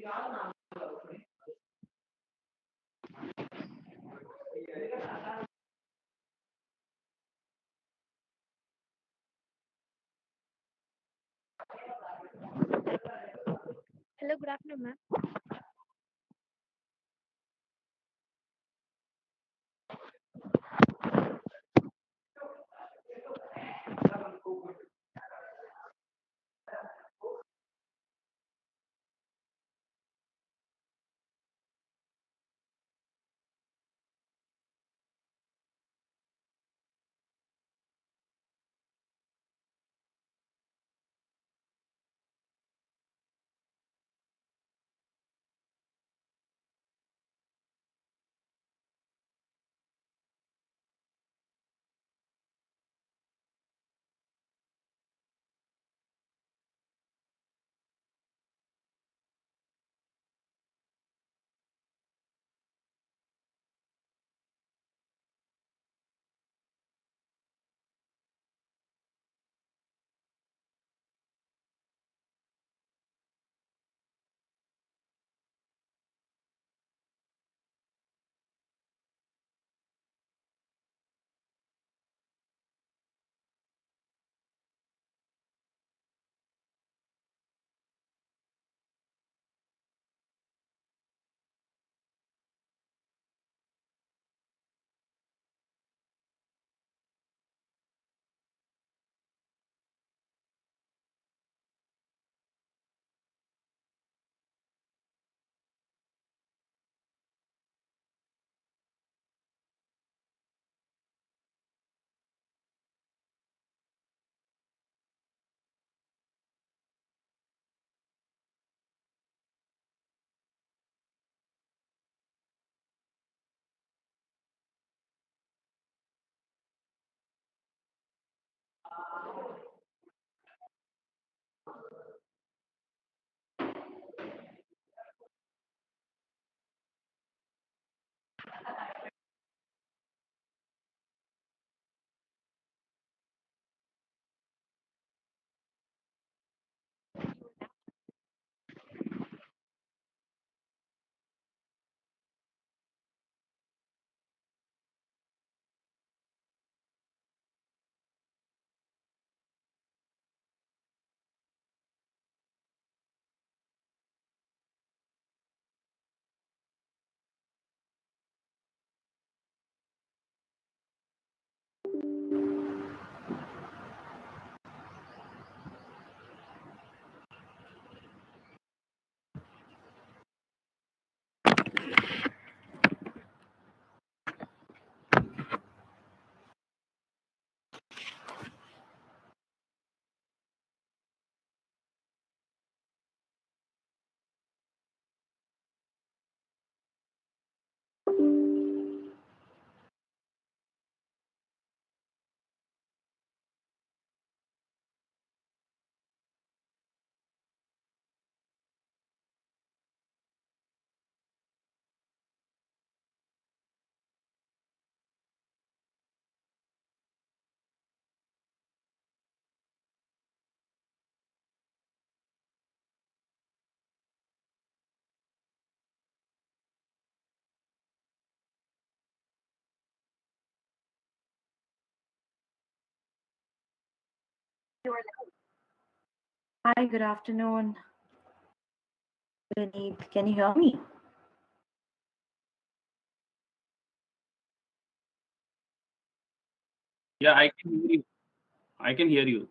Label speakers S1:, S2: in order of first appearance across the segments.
S1: Hello, good afternoon, ma'am.
S2: Hi, good afternoon, Vineet. Can you hear me?
S3: Yeah, I can hear you. I can hear you.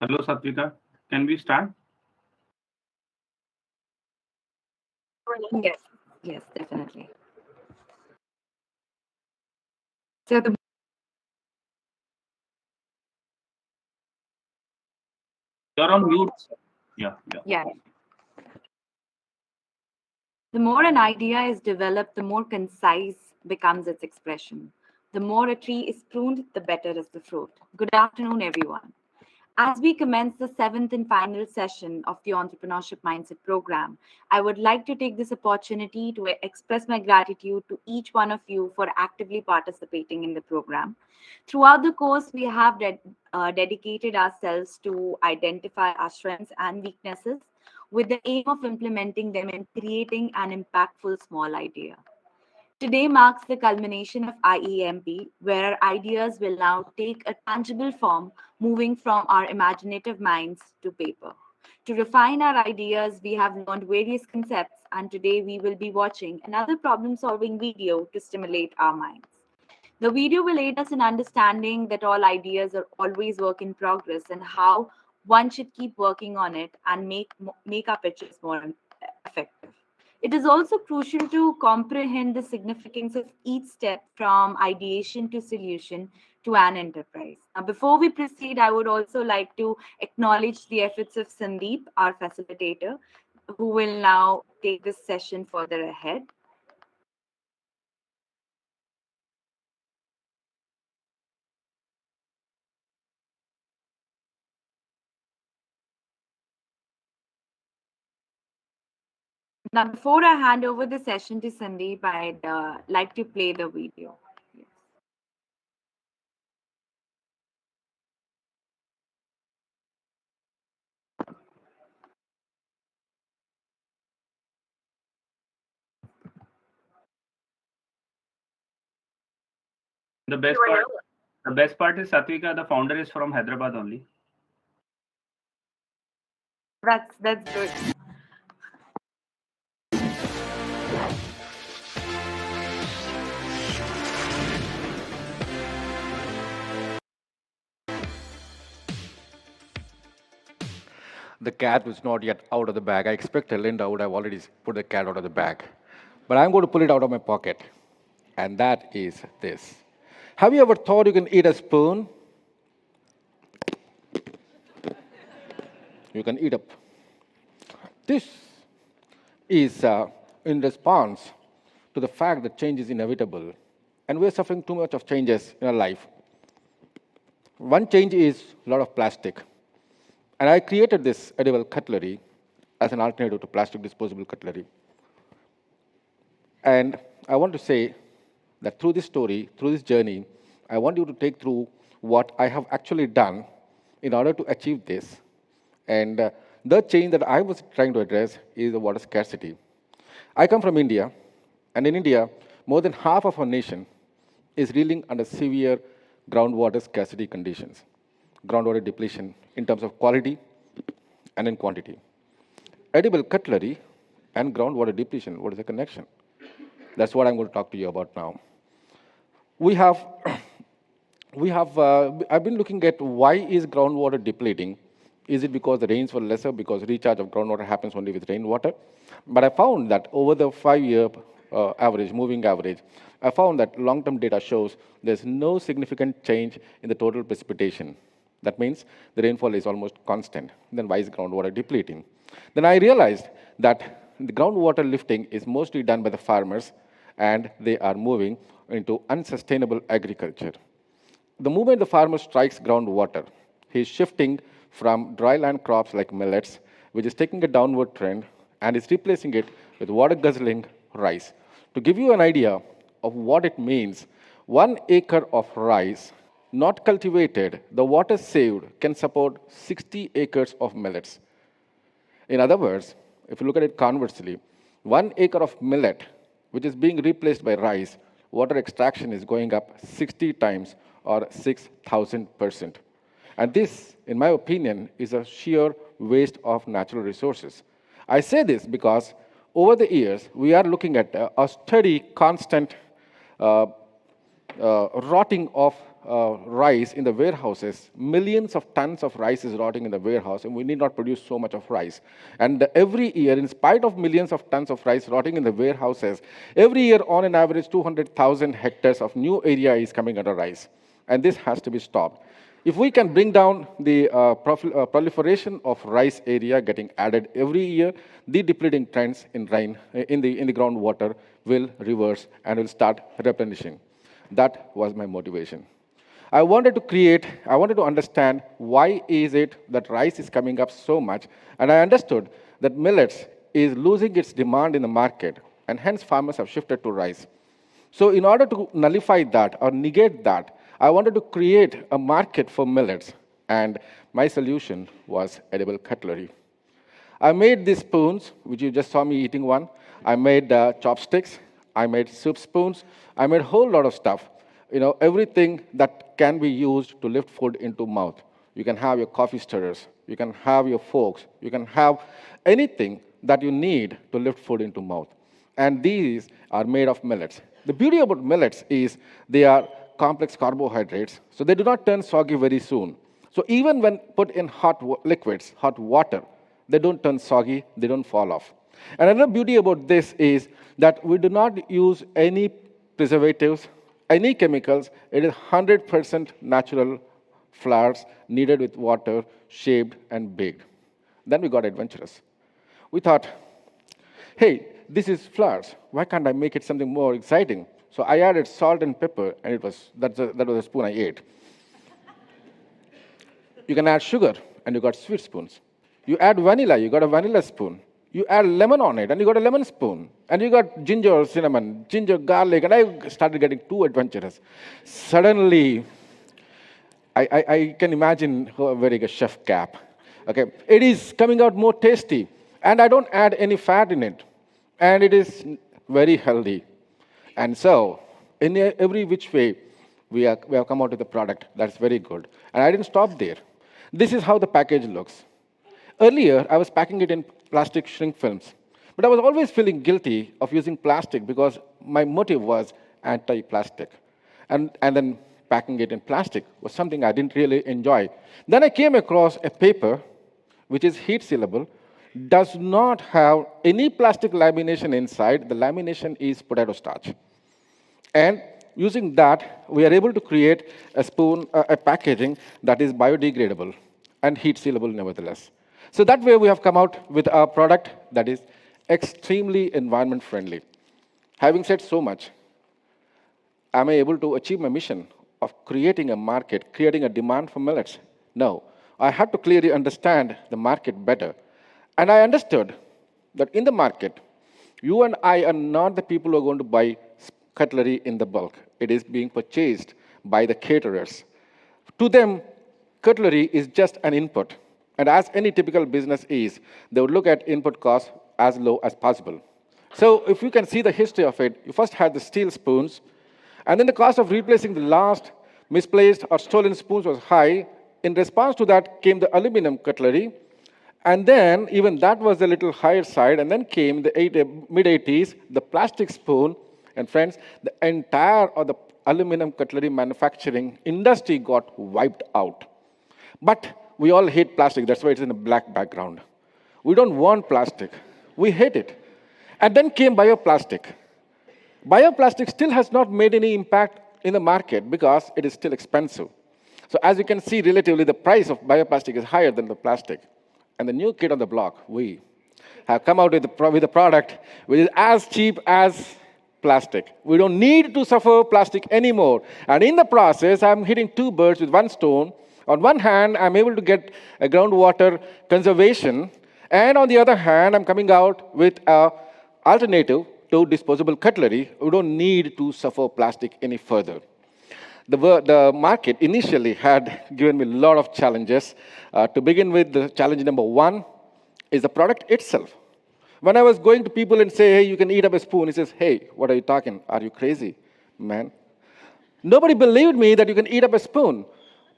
S3: Hello, Satvika. Can we start?
S2: Yes, yes, definitely. So the
S3: You're on mute. Yeah, yeah.
S2: yeah, the more an idea is developed, the more concise becomes its expression. The more a tree is pruned, the better is the fruit. Good afternoon, everyone. As we commence the seventh and final session of the Entrepreneurship Mindset program, I would like to take this opportunity to express my gratitude to each one of you for actively participating in the program. Throughout the course, we have dedicated ourselves to identify our strengths and weaknesses with the aim of implementing them and creating an impactful small idea. Today marks the culmination of IEMP, where our ideas will now take a tangible form, moving from our imaginative minds to paper. To refine our ideas, we have learned various concepts, and today we will be watching another problem solving video to stimulate our minds. The video will aid us in understanding that all ideas are always work in progress and how one should keep working on it and make our pitches more effective. It is also crucial to comprehend the significance of each step from ideation to solution to an enterprise. Now, before we proceed, I would also like to acknowledge the efforts of Sandeep, our facilitator, who will now take this session further ahead. Now, before I hand over the session to Sandeep, I'd like to play the video. Yes.
S3: The best part, the best part is Satvika, the founder is from Hyderabad only.
S2: That's good.
S4: The cat was not yet out of the bag. I expected Linda would have already put the cat out of the bag. But I'm going to pull it out of my pocket. And that is this. Have you ever thought you can eat a spoon? You can eat up. This is in response to the fact that change is inevitable. And we're suffering too much of changes in our life. One change is a lot of plastic. And I created this edible cutlery as an alternative to plastic disposable cutlery. And I want to say that through this story, through this journey, I want you to take through what I have actually done in order to achieve this. And the change that I was trying to address is the water scarcity. I come from India, and in India, more than half of our nation is reeling under severe groundwater scarcity conditions, groundwater depletion in terms of quality and in quantity. Edible cutlery and groundwater depletion, what is the connection? That's what I'm going to talk to you about now. We have, I've been looking at why is groundwater depleting. Is it because the rains were lesser, because recharge of groundwater happens only with rainwater? But I found that over the 5-year average, moving average, I found that long-term data shows there's no significant change in the total precipitation. That means the rainfall is almost constant. Then why is groundwater depleting? Then I realized that the groundwater lifting is mostly done by the farmers, and they are moving into unsustainable agriculture. The moment the farmer strikes groundwater, he is shifting from dryland crops like millets, which is taking a downward trend, and is replacing it with water guzzling rice. To give you an idea of what it means, 1 acre of rice, not cultivated, the water saved can support 60 acres of millets. In other words, if you look at it conversely, 1 acre of millet, which is being replaced by rice, water extraction is going up 60 times or 6,000%. And this, in my opinion, is a sheer waste of natural resources. I say this because over the years, we are looking at a steady, constant rotting of rice in the warehouses. Millions of tons of rice is rotting in the warehouse, and we need not produce so much of rice. And every year, in spite of millions of tons of rice rotting in the warehouses, every year, on an average, 200,000 hectares of new area is coming under rice. And this has to be stopped. If we can bring down the proliferation of rice area getting added every year, the depleting trends in rain in the groundwater will reverse and will start replenishing. That was my motivation. I wanted to understand why is it that rice is coming up so much, and I understood that millets is losing its demand in the market, and hence farmers have shifted to rice. So in order to nullify that or negate that, I wanted to create a market for millets, and my solution was edible cutlery. I made these spoons, which you just saw me eating one. I made chopsticks. I made soup spoons. I made a whole lot of stuff. Everything that can be used to lift food into mouth. You can have your coffee stirrers. You can have your forks. You can have anything that you need to lift food into mouth. And these are made of millets. The beauty about millets is they are complex carbohydrates, so they do not turn soggy very soon. So even when put in hot liquids, hot water, they don't turn soggy, they don't fall off. And another beauty about this is that we do not use any preservatives, any chemicals. It is 100% natural flours kneaded with water, shaped and baked. Then we got adventurous. We thought, hey, this is flours. Why can't I make it something more exciting? So I added salt and pepper, and that was a spoon I ate. You can add sugar, and you got sweet spoons. You add vanilla, you got a vanilla spoon. You add lemon on it, and you got a lemon spoon. And you got ginger, cinnamon, ginger, garlic, and I started getting too adventurous. Suddenly, I can imagine wearing a chef cap. Okay, it is coming out more tasty, and I don't add any fat in it, and it is very healthy. And so, in every which way, we have come out with a product that's very good. And I didn't stop there. This is how the package looks. Earlier, I was packing it in plastic shrink films. But I was always feeling guilty of using plastic because my motive was anti-plastic. And then packing it in plastic was something I didn't really enjoy. Then I came across a paper which is heat sealable, does not have any plastic lamination inside. The lamination is potato starch. And using that, we are able to create a spoon, a packaging that is biodegradable and heat sealable nevertheless. So that way we have come out with a product that is extremely environment friendly. Having said so much, am I able to achieve my mission of creating a market, creating a demand for millets? No. I had to clearly understand the market better. And I understood that in the market, you and I are not the people who are going to buy cutlery in the bulk. It is being purchased by the caterers. To them, cutlery is just an input. And as any typical business is, they would look at input costs as low as possible. So if you can see the history of it, you first had the steel spoons, and then the cost of replacing the last misplaced or stolen spoons was high. In response to that came the aluminum cutlery, and then even that was a little higher side, and then came the mid-80s, the plastic spoon, and friends, the entire of the aluminum cutlery manufacturing industry got wiped out. But we all hate plastic, that's why it's in a black background. We don't want plastic, we hate it. And then came bioplastic. Bioplastic still has not made any impact in the market because it is still expensive. So as you can see, relatively, the price of bioplastic is higher than the plastic. And the new kid on the block, we have come out with a product which is as cheap as plastic. We don't need to suffer plastic anymore. And in the process, I'm hitting two birds with one stone. On one hand, I'm able to get a groundwater conservation. And on the other hand, I'm coming out with an alternative to disposable cutlery. We don't need to suffer plastic any further. The market initially had given me a lot of challenges. To begin with, the challenge number one is the product itself. When I was going to people and say, hey, you can eat up a spoon, he says, hey, what are you talking? Are you crazy, man? Nobody believed me that you can eat up a spoon.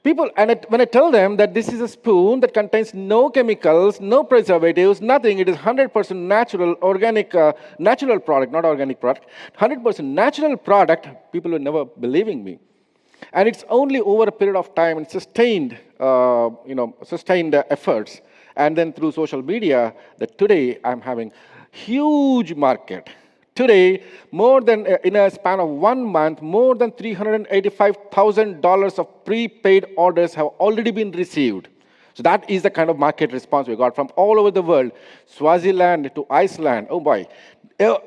S4: People, when I tell them that this is a spoon that contains no chemicals, no preservatives, nothing, it is 100% natural, organic, natural product, not organic product, 100% natural product, people were never believing me. And it's only over a period of time and sustained efforts, and then through social media, that today I'm having huge market. Today, more than in a span of 1 month, more than $385,000 of prepaid orders have already been received. So that is the kind of market response we got from all over the world, Swaziland to Iceland. Oh boy. Uh,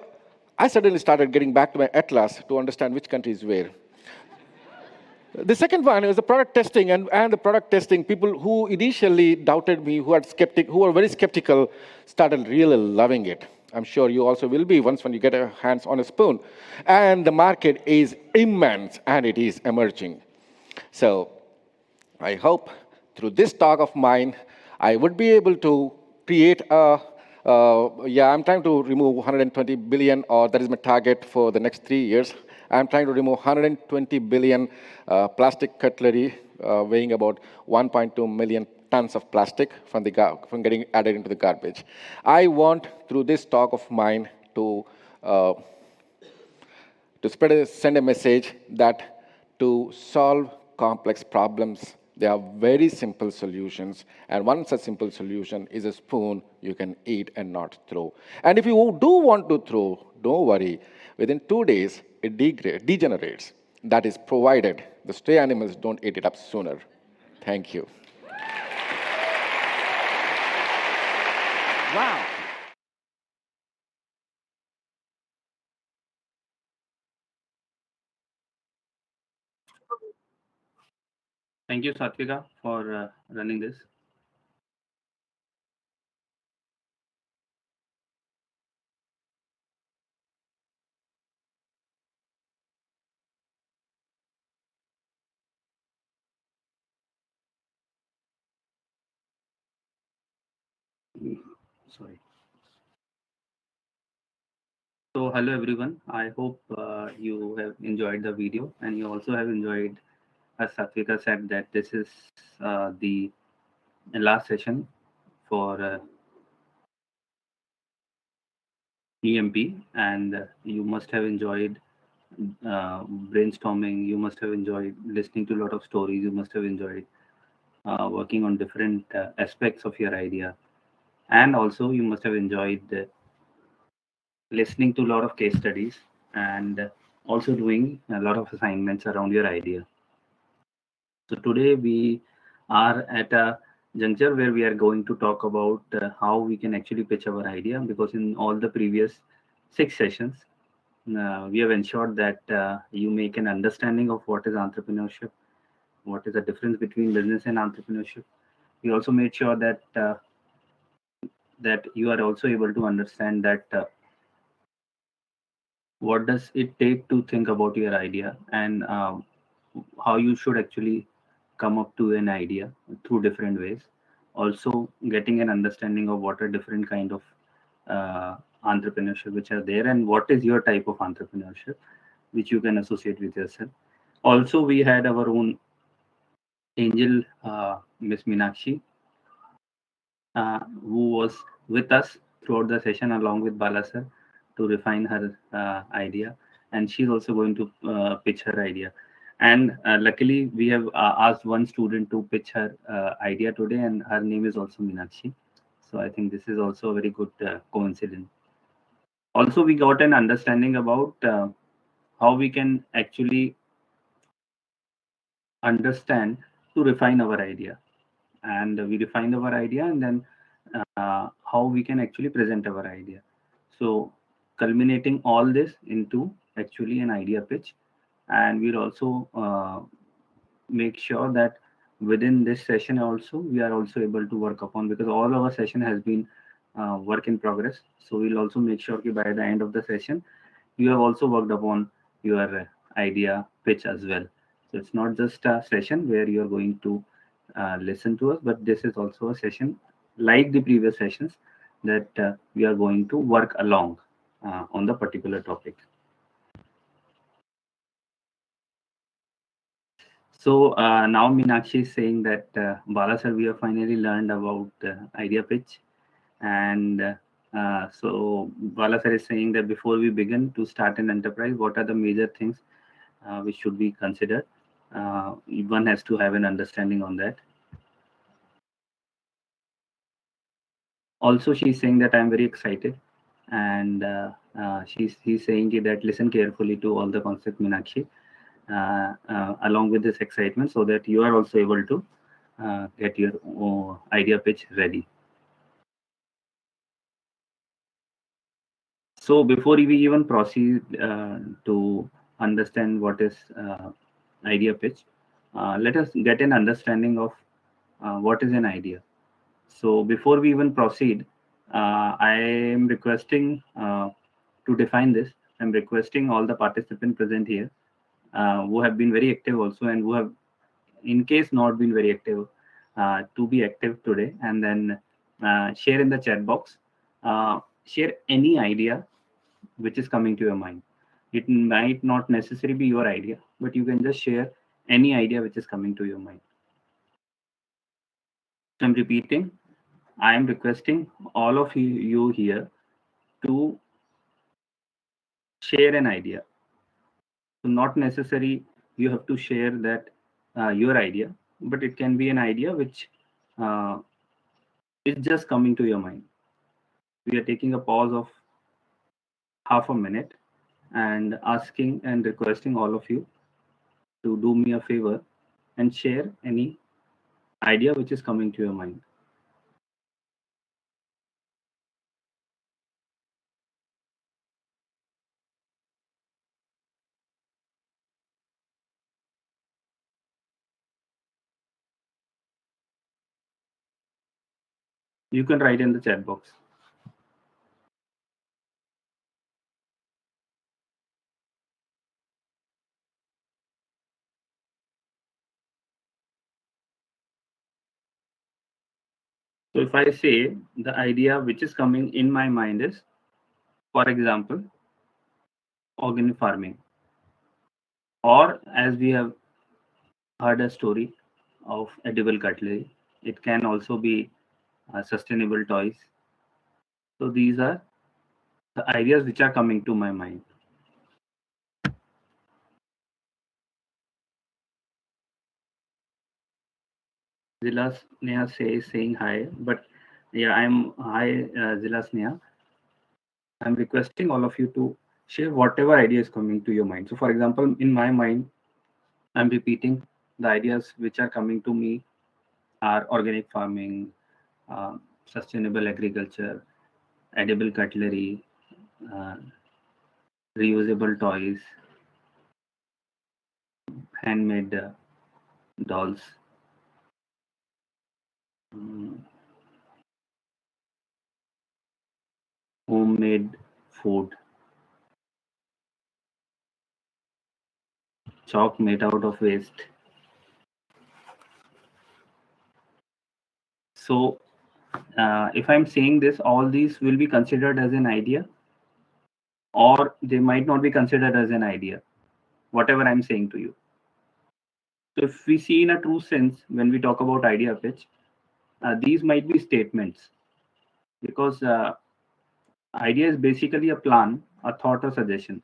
S4: I suddenly started getting back to my atlas to understand which country is where. The second one is the product testing, and the product testing, people who initially doubted me, who were very skeptical, started really loving it. I'm sure you also will be once when you get your hands on a spoon. And the market is immense and it is emerging. So I hope through this talk of mine, I would be able to create I'm trying to remove 120 billion, or that is my target for the next 3 years. I'm trying to remove 120 billion plastic cutlery weighing about 1.2 million tons of plastic from getting added into the garbage. I want, through this talk of mine, uh, send a message that to solve complex problems, there are very simple solutions. And one such simple solution is a spoon you can eat and not throw. And if you do want to throw, don't worry. Within 2 days, it degenerates. That is provided the stray animals don't eat it up sooner. Thank you.
S2: Wow.
S3: Thank you, Satvika, for running this. Sorry. So, hello everyone. I hope you have enjoyed the video, and you also have enjoyed, as Satvika said, that this is the last session for EMP, and you must have enjoyed brainstorming. You must have enjoyed listening to a lot of stories. You must have enjoyed working on different aspects of your idea, and also you must have enjoyed listening to a lot of case studies, and also doing a lot of assignments around your idea. So today we are at a juncture where we are going to talk about how we can actually pitch our idea, because in all the previous 6 sessions, we have ensured that you make an understanding of what is entrepreneurship, what is the difference between business and entrepreneurship. We also made sure that that you are also able to understand that what does it take to think about your idea, and how you should actually come up to an idea through different ways. Also getting an understanding of what are different kind of entrepreneurship which are there, and what is your type of entrepreneurship which you can associate with yourself. Also we had our own angel, Miss Meenakshi, who was with us throughout the session along with Bala sir to refine her idea, and she's also going to pitch her idea. And luckily, we have asked one student to pitch her idea today, and her name is also Meenakshi. So I think this is also a very good coincidence. Also, we got an understanding about how we can actually understand to refine our idea, and we refined our idea, and then how we can actually present our idea. So culminating all this into actually an idea pitch, and we'll also make sure that within this session also we are also able to work upon, because all our session has been work in progress. So we'll also make sure that by the end of the session you have also worked upon your idea pitch as well. So it's not just a session where you are going to listen to us, but this is also a session like the previous sessions that we are going to work along on the particular topic. So now Meenakshi is saying that Bala sir, we have finally learned about idea pitch, and so Bala sir is saying that before we begin to start an enterprise, what are the major things which should be considered? one has to have an understanding on that. Also, she's saying that I'm very excited, and he's saying that listen carefully to all the concept, Meenakshi, along with this excitement, so that you are also able to get your idea pitch ready. So before we even proceed to understand what is idea pitch, let us get an understanding of what is an idea. So before we even proceed, I am requesting to define this. I'm requesting all the participants present here who have been very active also, and who have, in case not been very active, to be active today, and then share in the chat box. Share any idea which is coming to your mind. It might not necessarily be your idea, but you can just share any idea which is coming to your mind. So I'm repeating, I am requesting all of you here to share an idea. So not necessary you have to share that your idea, but it can be an idea which uh, is just coming to your mind. We are taking a pause of half a minute and asking and requesting all of you to do me a favor and share any idea which is coming to your mind. You can write in the chat box. So if I say the idea which is coming in my mind is, for example, organic farming, or as we have heard a story of edible cutlery, it can also be sustainable toys. So these are the ideas which are coming to my mind. Zila Sneha saying hi, but yeah, I'm hi Zila Sneha. I'm requesting all of you to share whatever idea is coming to your mind. So, for example, in my mind, I'm repeating the ideas which are coming to me are organic farming, sustainable agriculture, edible cutlery, uh, reusable toys, handmade dolls, mm, homemade food, chalk made out of waste. So, if I'm saying this, all these will be considered as an idea, or they might not be considered as an idea, whatever I'm saying to you. So, if we see in a true sense, when we talk about idea pitch, these might be statements, because idea is basically a plan, a thought, or suggestion.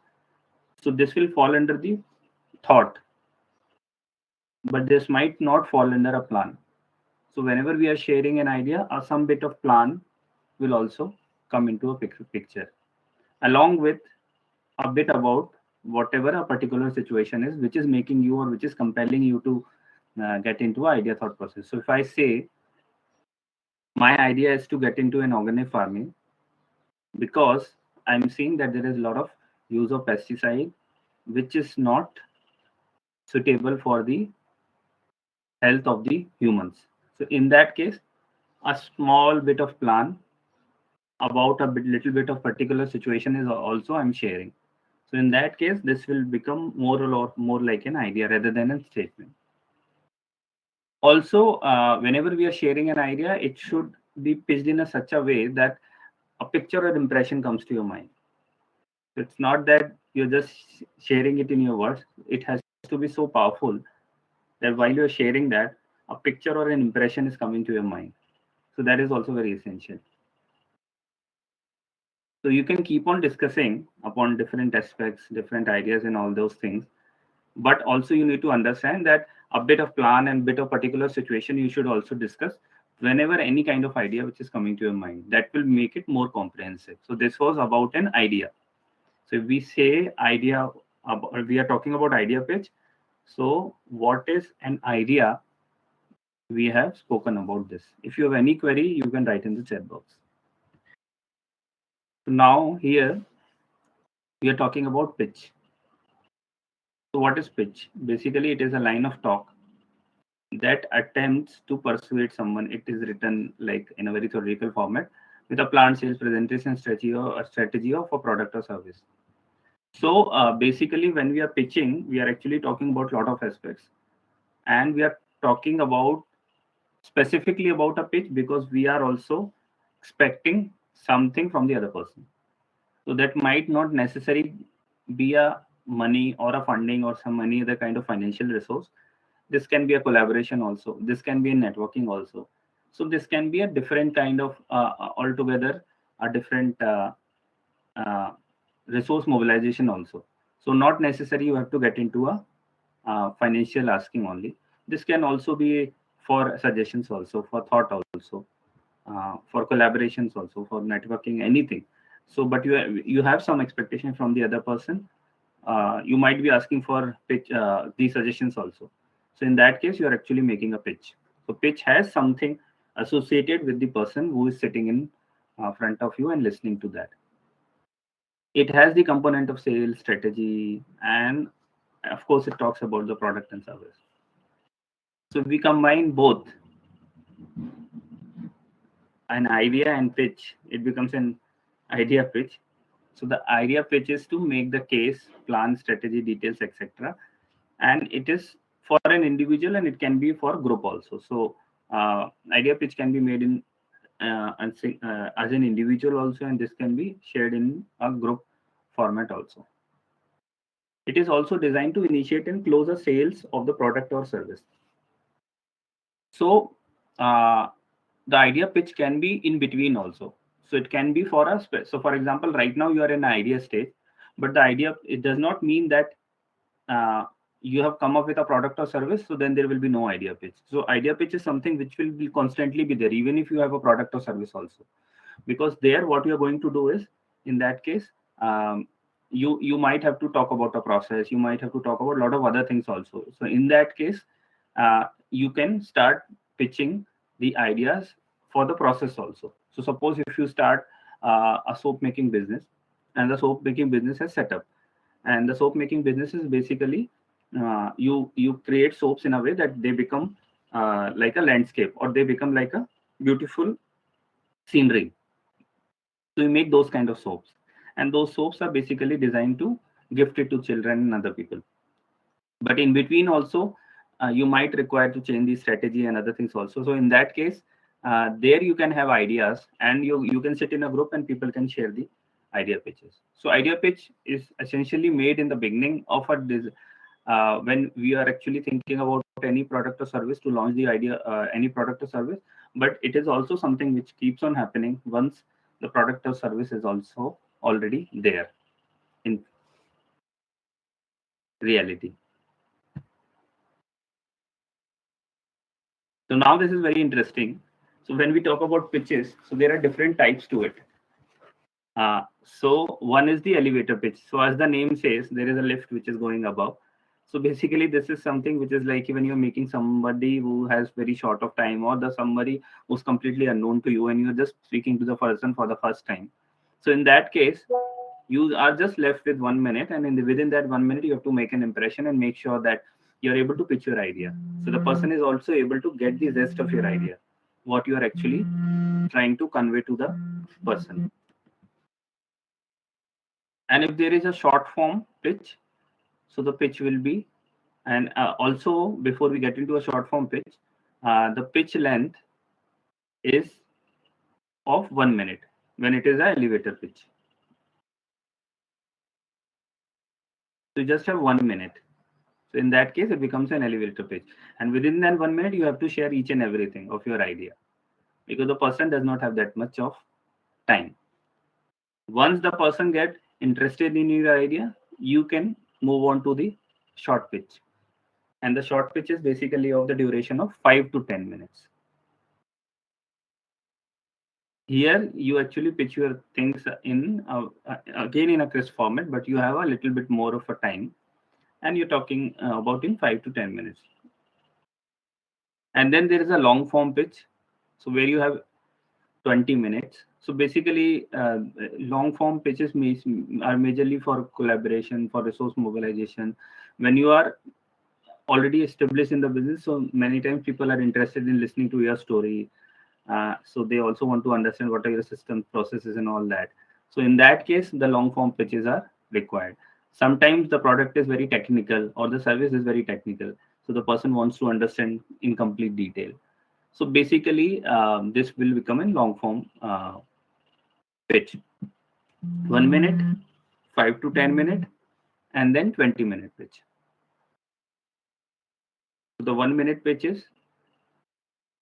S3: So, this will fall under the thought, but this might not fall under a plan. So, whenever we are sharing an idea, some bit of plan will also come into a picture, along with a bit about whatever a particular situation is, which is making you or which is compelling you to get into idea thought process. So if I say my idea is to get into an organic farming because I'm seeing that there is a lot of use of pesticide which is not suitable for the health of the humans. So in that case, a small bit of plan about little bit of particular situation is also I'm sharing. So in that case, this will become more like an idea rather than a statement. Also, whenever we are sharing an idea, it should be pitched in such a way that a picture or impression comes to your mind. It's not that you're just sharing it in your words. It has to be so powerful that while you're sharing that, a picture or an impression is coming to your mind. So that is also very essential. So you can keep on discussing upon different aspects, different ideas, and all those things. but also you need to understand that a bit of plan and bit of particular situation you should also discuss whenever any kind of idea which is coming to your mind. That will make it more comprehensive. So this was about an idea. So if we say idea, we are talking about idea pitch. So what is an idea? We have spoken about this. If you have any query, you can write in the chat box. So now here we are talking about pitch. So what is pitch? Basically, it is a line of talk that attempts to persuade someone. It is written like in a very theoretical format with a planned sales presentation strategy or a strategy of a product or service. So basically, when we are pitching, we are actually talking about a lot of aspects, and we are talking about specifically about a pitch because we are also expecting something from the other person. So that might not necessarily be a money or a funding or some any other kind of financial resource. This can be a collaboration also. This can be a networking also. So this can be a different kind of altogether a different resource mobilization also. So not necessarily you have to get into a financial asking only. This can also be for suggestions also, for thought also, for collaborations also, for networking, anything. So but you have some expectation from the other person. You might be asking for pitch these suggestions also. So in that case you are actually making a pitch. So pitch has something associated with the person who is sitting in front of you and listening to that. It has the component of sales strategy, and of course it talks about the product and service. So if we combine both an idea and pitch, it becomes an idea pitch. So the idea pitch is to make the case, plan, strategy, details, etc. And it is for an individual and it can be for group also. So idea pitch can be made in as an individual also, and this can be shared in a group format also. It is also designed to initiate and close a sales of the product or service. So the idea pitch can be in between also. So it can be for us. So for example, right now you are in idea stage, but the idea, it does not mean that uh, you have come up with a product or service, so then there will be no idea pitch. So idea pitch is something which will be constantly be there, even if you have a product or service also. Because there, what you are going to do is, in that case, you might have to talk about a process. You might have to talk about a lot of other things also. So in that case, you can start pitching the ideas for the process also. So suppose if you start a soap making business, and the soap making business has set up, and the soap making business is basically you create soaps in a way that they become like a landscape, or they become like a beautiful scenery. So you make those kind of soaps, and those soaps are basically designed to gift it to children and other people. But in between also, you might require to change the strategy and other things also. So in that case, there you can have ideas, and you can sit in a group and people can share the idea pitches. So idea pitch is essentially made in the beginning of when we are actually thinking about any product or service to launch the idea, any product or service. But it is also something which keeps on happening once the product or service is also already there in reality. So now this is very interesting. So when we talk about pitches, so there are different types to it. So one is the elevator pitch. So as the name says, there is a lift which is going above. So basically, this is something which is like when you're making somebody who has very short of time, or the somebody who's completely unknown to you, and you're just speaking to the person for the first time. So in that case, you are just left with 1 minute, and within that 1 minute, you have to make an impression and make sure that you're able to pitch your idea. So the person is also able to get the rest of your idea, what you are actually trying to convey to the person. And if there is a short form pitch, so the pitch will be, and also before we get into a short form pitch, the pitch length is of 1 minute when it is an elevator pitch. So you just have 1 minute. So in that case, it becomes an elevator pitch. And within that 1 minute, you have to share each and everything of your idea, because the person does not have that much of time. Once the person get interested in your idea, you can move on to the short pitch. And the short pitch is basically of the duration of 5 to 10 minutes. Here you actually pitch your things in again in a crisp format, but you have a little bit more of a time, and you're talking about in 5 to 10 minutes. And then there is a long form pitch, so where you have 20 minutes. So basically, long form pitches are majorly for collaboration, for resource mobilization. When you are already established in the business, so many times people are interested in listening to your story. So they also want to understand what are your system processes and all that. So in that case, the long form pitches are required. Sometimes the product is very technical or the service is very technical. So the person wants to understand in complete detail. So basically, this will become a long form pitch. 1 minute, 5 to 10 minute, and then 20-minute pitch. So the 1 minute pitch is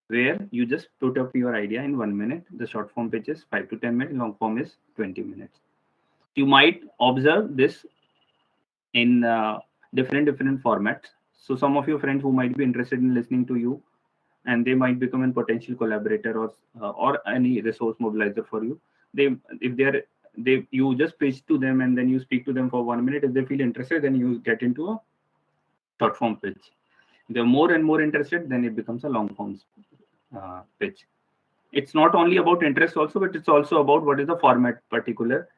S3: where you just put up your idea in 1 minute. The short form pitch is 5 to 10 minutes, long form is 20 minutes. You might observe this in different formats. So some of your friends who might be interested in listening to you, and they might become a potential collaborator or any resource mobilizer for you. They if they're they you just pitch to them and then you speak to them for 1 minute. If they feel interested, then you get into a short form pitch. If they're more and more interested, then it becomes a long form pitch. It's not only about interest also, but it's also about what is the format particular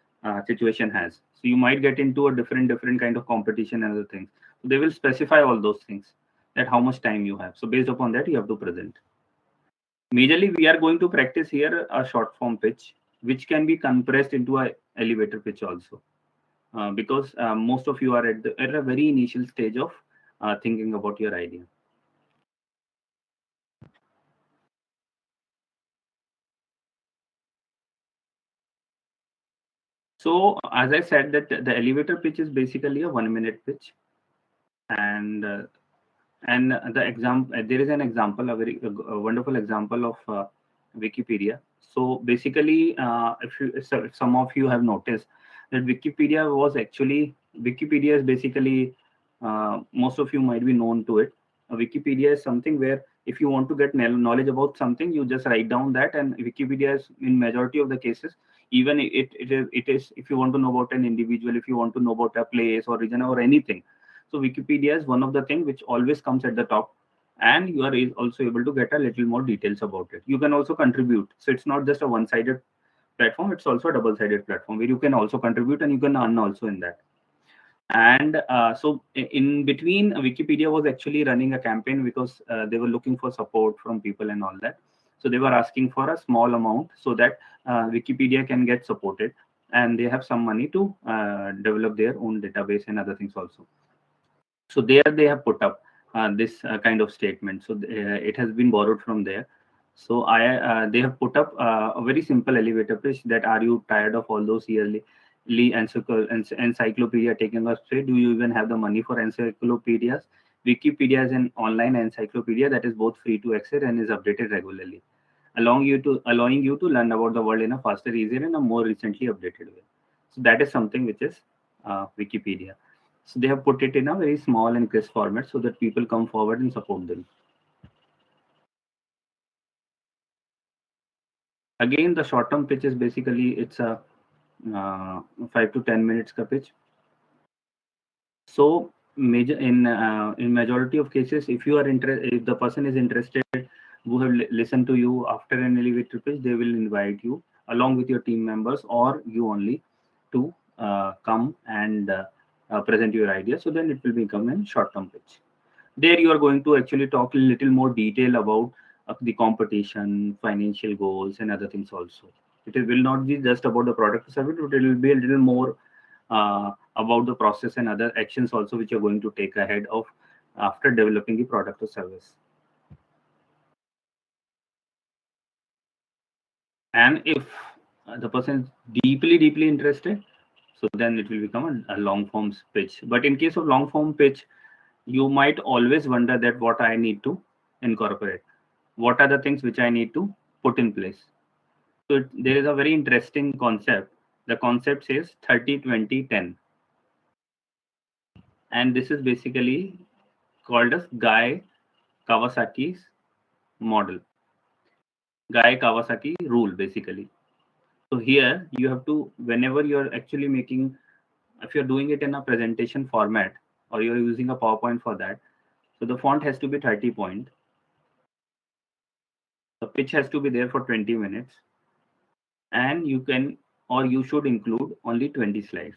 S3: situation has. So you might get into a different kind of competition and other things. So they will specify all those things, that how much time you have. So based upon that, you have to present. Majorly, we are going to practice here a short form pitch, which can be compressed into a elevator pitch also, because most of you are at a very initial stage of thinking about your idea. So as I said, that the elevator pitch is basically a 1 minute pitch, and the example, there is an example, a wonderful example of Wikipedia. So basically, if some of you have noticed that Wikipedia is basically, most of you might be known to it. Wikipedia is something where if you want to get knowledge about something, you just write down that, and Wikipedia is in majority of the cases, even it is if you want to know about an individual, if you want to know about a place or region or anything. So Wikipedia is one of the things which always comes at the top, and you are also able to get a little more details about it. You can also contribute. So it's not just a one-sided platform; it's also a double-sided platform where you can also contribute and you can earn also in that. And so in between, Wikipedia was actually running a campaign because they were looking for support from people and all that. So they were asking for a small amount so that Wikipedia can get supported, and they have some money to develop their own database and other things also. So there they have put up this kind of statement. So it has been borrowed from there. So they have put up a very simple elevator pitch, that are you tired of all those yearly encyclopedia taking us straight? Do you even have the money for encyclopedias? Wikipedia is an online encyclopedia that is both free to access and is updated regularly, allowing you to learn about the world in a faster, easier, and a more recently updated way. So that is something which is Wikipedia. So they have put it in a very small and crisp format so that people come forward and support them. Again, the short-term pitch is basically it's a 5 to 10 minutes ka pitch. So in majority of cases, if you are interested, if the person is interested, who have listened to you after an elevator pitch, they will invite you along with your team members or you only to come and present your idea. So then it will become a short-term pitch. There you are going to actually talk a little more detail about the competition, financial goals, and other things also. Will not be just about the product or service, but it will be a little more about the process and other actions also which you're going to take ahead of after developing the product or service. And if the person is deeply interested, so then it will become a long form pitch. But in case of long form pitch, you might always wonder that what I need to incorporate, what are the things which I need to put in place. So there is a very interesting concept. The concept says 30 20 10, and this is basically called as Guy Kawasaki's model, Guy Kawasaki rule basically. So here you have to, whenever you're actually making, if you're doing it in a presentation format or you're using a PowerPoint for that, so the font has to be 30 point. The pitch has to be there for 20 minutes, and you can or you should include only 20 slides.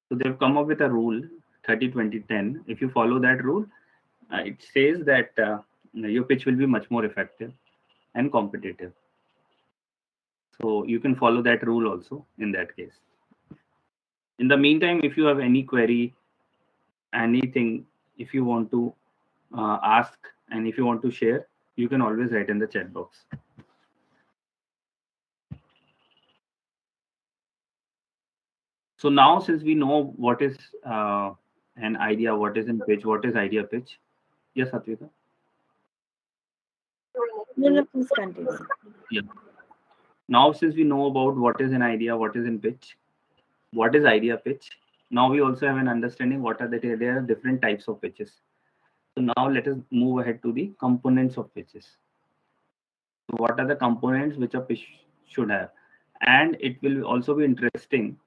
S3: So they've come up with a rule 30 20 10. If you follow that rule, it says that your pitch will be much more effective and competitive. So you can follow that rule also in that case. In the meantime, if you have any query, anything, if you want to ask, and if you want to share, you can always write in the chat box. So now, since we know what is an idea, what is in pitch, what is idea pitch? Yes, Satvika?
S2: No, no, please continue.
S3: Yeah. Now, since we know about what is an idea, what is in pitch, what is idea pitch, now we also have an understanding what are there are different types of pitches. So now let us move ahead to the components of pitches. So what are the components which a pitch should have? And it will also be interesting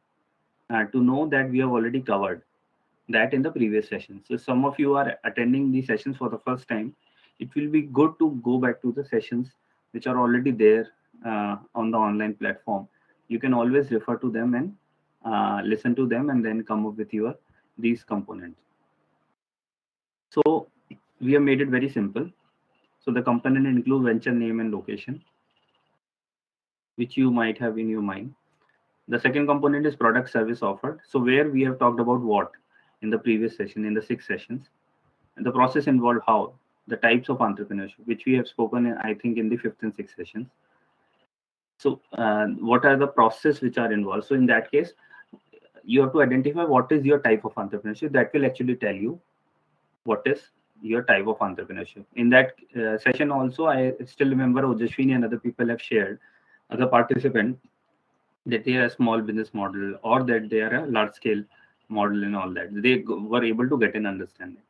S3: to know that we have already covered that in the previous session. So some of you are attending these sessions for the first time. It will be good to go back to the sessions which are already there on the online platform. You can always refer to them and listen to them and then come up with your these components. So we have made it very simple. So the component include venture name and location, which you might have in your mind. The second component is product service offered. So where we have talked about what in the previous session, in the 6 sessions, and the process involved how, the types of entrepreneurship, which we have spoken, I think, in the 5th and 6th sessions. So what are the process which are involved? So in that case, you have to identify what is your type of entrepreneurship. That will actually tell you what is your type of entrepreneurship. In that session also, I still remember Ojashwini and other people have shared, other participants, that they are a small business model or that they are a large scale model and all that. They were able to get an understanding.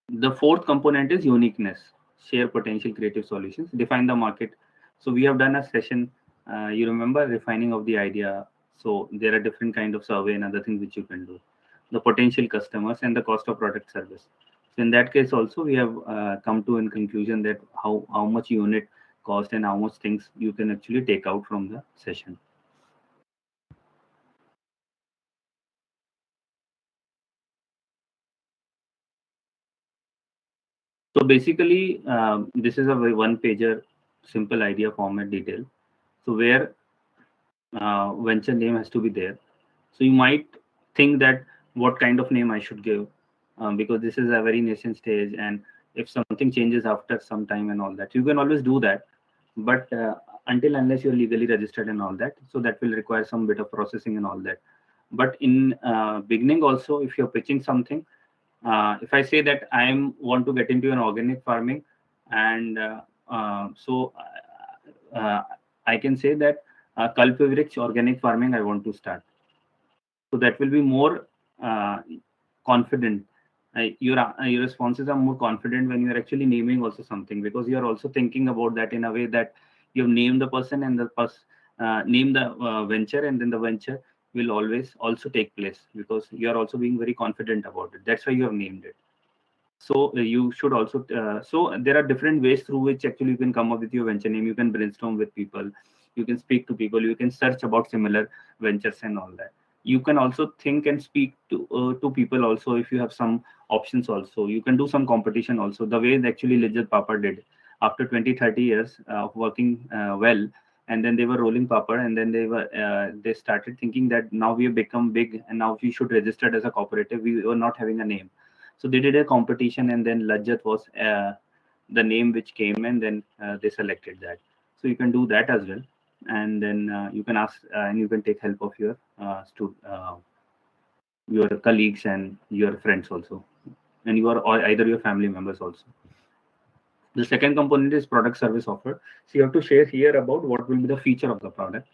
S3: The fourth component is uniqueness, share potential creative solutions, define the market. So we have done a session, you remember, refining of the idea. So there are different kind of survey and other things which you can do. The potential customers and the cost of product service. So in that case also we have come to a conclusion that how much unit cost and how much things you can actually take out from the session. So basically, this is a one pager, simple idea format detail. So where venture name has to be there. So you might think that what kind of name I should give, because this is a very nascent stage, and if something changes after some time and all that, you can always do that. But until unless you're legally registered and all that, so that will require some bit of processing and all that. But in beginning also, if you're pitching something, if I say that want to get into an organic farming, and so I can say that Kalpivriksha organic farming I want to start. So that will be more confident. Your responses are more confident when you are actually naming also something, because you are also thinking about that in a way that you've named the person and the name the venture, and then the venture will always also take place because you are also being very confident about it. That's why you have named it. So you should also so there are different ways through which actually you can come up with your venture name. You can brainstorm with people, you can speak to people, you can search about similar ventures and all that. You can also think and speak to people also. If you have some options also, you can do some competition also, the way actually Lijjat Papa did after 20-30 years of working well, and then they were rolling papad, and then they started thinking that now we have become big and now we should register as a cooperative. We were not having a name, so they did a competition, and then Lajjat was the name which came, and then they selected that. So you can do that as well, and then you can ask and you can take help of your colleagues and your friends also, and or either your family members also. The second component is product service offer. So you have to share here about what will be the feature of the product.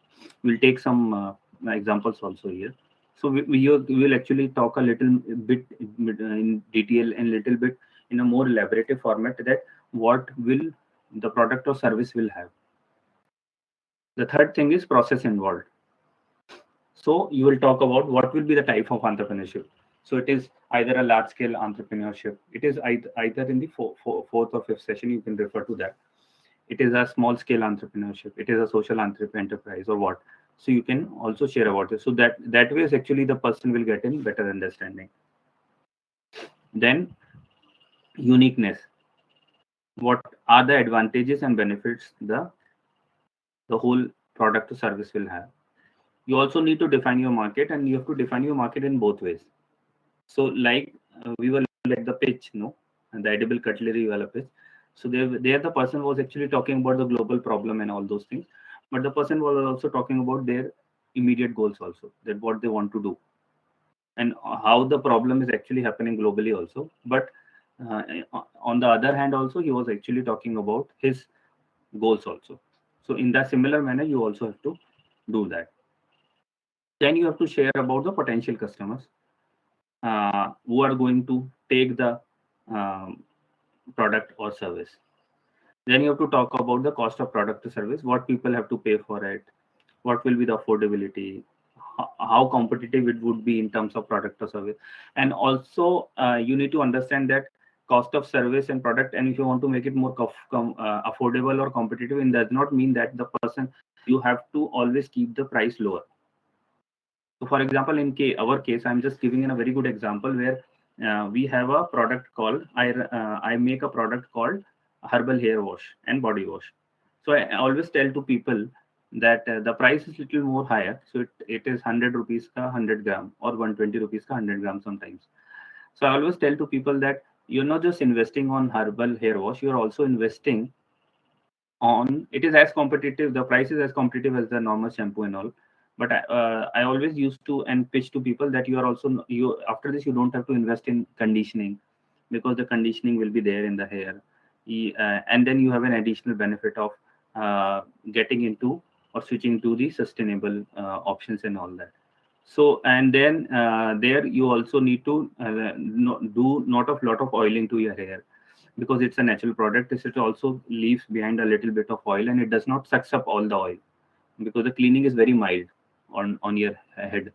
S3: We'll take some examples also here. So we will actually talk a little bit in detail and little bit in a more elaborative format that what will the product or service will have. The third thing is process involved. So you will talk about what will be the type of entrepreneurship. So it is either a large scale entrepreneurship. It is either in the fourth or fifth session, you can refer to that. It is a small scale entrepreneurship. It is a social enterprise or what. So you can also share about it. So that way is actually the person will get in better understanding. Then uniqueness. What are the advantages and benefits the whole product or service will have? You also need to define your market, and you have to define your market in both ways. So like we were at the pitch, no, and the edible cutlery wala pitch. So there the person was actually talking about the global problem and all those things, but the person was also talking about their immediate goals also, that what they want to do and how the problem is actually happening globally also. But uh, on the other hand, also he was actually talking about his goals also. So in that similar manner, you also have to do that. Then you have to share about the potential customers who are going to take the um, product or service. Then you have to talk about the cost of product or service, what people have to pay for it, what will be the affordability, how competitive it would be in terms of product or service. And also you need to understand that cost of service and product, and if you want to make it more affordable or competitive, it does not mean that the person, you have to always keep the price lower. So for example, in our case, I'm just giving in a very good example where we have a product called, I make a product called herbal hair wash and body wash. So I always tell to people that the price is little more higher. So it is 100 rupees ka 100 gram or 120 rupees ka 100 gram sometimes. So I always tell to people that you're not just investing on herbal hair wash, you're also investing on, it is as competitive, the price is as competitive as the normal shampoo and all. But I always used to and pitch to people that you are also, you after this you don't have to invest in conditioning, because the conditioning will be there in the hair. And then you have an additional benefit of getting into or switching to the sustainable options and all that. So and then there you also need to do not a lot of oiling to your hair, because it's a natural product. It also leaves behind a little bit of oil, and it does not sucks up all the oil, because the cleaning is very mild on your head.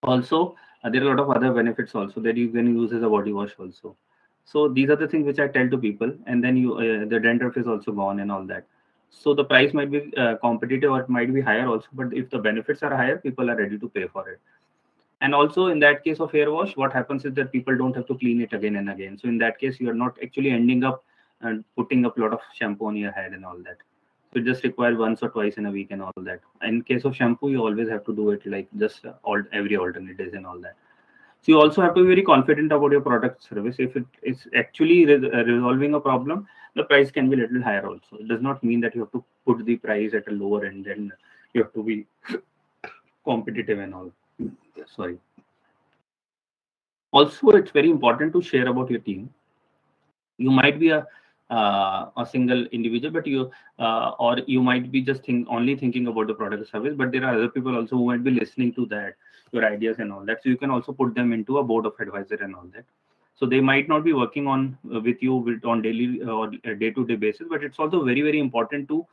S3: Also there are a lot of other benefits also that you can use as a body wash also. So these are the things which I tell to people, and then you the dandruff is also gone and all that. So the price might be competitive or it might be higher also, but if the benefits are higher, people are ready to pay for it. And also in that case of hair wash, what happens is that people don't have to clean it again and again. So in that case, you are not actually ending up and putting up a lot of shampoo on your head and all that. So it just requires once or twice in a week and all that. In case of shampoo, you always have to do it like just every alternate days and all that. So you also have to be very confident about your product service. If it is actually resolving a problem, the price can be a little higher also. It does not mean that you have to put the price at a lower end, then you have to be competitive and all. Sorry. Also, it's very important to share about your team. You might be a single individual, but you or you might be just only thinking about the product or service, but there are other people also who might be listening to that, your ideas and all that. So you can also put them into a board of advisor and all that. So they might not be working on with you on daily or day to day basis, but it's also very very important to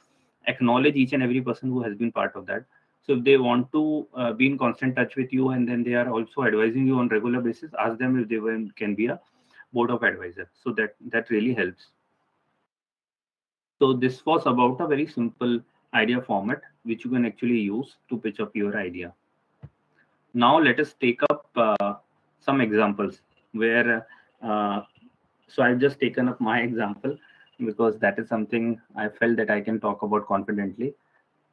S3: acknowledge each and every person who has been part of that. So if they want to be in constant touch with you, and then they are also advising you on regular basis, ask them if can be a board of advisor. So that really helps. So this was about a very simple idea format which you can actually use to pitch up your idea. Now let us take up some examples where so I've just taken up my example because that is something I felt that I can talk about confidently.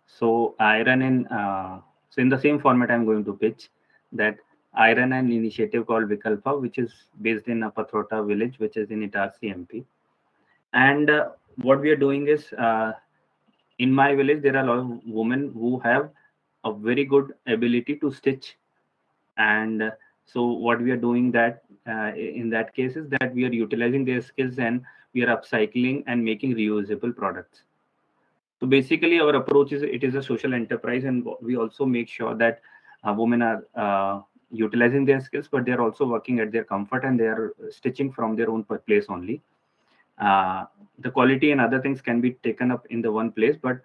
S3: So I run in so in the same format I'm going to pitch that I run an initiative called Vikalpa, which is based in Patrota village, which is in Itarsi, MP. And what we are doing is in my village there are a lot of women who have a very good ability to stitch. And so what we are doing that in that case is that we are utilizing their skills, and we are upcycling and making reusable products. So basically our approach is, it is a social enterprise, and we also make sure that women are utilizing their skills, but they are also working at their comfort, and they are stitching from their own place only. The quality and other things can be taken up in the one place, but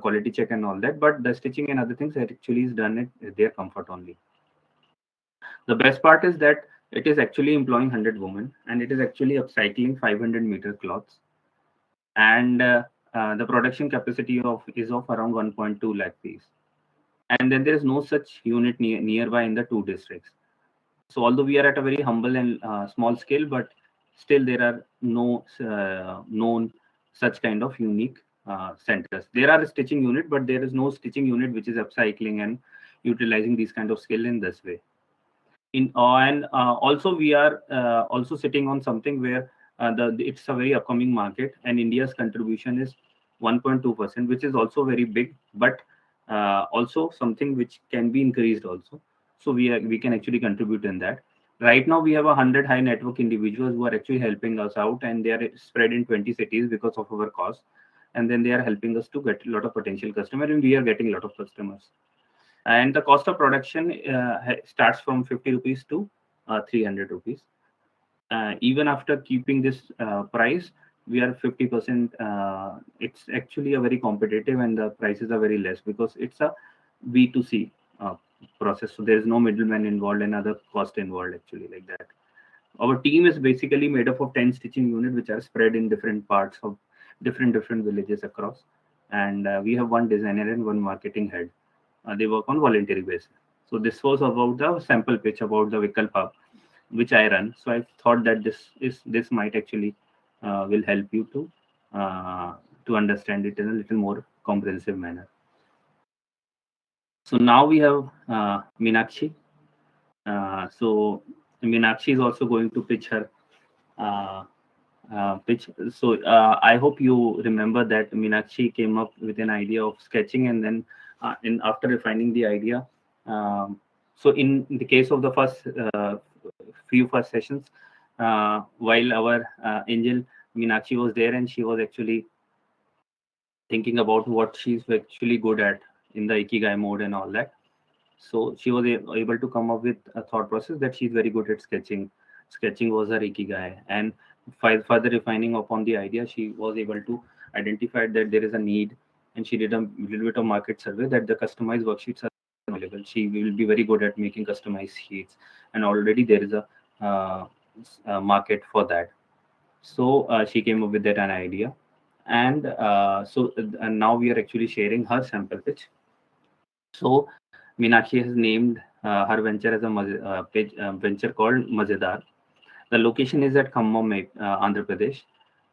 S3: quality check and all that, but the stitching and other things that actually is done at their comfort only. The best part is that it is actually employing 100 women, and it is actually upcycling 500-meter cloths, and the production capacity of is of around 1.2 lakh piece. And then there is no such unit nearby in the two districts. So although we are at a very humble and small scale, but still there are no known such kind of unique centers. There are a stitching unit, but there is no stitching unit which is upcycling and utilizing these kind of skill in this way. And also we are also sitting on something where it's a very upcoming market, and India's contribution is 1.2%, which is also very big, but also something which can be increased also. So we can actually contribute in that. Right now we have 100 high network individuals who are actually helping us out, and they are spread in 20 cities because of our cost, and then they are helping us to get a lot of potential customer, and we are getting a lot of customers. And the cost of production starts from 50 rupees to 300 rupees. Even after keeping this price, we are 50%. It's actually a very competitive, and the prices are very less because it's a B2C process. So there is no middleman involved and other cost involved actually like that. Our team is basically made up of 10 stitching units which are spread in different parts of different villages across, and we have one designer and one marketing head. They work on voluntary basis. So this was about the sample pitch about the Vikalp Hub, which I run. So I thought that this might actually will help you to understand it in a little more comprehensive manner. So now we have Meenakshi. So Meenakshi is also going to pitch her uh, pitch. So I hope you remember that Meenakshi came up with an idea of sketching, and then in after refining the idea. So in the case of the first sessions, while our angel Meenakshi was there, and she was actually thinking about what she's actually good at in the ikigai mode and all that. So she was able to come up with a thought process that she's very good at sketching. Sketching was her ikigai, and further refining upon the idea, she was able to identify that there is a need, and she did a little bit of market survey that the customized worksheets are available. She will be very good at making customized sheets, and already there is uh, a market for that. So she came up with that an idea, and and now we are actually sharing her sample pitch. So Meenakshi has named her venture as a venture called Mazedar. The location is at Khammam, Andhra Pradesh,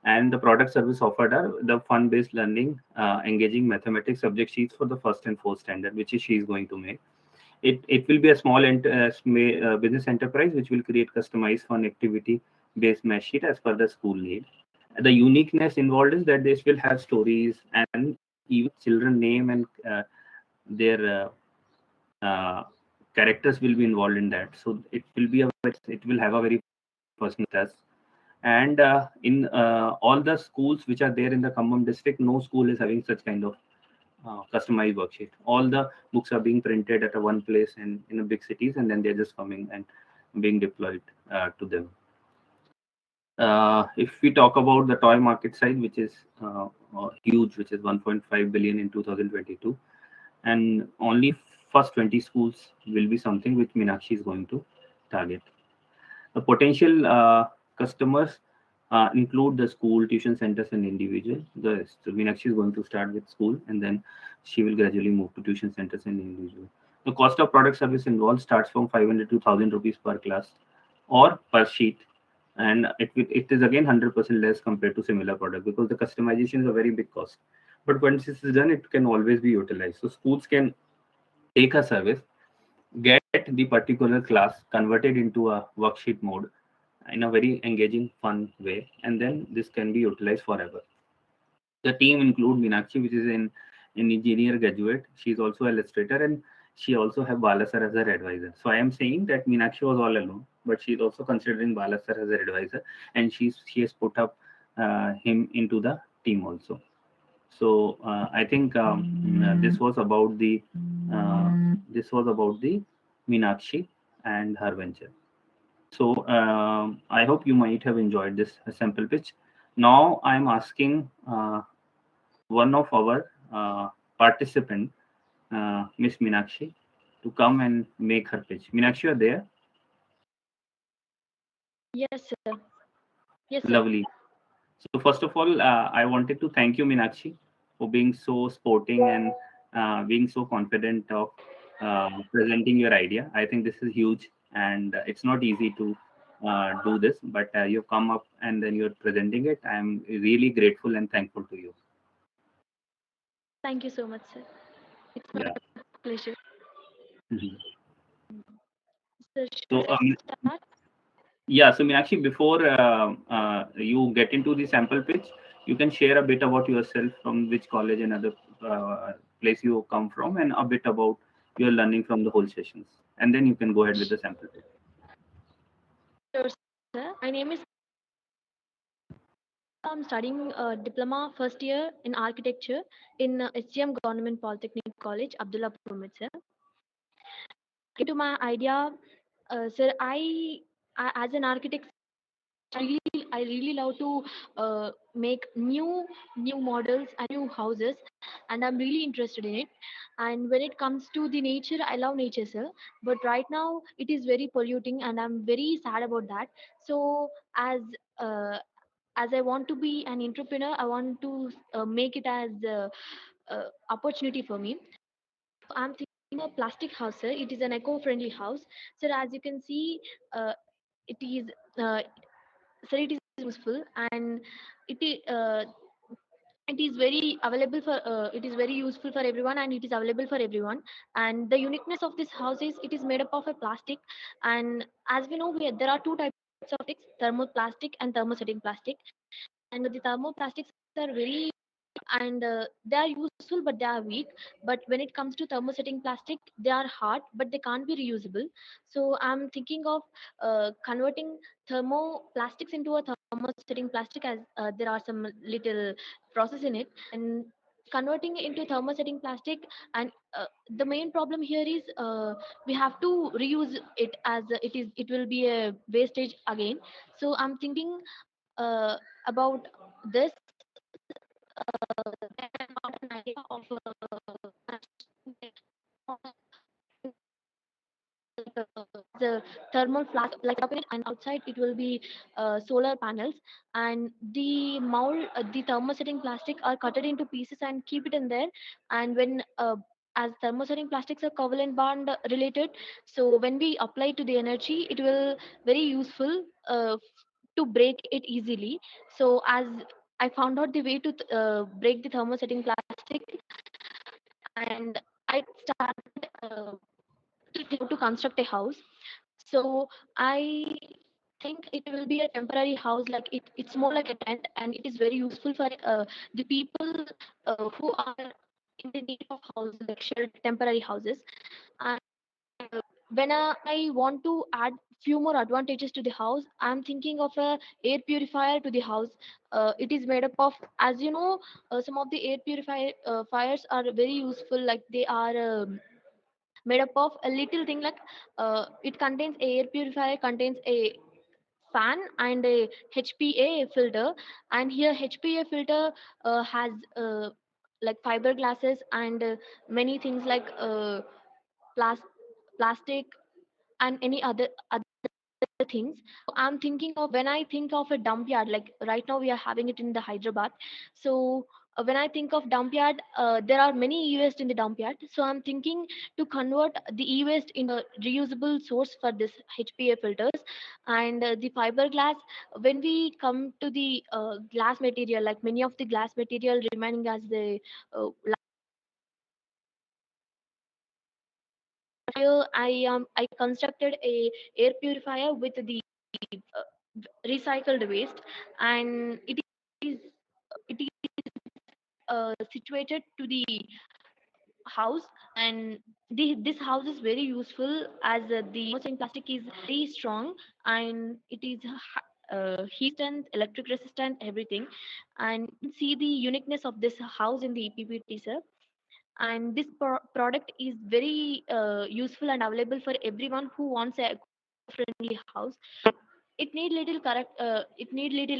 S3: and the product service offered are the fun-based learning, engaging mathematics subject sheets for the first and fourth standard, which is she is going to make. It will be a small business enterprise which will create customized fun activity based math sheet as per the school need. The uniqueness involved is that this will have stories, and even children name and their characters will be involved in that. So it will have a very personal touch. And in all the schools which are there in the Khammam district, no school is having such kind of customized worksheet. All the books are being printed at a one place and in a big cities, and then they're just coming and being deployed to them. If we talk about the toy market side, which is huge, which is 1.5 billion in 2022, and only first 20 schools will be something which Meenakshi is going to target. The potential customers include the school, tuition centers, and individual. So Meenakshi is going to start with school, and then she will gradually move to tuition centers and individual. The cost of product service involved starts from 500 to 1,000 rupees per class or per sheet, and it is again 100% less compared to similar product because the customization is a very big cost. But once this is done, it can always be utilized. So schools can take a service, get the particular class converted into a worksheet mode in a very engaging, fun way, and then this can be utilized forever. The team include Meenakshi, which is an engineer graduate. She's also an illustrator, and she also have Balasar as her advisor. So I am saying that Meenakshi was all alone, but she's also considering Balasar as her advisor, and she has put up him into the team also. So I think this was about the Meenakshi and her venture. So I hope you might have enjoyed this sample pitch. Now I'm asking one of our participant, Miss Meenakshi, to come and make her pitch. Meenakshi, you are there?
S1: Yes, sir. Yes, sir.
S3: Lovely. So first of all, I wanted to thank you, Meenakshi, for being so sporting and being so confident of presenting your idea. I think this is huge, and it's not easy to do this, but you've come up and then you're presenting it. I'm really grateful and thankful to you.
S1: Thank you so much, sir. It's my
S3: Yeah.
S1: pleasure.
S3: Mhm.
S1: Sir,
S3: So
S1: should I start?
S3: yeah, so Meenakshi, before you get into the sample pitch, you can share a bit about yourself, from which college and other place you come from, and a bit about your learning from the whole sessions, and then you can go ahead with the sample pitch.
S1: Sure, sir. My name is. I'm studying diploma first year in architecture in SGM Government Polytechnic College, Abdullapur, sir. Into my idea, sir, as an architect, I really love to make new models and new houses, and I'm really interested in it. And when it comes to the nature, I love nature, sir. But right now, it is very polluting, and I'm very sad about that. So uh, as I want to be an entrepreneur, I want to make it as opportunity for me. I'm thinking of plastic house, sir. It is an eco-friendly house, sir. As you can see, it is. Sir, it is useful, and it is it is very available for it is very useful for everyone, and it is available for everyone. And the uniqueness of this house is it is made up of a plastic. And as we know, there are two types of plastics: thermoplastic and thermosetting plastic. And the thermoplastics are very, and they are useful but they are weak. But when it comes to thermosetting plastic, they are hard but they can't be reusable. So I'm thinking of converting thermoplastics into a thermosetting plastic, as there are some little process in it, and converting it into thermosetting plastic. And the main problem here is we have to reuse it, as it will be a wastage again. So I'm thinking about this. Then I got an idea of the thermal flask like up in it, and outside it will be solar panels. And the mold, the thermosetting plastic are cut it into pieces and keep it in there. And when as thermosetting plastics are covalent bond related, so when we apply to the energy, it will very useful to break it easily. So as I found out the way to break the thermosetting plastic, and I started to construct a house. So I think it will be a temporary house, like it's more like a tent, and it is very useful for the people who are in the need of house, like shared temporary houses. And when I want to add few more advantages to the house, I'm thinking of a air purifier to the house. It is made up of, as you know, some of the air purifier fires are very useful, like they are made up of a little thing, like it contains a air purifier contains a fan and a HPA filter. And here HPA filter has like fiberglasses and many things like plas- plastic and any other things. So I'm thinking of, when I think of a dump yard, like right now we are having it in the Hyderabad. So when I think of dump yard, there are many e-waste in the dump yard. So I'm thinking to convert the e-waste into a reusable source for this HPA filters. And the fiberglass, when we come to the glass material, like many of the glass material remaining as the here I constructed a air purifier with the uh, recycled waste. And is it is situated to the house. And this house is very useful, as the plastic is very strong, and it is heat resistant, electric resistant, everything. And see the uniqueness of this house in the EPP teaser. And this product is very useful and available for everyone who wants a friendly house. It need little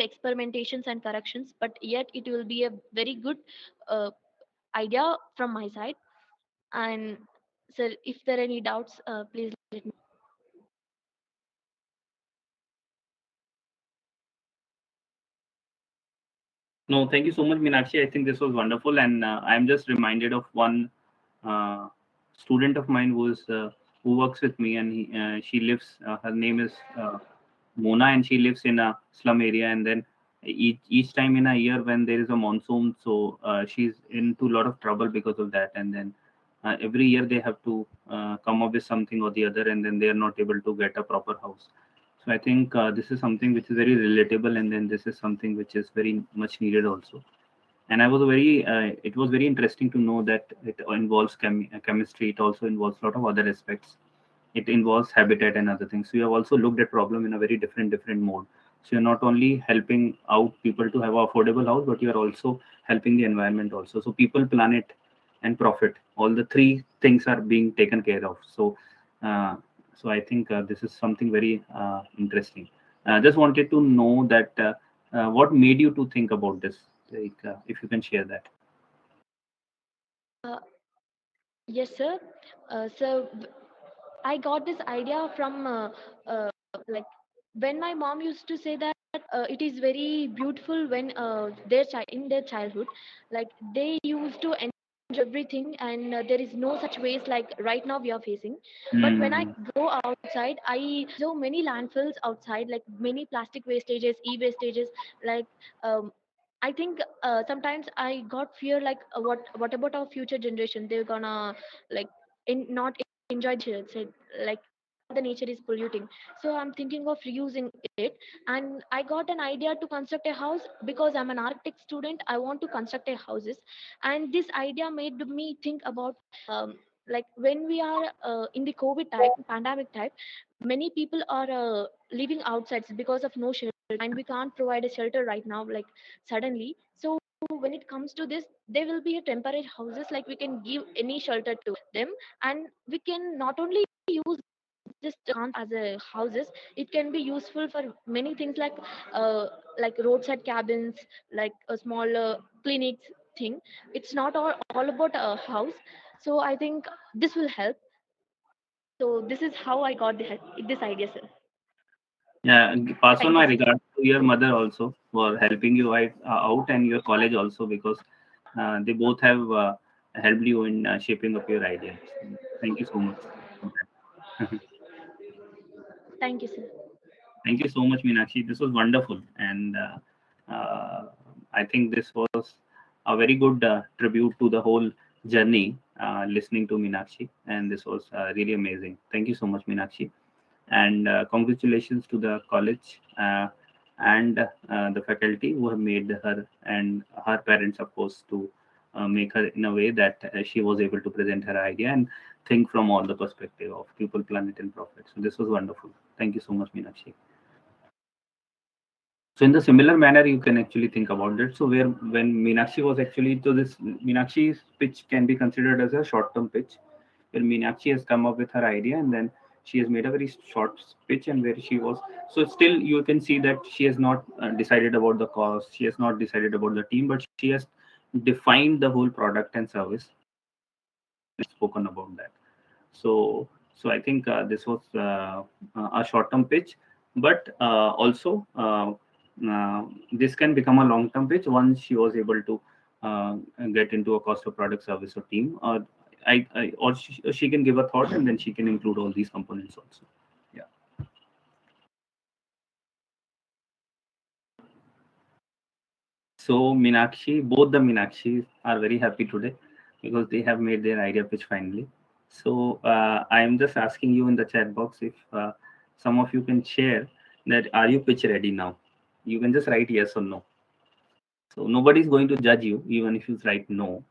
S1: experimentations and corrections, but yet it will be a very good uh, idea from my side. And sir, if there are any doubts, please let me.
S3: No, thank you so much, Meenakshi. I think this was wonderful, and I'm just reminded of one uh, student of mine who works with me, and she lives. Her name is Mona, and she lives in a slum area. And then each time in a year when there is a monsoon, so she's into a lot of trouble because of that. And then every year they have to come up with something or the other, and then they are not able to get a proper house. So I think this is something which is very relatable, and then this is something which is very much needed also. And it was very interesting to know that it involves chemistry. It also involves a lot of other aspects. It involves habitat and other things. So you have also looked at problem in a very different mode. So you're not only helping out people to have an affordable house, but you're also helping the environment also. So people, planet, and profit, all the three things are being taken care of. Uh, so I think this is something very interesting. Just wanted to know that what made you to think about this, like if you can share that.
S1: Uh, yes, sir. So I got this idea from uh, like when my mom used to say that it is very beautiful when in their childhood, like they used to enjoy everything, and there is no such waste like right now we are facing. But when I
S3: Hmm.
S1: go outside, I observe many landfills outside, like many plastic wastages, e-wastages, like. I think sometimes I got fear like what about our future generation? They're gonna like not enjoy nature. So, like the nature is polluting. So I'm thinking of reusing it. And I got an idea to construct a house because I'm an architect student. I want to construct a houses. And this idea made me think about like when we are in the COVID type, pandemic type, many people are living outside because of no shelter, and we can't provide a shelter right now, like suddenly. So when it comes to this, there will be a temporary houses, like we can give any shelter to them. And we can not only use just as a houses, it can be useful for many things uh, like roadside cabins, like a small clinics thing. It's not all about a house. So I think this will help. So this is how I got this idea, sir.
S3: Yeah, pass on
S1: Thank
S3: my
S1: you, sir.
S3: regards to your mother also for helping you out, and your college also, because they both have helped you in shaping up your ideas. Thank you so much for that.
S1: Thank you, sir.
S3: Thank you so much, Meenakshi. This was wonderful, and I think this was a very good tribute to the whole journey. Listening to Meenakshi, and this was really amazing. Thank you so much, Meenakshi, and congratulations to the college and the faculty who have made her and her parents, of course, to make her in a way that she was able to present her idea and think from all the perspective of people, planet, and profit. So this was wonderful. Thank you so much, Meenakshi. So in the similar manner, you can actually think about it. So where when Meenakshi was actually, so this Meenakshi's pitch can be considered as a short-term pitch, where Meenakshi has come up with her idea, and then she has made a very short pitch, and where she was, so still you can see that she has not decided about the cost, she has not decided about the team, but she has defined the whole product and service, spoken about that. So I think this was a short term pitch, but also this can become a long term pitch once she was able to uh, get into a cost of product, service, or team. Or she can give a thought, and then she can include all these components also. Yeah. So Meenakshi, both the Meenakshis are very happy today because they have made their idea pitch finally. So I am just asking you in the chat box if some of you can share that are you pitch ready now? You can just write yes or no. So nobody is going to judge you even if you write no.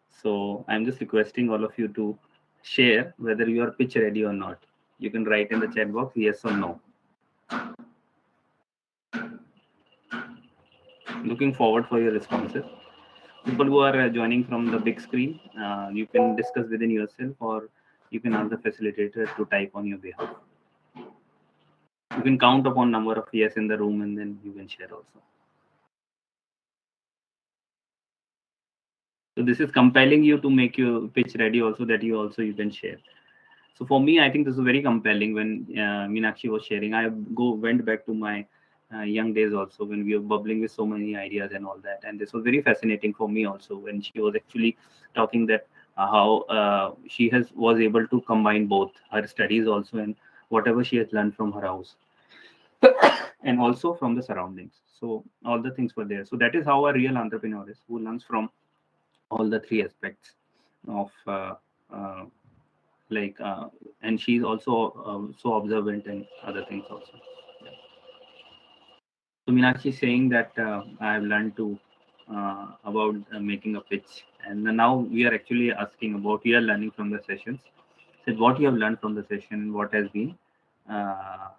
S3: So I'm just requesting all of you to share whether you are pitch ready or not. You can write in the chat box yes or no. Looking forward for your responses. People who are joining from the big screen, you can discuss within yourself, or you can ask the facilitator to type on your behalf. You can count upon number of yes in the room, and then you can share also. So this is compelling you to make your pitch ready also, that you can share. So for me, I think this is very compelling. When Meenakshi was sharing, I went back to my young days also, when we were bubbling with so many ideas and all that. And this was very fascinating for me also, when she was actually talking that how she was able to combine both her studies also, and whatever she has learned from her house, and also from the surroundings. So all the things were there. So that is how a real entrepreneur is, who learns from all the three aspects of uh, like and she's also so observant and other things also. Yeah. So Meenakshi is saying that I have learned to about making a pitch, and now we are actually asking about your learning from the sessions. So what you have learned from the session, what has been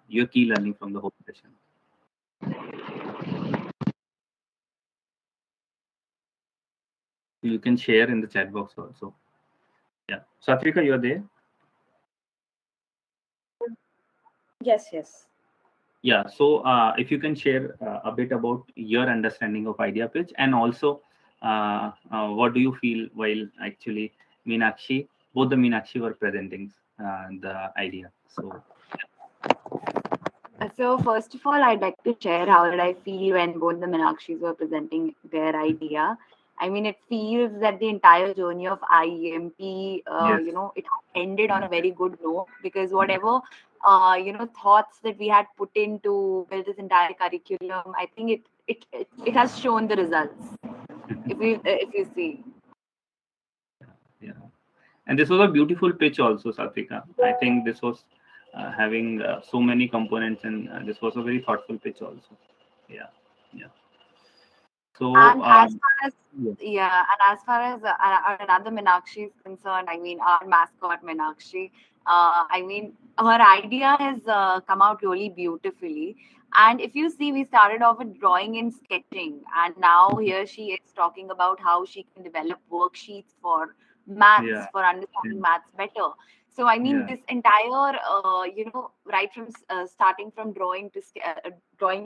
S3: your key learning from the whole session. You can share in the chat box also. Yeah, Satvika, you're there.
S2: Yes, yes.
S3: Yeah, so if you can share a bit about your understanding of idea pitch, and also what do you feel while actually both the Meenakshi were presenting the idea. So
S2: So first of all, I'd like to share how did I feel when both the Meenakshis were presenting their idea. I mean, it feels that the entire journey of IEMP,
S3: yes,
S2: it ended on a very good note, because whatever, thoughts that we had put in to build this entire curriculum, I think it has shown the results. If you see.
S3: yeah, and this was a beautiful pitch also, Satvika. I think this was having so many components, and this was a very thoughtful pitch also. Yeah, yeah. So
S2: And as far as
S3: yes,
S2: yeah, and as far as another Meenakshi is concerned, I mean, our mascot Meenakshi, I mean, her idea has come out really beautifully. And if you see, we started off with drawing and sketching, and now here she is talking about how she can develop worksheets for maths,
S3: yeah,
S2: for
S3: yeah,
S2: understanding maths better. So, I mean,
S3: yeah.
S2: this entire, right from starting from drawing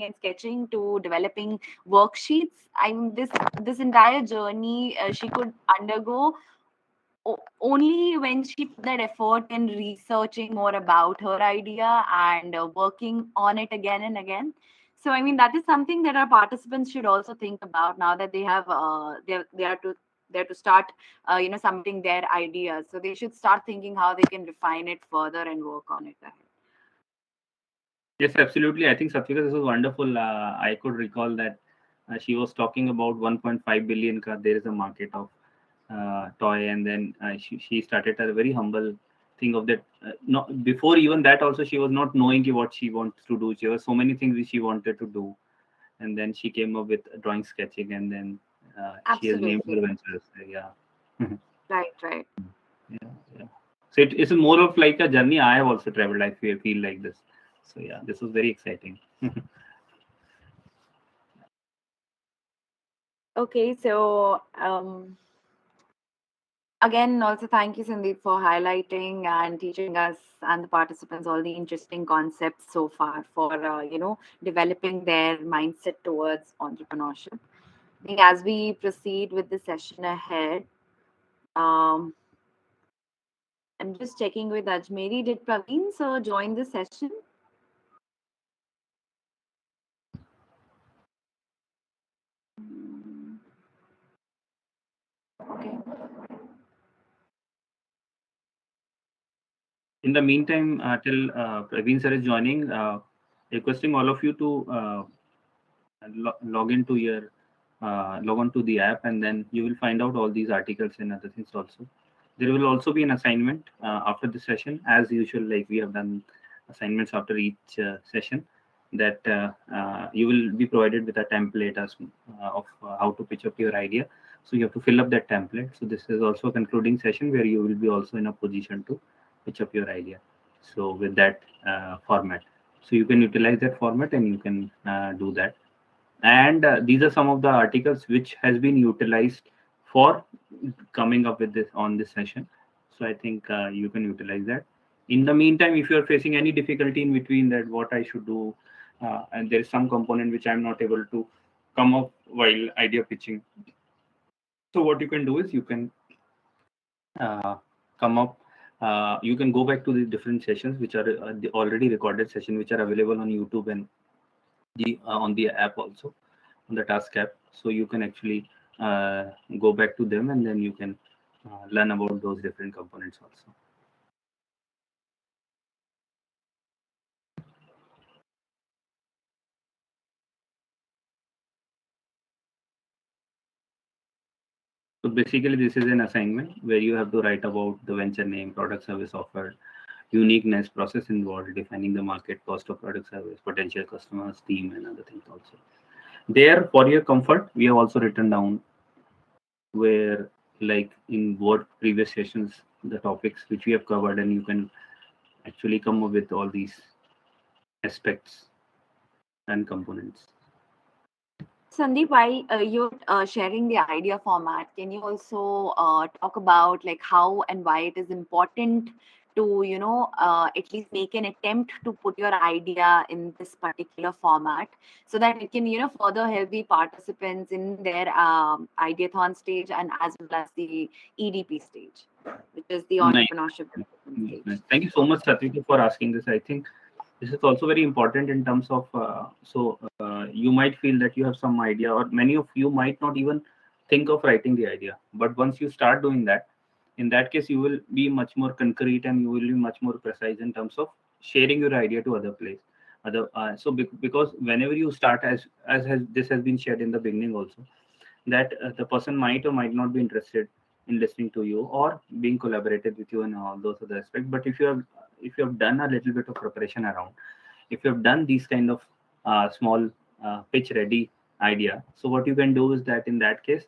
S2: and sketching to developing worksheets, I mean, this entire journey she could undergo only when she put that effort in researching more about her idea and working on it again and again. So I mean, that is something that our participants should also think about now that they have they are to start submitting their ideas. So they should start thinking how they can refine it further and work on it ahead.
S3: Yes, absolutely. I think Satvika, this was wonderful. I could recall that she was talking about 1.5 billion ka there is a market of toy, and then she started a very humble thing of that. Not before even that, also she was not knowing ki what she wants to do. She was so many things which she wanted to do, and then she came up with drawing, sketching, and then she has named her
S2: Absolutely.
S3: ventures. Yeah,
S2: Right, right.
S3: yeah, yeah. So it's more of like a journey I have also traveled. I feel like this. So yeah, this was very exciting.
S2: Okay, so again, also thank you, Sandeep, for highlighting and teaching us and the participants all the interesting concepts so far for developing their mindset towards entrepreneurship. I think as we proceed with the session ahead, um, I'm just checking with Ajmeri. Did Praveen sir join the session? Mm, okay.
S3: In the meantime, till Praveen sir is joining, requesting all of you to log into your log on to the app, and then you will find out all these articles and other things also. There will also be an assignment after the session, as usual. Like we have done assignments after each session, that you will be provided with a template of how to pitch up your idea. So you have to fill up that template. So this is also a concluding session where you will be also in a position to pitch up your idea. So with that format, so you can utilize that format, and you can do that. And these are some of the articles which has been utilized for coming up with this on this session. So I think you can utilize that. In the meantime, if you are facing any difficulty in between that what I should do, and there is some component which I'm not able to come up while idea pitching, so what you can do is you can uh, come up. You can go back to the different sessions which are the already recorded session which are available on YouTube and the on the app also, on the task app. So you can actually uh, go back to them and then you can learn about those different components also. So basically, this is an assignment where you have to write about the venture name, product service offered, uniqueness, process involved, defining the market, cost of product service, potential customers, team, and other things also. There, for your comfort, we have also written down where, like in what previous sessions, the topics which we have covered, and you can actually come up with all these aspects and components.
S2: Sandeep, while you're sharing the idea format, can you also talk about like how and why it is important to, at least make an attempt to put your idea in this particular format so that it can, further help the participants in their ideathon stage and as well as the EDP stage, which is the
S3: Nice.
S2: entrepreneurship development
S3: Nice, nice.
S2: stage.
S3: Thank you so much, Satvik, for asking this. I think this is also very important in terms of you might feel that you have some idea, or many of you might not even think of writing the idea. But once you start doing that, in that case, you will be much more concrete and you will be much more precise in terms of sharing your idea to other place. Because whenever you start, as has this has been shared in the beginning also, that the person might or might not be interested in listening to you or being collaborated with you and all those other aspects. But if you have done a little bit of preparation around, if you have done these kind of small pitch ready idea, so what you can do is that in that case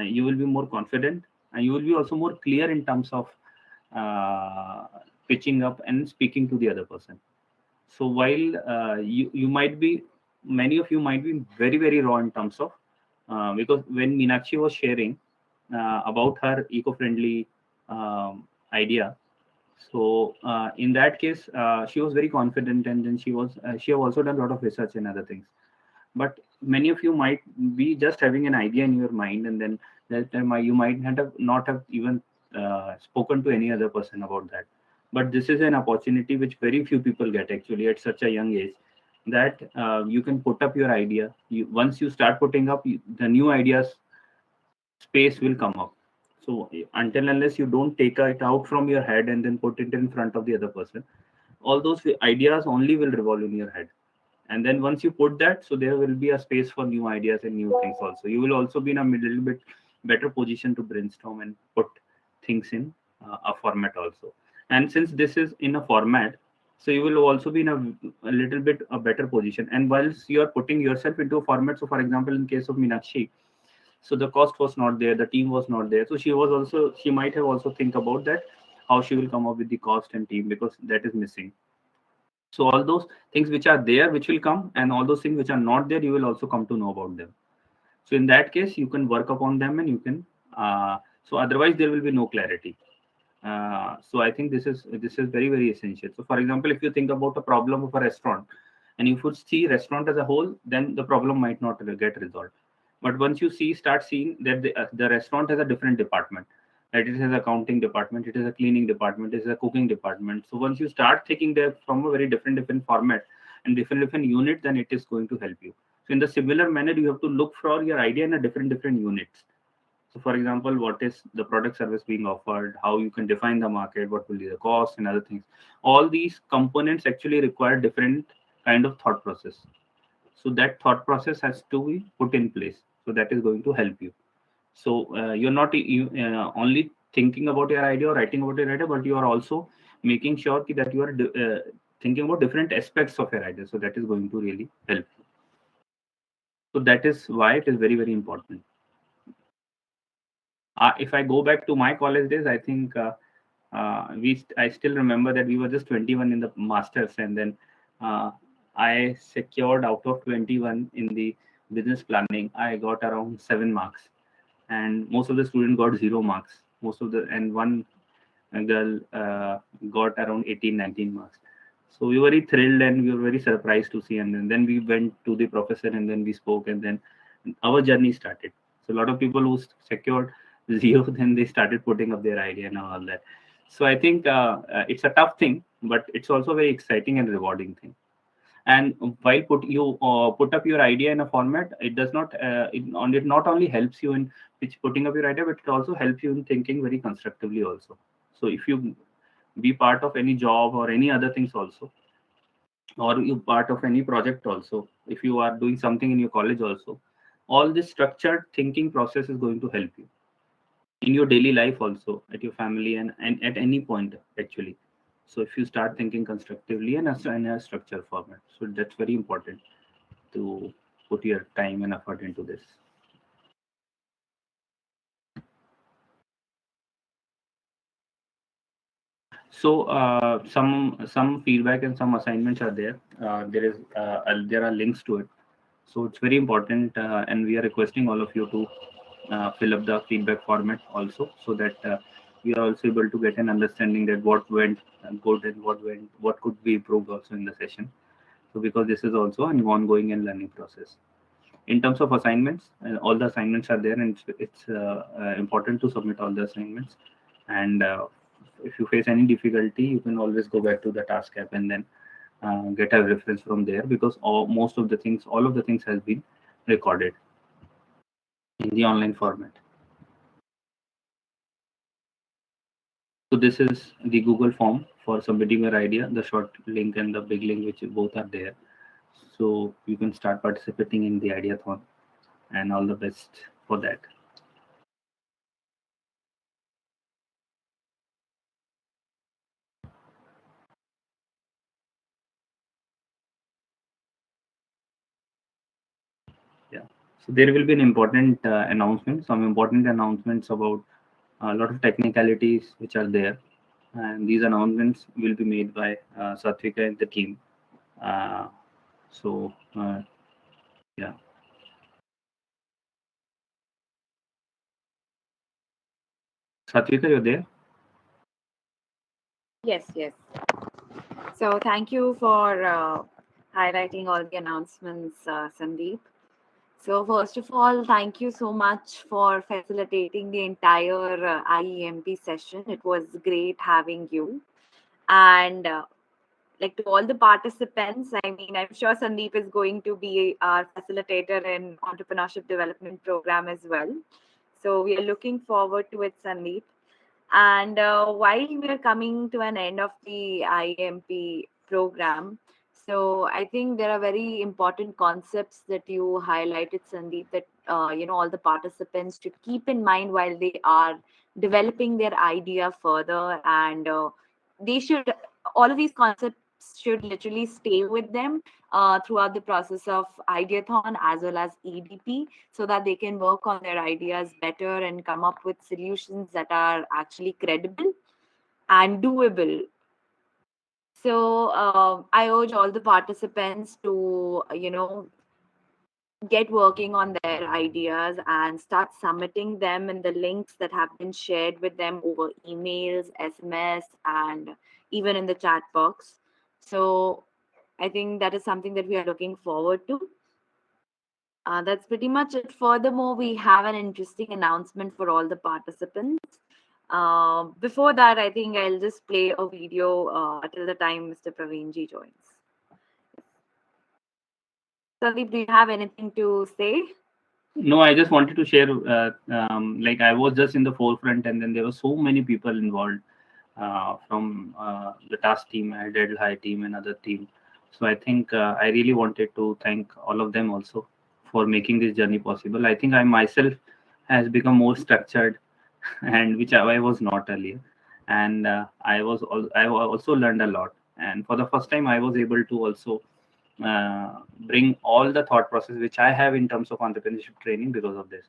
S3: you will be more confident and you will be also more clear in terms of uh, pitching up and speaking to the other person. So while you might be, many of you might be very very raw in terms of because when Meenakshi was sharing about her eco-friendly idea, so in that case she was very confident, and then she have also done a lot of research and other things. But many of you might be just having an idea in your mind, and then that time you might not have even spoken to any other person about that. But this is an opportunity which very few people get actually at such a young age, that you can put up your idea. Once you start putting up, the new ideas space will come up. So until unless you don't take it out from your head and then put it in front of the other person, all those ideas only will revolve in your head. And then once you put that, so there will be a space for new ideas and new things also. You will also be in a little bit better position to brainstorm and put things in a format also. And since this is in a format, so you will also be in a little bit a better position. And whilst you are putting yourself into a format, so for example in case of Meenakshi, so the cost was not there, the team was not there, so she might have also think about that, how she will come up with the cost and team, because that is missing. So all those things which are there which will come, and all those things which are not there, you will also come to know about them. So in that case you can work upon them, and you can so otherwise there will be no clarity. So I think this is very very essential. So for example, if you think about a problem of a restaurant, and if you see restaurant as a whole, then the problem might not get resolved. But once you start seeing that the restaurant has a different department, that it has accounting department, it has a cleaning department, it has a cooking department. So once you start thinking that from a very different format and different unit, then it is going to help you. So in the similar manner, you have to look for your idea in a different units. So, for example, what is the product service being offered, how you can define the market, what will be the cost, and other things. All these components actually require different kind of thought process. So that thought process has to be put in place. So that is going to help you. So you're not only thinking about your idea or writing about your idea, but you are also making sure that you are thinking about different aspects of your idea. So that is going to really help. So that is why it is very very important. If I go back to my college days, I think I still remember that we were just 21 in the masters, and then uh, I secured out of 21 in the business planning, I got around 7 marks, and most of the students got 0 marks. Most of the and one girl got around 18, 19 marks. So we were very thrilled and we were very surprised to see. And then we went to the professor and then we spoke, and then our journey started. So a lot of people who secured zero, then they started putting up their idea and all that. So I think it's a tough thing, but it's also a very exciting and rewarding thing. And while put up your idea in a format, it does not it not only helps you in which putting up your idea, but it also helps you in thinking very constructively also. So if you be part of any job or any other things also, or you part of any project also, if you are doing something in your college also, all this structured thinking process is going to help you in your daily life also, at your family, and at any point actually. So if you start thinking constructively and as in a structured format, so that's very important to put your time and effort into this. So some feedback and some assignments are there. There are links to it. So it's very important, and we are requesting all of you to fill up the feedback format also, so that we are also able to get an understanding that what went good and what could be improved also in the session. So because this is also an ongoing and learning process. In terms of assignments, all the assignments are there, and it's important to submit all the assignments. And if you face any difficulty, you can always go back to the task app and then get a reference from there, because all of the things has been recorded in the online format. So this is the Google form for submitting your idea, the short link and the big link, which both are there. So you can start participating in the ideathon, and all the best for that. Yeah. So there will be an important announcement, some important announcements about a lot of technicalities which are there, and these announcements will be made by Satvika and the team. Uh, so yeah, Satvika, you're there.
S2: Yes, yes. So thank you for highlighting all the announcements, Sandeep. So first of all, thank you so much for facilitating the entire IEMP session. It was great having you. And like to all the participants, I mean, I'm sure Sandeep is going to be our facilitator in entrepreneurship development program as well. So we are looking forward to it, Sandeep. And while we are coming to an end of the IMP program, so I think there are very important concepts that you highlighted, Sandeep, that all the participants should keep in mind while they are developing their idea further, and they should all of these concepts should literally stay with them throughout the process of Ideathon as well as EDP, so that they can work on their ideas better and come up with solutions that are actually credible and doable. So I urge all the participants to, get working on their ideas and start submitting them in the links that have been shared with them over emails, SMS, and even in the chat box. So I think that is something that we are looking forward to. That's pretty much it. Furthermore, we have an interesting announcement for all the participants. Before that, I think I'll just play a video till the time Mr. Praveenji joins. Sandeep, do you have anything to say?
S3: No, I just wanted to share. Like I was just in the forefront, and then there were so many people involved from the task team, Adel High team, and other team. So I think I really wanted to thank all of them also for making this journey possible. I think I myself has become more structured, and which I was not earlier. And I also learned a lot. And for the first time, I was able to also bring all the thought process which I have in terms of entrepreneurship training because of this.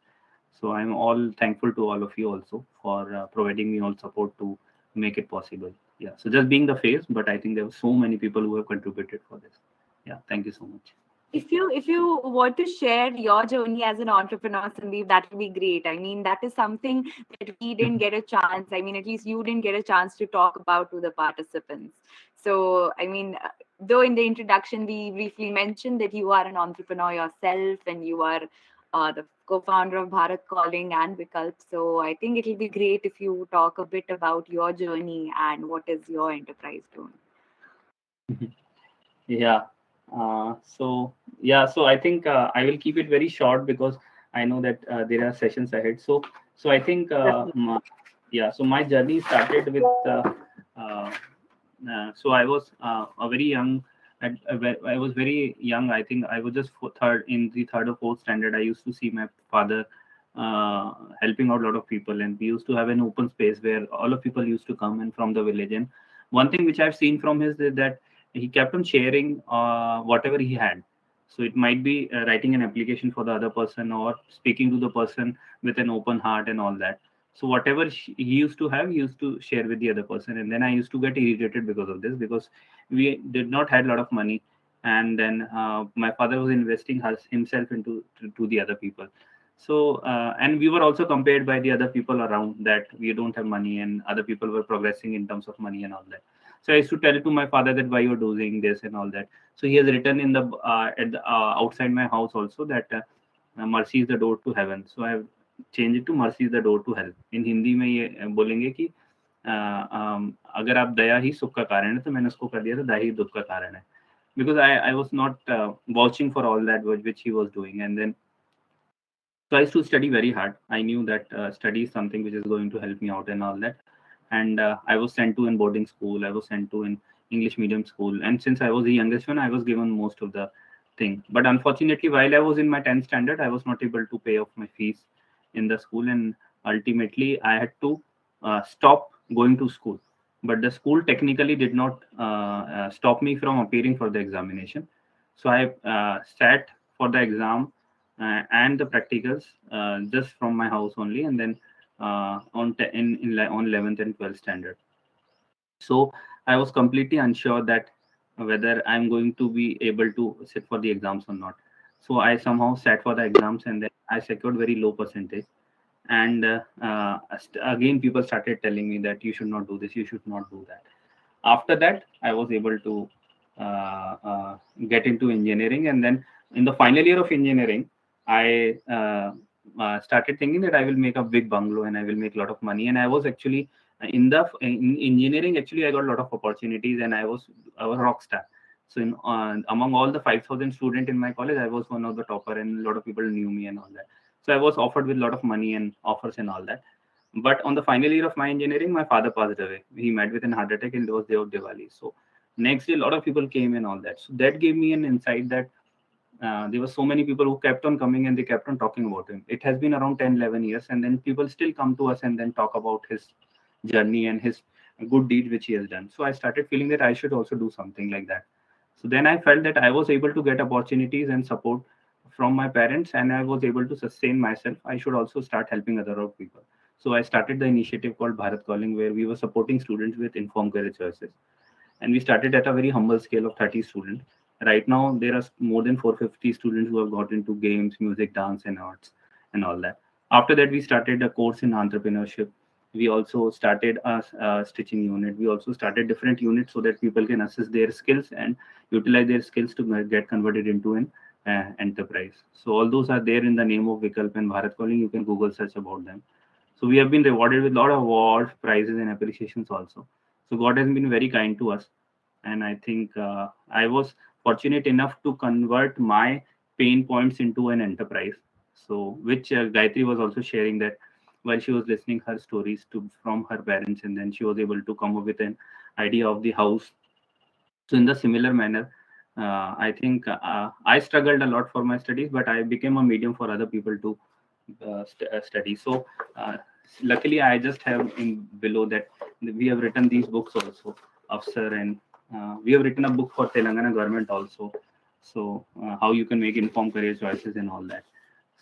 S3: So I'm all thankful to all of you also for providing me all support to make it possible. Yeah. So just being the face, but I think there were so many people who have contributed for this. Yeah. Thank you so much.
S2: If you want to share your journey as an entrepreneur, Sandeep, that would be great. I mean, that is something that we didn't get a chance. I mean, at least you didn't get a chance to talk about to the participants. So, I mean, though in the introduction we briefly mentioned that you are an entrepreneur yourself and you are the co-founder of Bharat Calling and Vikalp. So, I think it will be great if you talk a bit about your journey and what is your enterprise doing.
S3: Yeah. So I think I will keep it very short because I know that there are sessions ahead. So I think so my journey started with so I was a very young. I was very young. I think I was just third or fourth standard. I used to see my father helping out a lot of people, and we used to have an open space where all of people used to come and from the village. And one thing which I've seen from his is that he kept on sharing whatever he had. So it might be writing an application for the other person or speaking to the person with an open heart and all that. So whatever he used to have, he used to share with the other person, and then I used to get irritated because of this, because we did not had a lot of money, and then my father was investing himself into to the other people. So and we were also compared by the other people around that we don't have money, and other people were progressing in terms of money and all that. So I used to tell to my father that why you're doing this and all that. So he has written in the outside my house also that mercy is the door to heaven. So I have changed it to mercy is the door to hell. In Hindi में ये बोलेंगे कि अगर आप दया ही सुख का कारण है, तो मैंने उसको कर दिया था दया ही दुख का कारण है, because I was not vouching for all that which he was doing. And then so I used to study very hard. I knew that study is something which is going to help me out and all that. And I was sent to in boarding school. I was sent to in English medium school. And since I was the youngest one, I was given most of the thing. But unfortunately, while I was in my 10th standard, I was not able to pay off my fees in the school. And ultimately, I had to stop going to school. But the school technically did not stop me from appearing for the examination. So I sat for the exam and the practicals just from my house only, and then on 11th and 12th standard. So I was completely unsure that whether I'm going to be able to sit for the exams or not. So I somehow sat for the exams, and then I secured very low percentage. And again, people started telling me that you should not do this, you should not do that. After that, I was able to get into engineering, and then in the final year of engineering, I started thinking that I will make a big bungalow and I will make a lot of money. And I was actually in engineering, actually I got a lot of opportunities, and I was a rock star. So among all the 5,000 students in my college, I was one of the topper, and a lot of people knew me and all that. So I was offered with a lot of money and offers and all that. But on the final year of my engineering, my father passed away. He met with an heart attack, and it was day of Diwali. So next day, a lot of people came and all that. So that gave me an insight that there were so many people who kept on coming and they kept on talking about him. It has been around 10, 11 years, and then people still come to us and then talk about his journey and his good deed which he has done. So I started feeling that I should also do something like that. So then I felt that I was able to get opportunities and support from my parents, and I was able to sustain myself. I should also start helping other people. So I started the initiative called Bharat Calling, where we were supporting students with informed career choices. And we started at a very humble scale of 30 students. Right now, there are more than 450 students who have got into games, music, dance, and arts, and all that. After that, we started a course in entrepreneurship. We also started a stitching unit. We also started different units so that people can assess their skills and utilize their skills to get converted into an enterprise. So all those are there in the name of Vikalp and Bharat Calling. You can Google search about them. So we have been rewarded with a lot of awards, prizes, and appreciations also. So God has been very kind to us, and I think I was fortunate enough to convert my pain points into an enterprise. So which Gayatri was also sharing that while she was listening her stories to from her parents, and then she was able to come up with an idea of the house. So in the similar manner, I think I struggled a lot for my studies, but I became a medium for other people to study. So uh, luckily, I just have in below that we have written these books also, Afsar, and we have written a book for Telangana government also. So how you can make informed career choices and all that.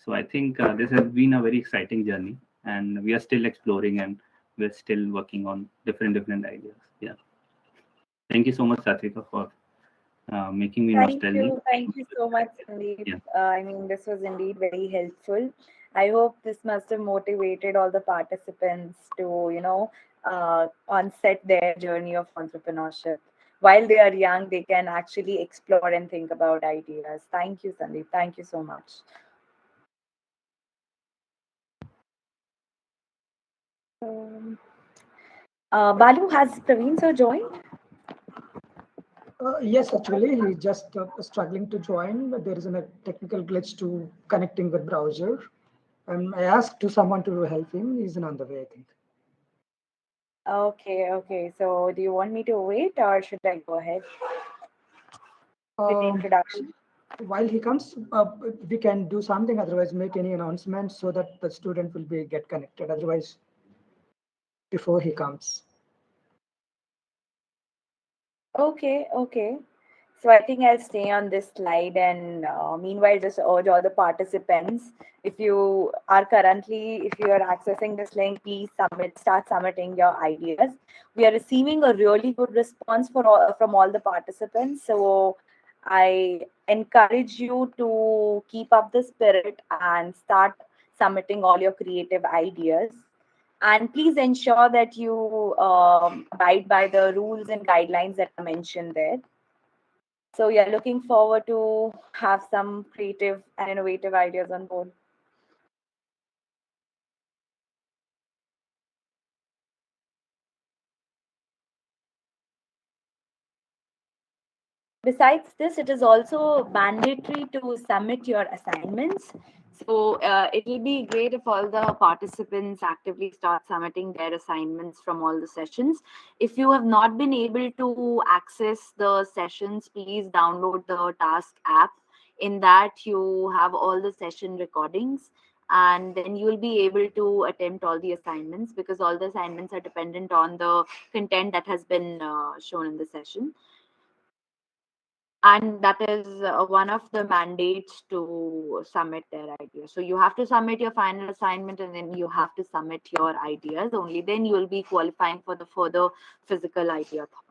S3: So I think this has been a very exciting journey, and we are still exploring, and we're still working on different ideas. Yeah. Thank you so much, Satvika, for making me
S2: Thank
S3: nostalgic.
S2: you. Thank you so much, Sandeep.
S3: Yeah.
S2: I mean, this was indeed very helpful. I hope this must have motivated all the participants to, onset their journey of entrepreneurship. While they are young, they can actually explore and think about ideas. Thank you, Sandeep. Thank you so much. Um, Balu, has Praveen sir joined?
S5: Yes, actually, he's just struggling to join. But there is a technical glitch to connecting with browser. And I asked to someone to help him. He's on the way, I think.
S2: Okay, okay. So, do you want me to wait or should I go ahead with the
S5: Um,
S2: introduction?
S5: while he comes, we can do something. Otherwise, make any announcement so that the student will be get connected. Otherwise, before he comes.
S2: Okay, okay. So I think I'll stay on this slide and meanwhile just urge all the participants, if you are accessing this link, please start submitting your ideas. We are receiving a really good response from all the participants. So I encourage you to keep up the spirit and start submitting all your creative ideas. And please ensure that you abide by the rules and guidelines that are mentioned there. So yeah, looking forward to have some creative and innovative ideas on board. Besides this, it is also mandatory to submit your assignments. So it will be great if all the participants actively start submitting their assignments from all the sessions. If you have not been able to access the sessions, please download the Task app. In that, you have all the session recordings, and then you will be able to attempt all the assignments because all the assignments are dependent on the content that has been shown in the session, and that is one of the mandates to submit their ideas. So you have to submit your final assignment and then you have to submit your ideas. Only then you will be qualifying for the further physical ideathon.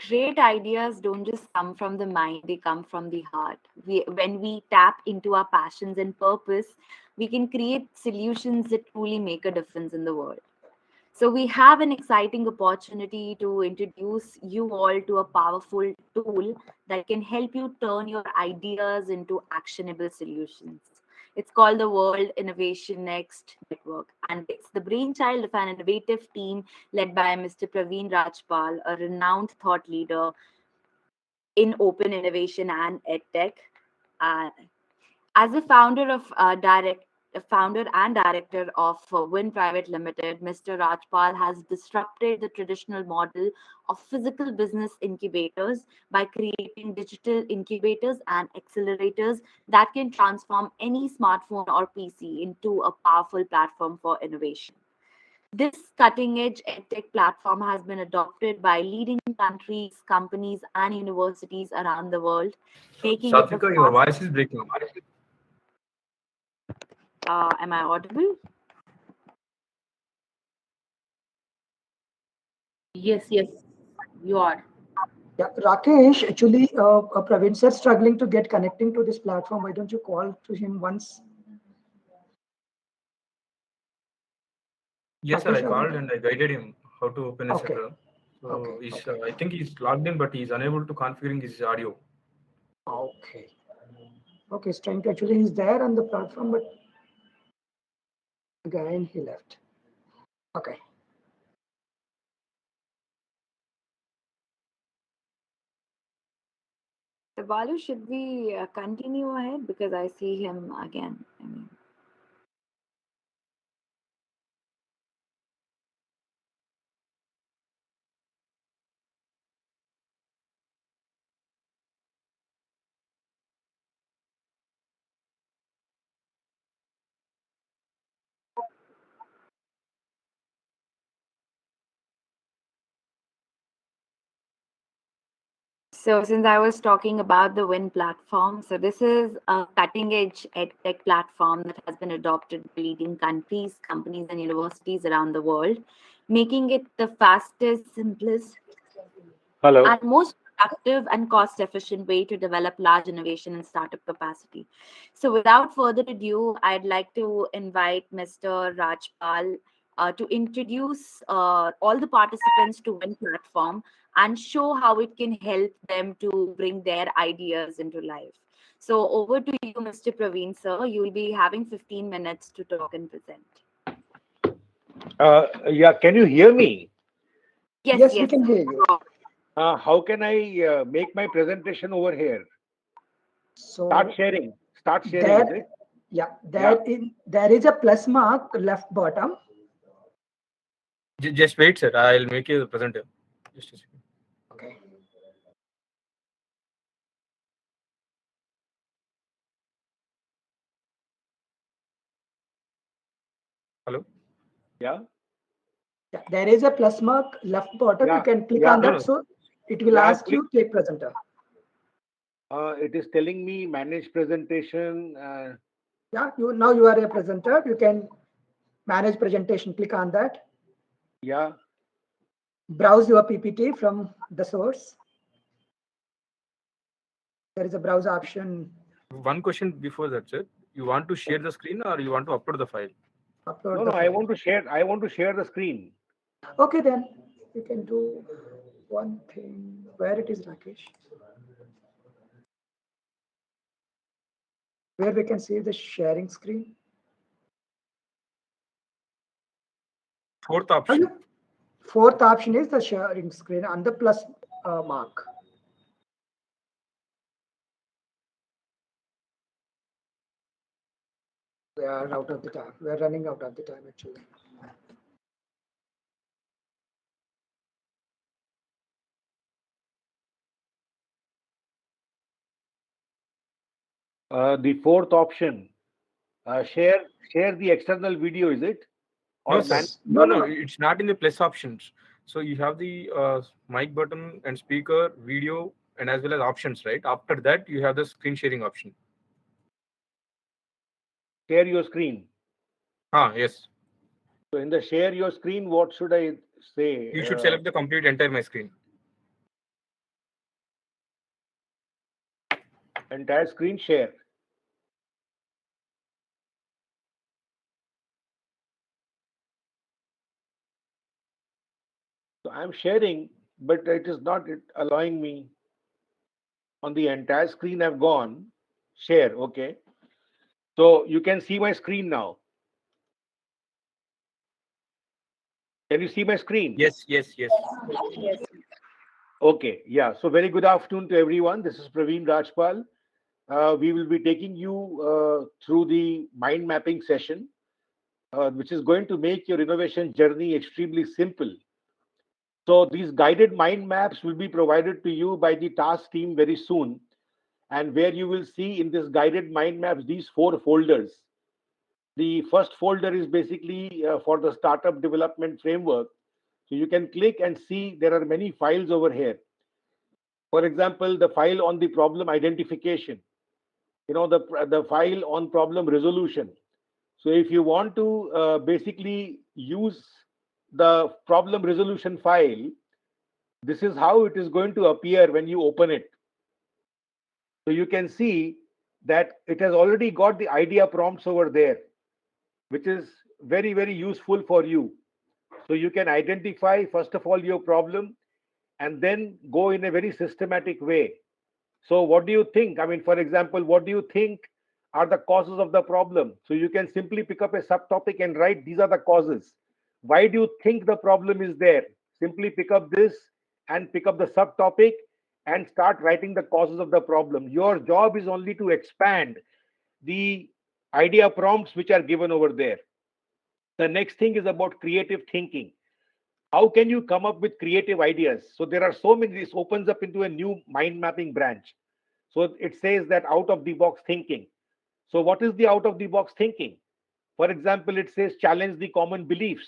S2: Great ideas don't just come from the mind, they come from the heart. When we tap into our passions and purpose, we can create solutions that truly make a difference in the world. So, we have an exciting opportunity to introduce you all to a powerful tool that can help you turn your ideas into actionable solutions. It's called the World Innovation Next Network, and it's the brainchild of an innovative team led by Mr. Praveen Rajpal, a renowned thought leader in open innovation and edtech. Uh, as a founder and director of Win Private Limited, Mr. Rajpal has disrupted the traditional model of physical business incubators by creating digital incubators and accelerators that can transform any smartphone or PC into a powerful platform for innovation. This cutting edge edtech platform has been adopted by leading countries, companies, and universities around the world, making it the
S6: Satvika, your voice
S2: fastest.
S6: is breaking.
S2: Am I audible?
S1: Yes, yes, you are.
S5: Yeah, Rakesh, actually, Praveen sir struggling to get connecting to this platform. Why don't you call to him once?
S6: Yes, sir. I
S5: Rakesh, are you
S6: called
S5: there?
S6: and I guided him how to open a
S5: Okay,
S6: setup.
S5: okay,
S6: So
S5: okay,
S6: I think he's logged in, but he's unable to configuring his audio.
S5: okay. Okay, he's trying to actually, he's there on the platform, but again, he left. Okay.
S2: So, Balu, should we continue ahead? Because I see him again. I mean, so, since I was talking about the WIN platform, so this is a cutting edge edtech platform that has been adopted by leading countries, companies, and universities around the world, making it the fastest, simplest,
S7: Hello.
S2: and most productive and cost efficient way to develop large innovation and startup capacity. So, without further ado, I'd like to invite Mr. Rajpal to introduce all the participants to Win platform and show how it can help them to bring their ideas into life. So, over to you, Mr. Praveen, sir. You will be having 15 minutes to talk and present.
S7: Yeah, can you hear me?
S2: Yes,
S5: Yes, we
S2: yes,
S5: can
S2: sir.
S5: hear you.
S7: How can I make my presentation over here? Start
S5: So
S7: sharing. Start sharing, is
S5: there,
S7: it?
S5: yeah,
S7: Yeah.
S5: there is a plus mark left bottom.
S6: Just wait, sir. I'll make you the presenter. Just a second.
S5: Okay.
S6: Hello?
S7: Yeah.
S5: Yeah, there is a plus mark left bottom. You
S7: Yeah.
S5: can click
S7: Yeah.
S5: on
S6: No,
S5: that.
S6: no.
S5: So it will
S7: Yeah. I've
S5: ask
S7: clicked.
S5: you take presenter.
S7: It is telling me manage presentation.
S5: Yeah, now you are a presenter. You can manage presentation. Click on that.
S7: Yeah.
S5: Browse your PPT from the source. There is a browse option.
S6: One question before that, sir. You want to share the screen or you want to upload the file?
S5: Upload
S7: No,
S5: the
S7: no. I
S5: file.
S7: want to share. I want to share the screen.
S5: Okay, then you can do one thing. Where it is, Rakesh? Where we can see the sharing screen.
S6: Fourth
S5: Now
S6: option.
S5: fourth option is the sharing screen and the plus mark. We are out of the time. We are running out of the time actually.
S7: The fourth option. Share the external video. Is it
S6: No,
S7: or
S6: sir.
S7: man?
S5: No,
S6: No,
S5: no,
S6: no.
S5: no.
S6: It's not in the plus options. So you have the mic button and speaker, video, and as well as options, right? After that, you have the screen sharing option.
S7: Share your screen.
S6: Yes.
S7: So in the share your screen, what should I say?
S6: You should select the complete entire my screen.
S7: Entire screen share. So I'm sharing, but it is not allowing me on the entire screen. I've gone share. Okay. So you can see my screen now. Can you see my screen?
S6: Yes, yes, yes.
S7: Okay. Yeah. So very good afternoon to everyone. This is Praveen Rajpal. We will be taking you through the mind mapping session, which is going to make your innovation journey extremely simple. So these guided mind maps will be provided to you by the task team very soon, and where you will see in this guided mind maps these four folders. The first folder is basically for the startup development framework. So you can click and see there are many files over here. For example, the file on the problem identification, the file on problem resolution. So if you want to basically use the problem resolution file, this is how it is going to appear when you open it. So you can see that it has already got the idea prompts over there, which is very, very useful for you. So you can identify, first of all, your problem and then go in a very systematic way. So what do you think? I mean, for example, what do you think are the causes of the problem? So you can simply pick up a subtopic and write, these are the causes. Why do you think the problem is there? Simply pick up this and pick up the subtopic and start writing the causes of the problem. Your job is only to expand the idea prompts which are given over there. The next thing is about creative thinking. How can you come up with creative ideas? So there are so many. This opens up into a new mind mapping branch. So it says that out of the box thinking. So what is the out of the box thinking? For example, it says challenge the common beliefs.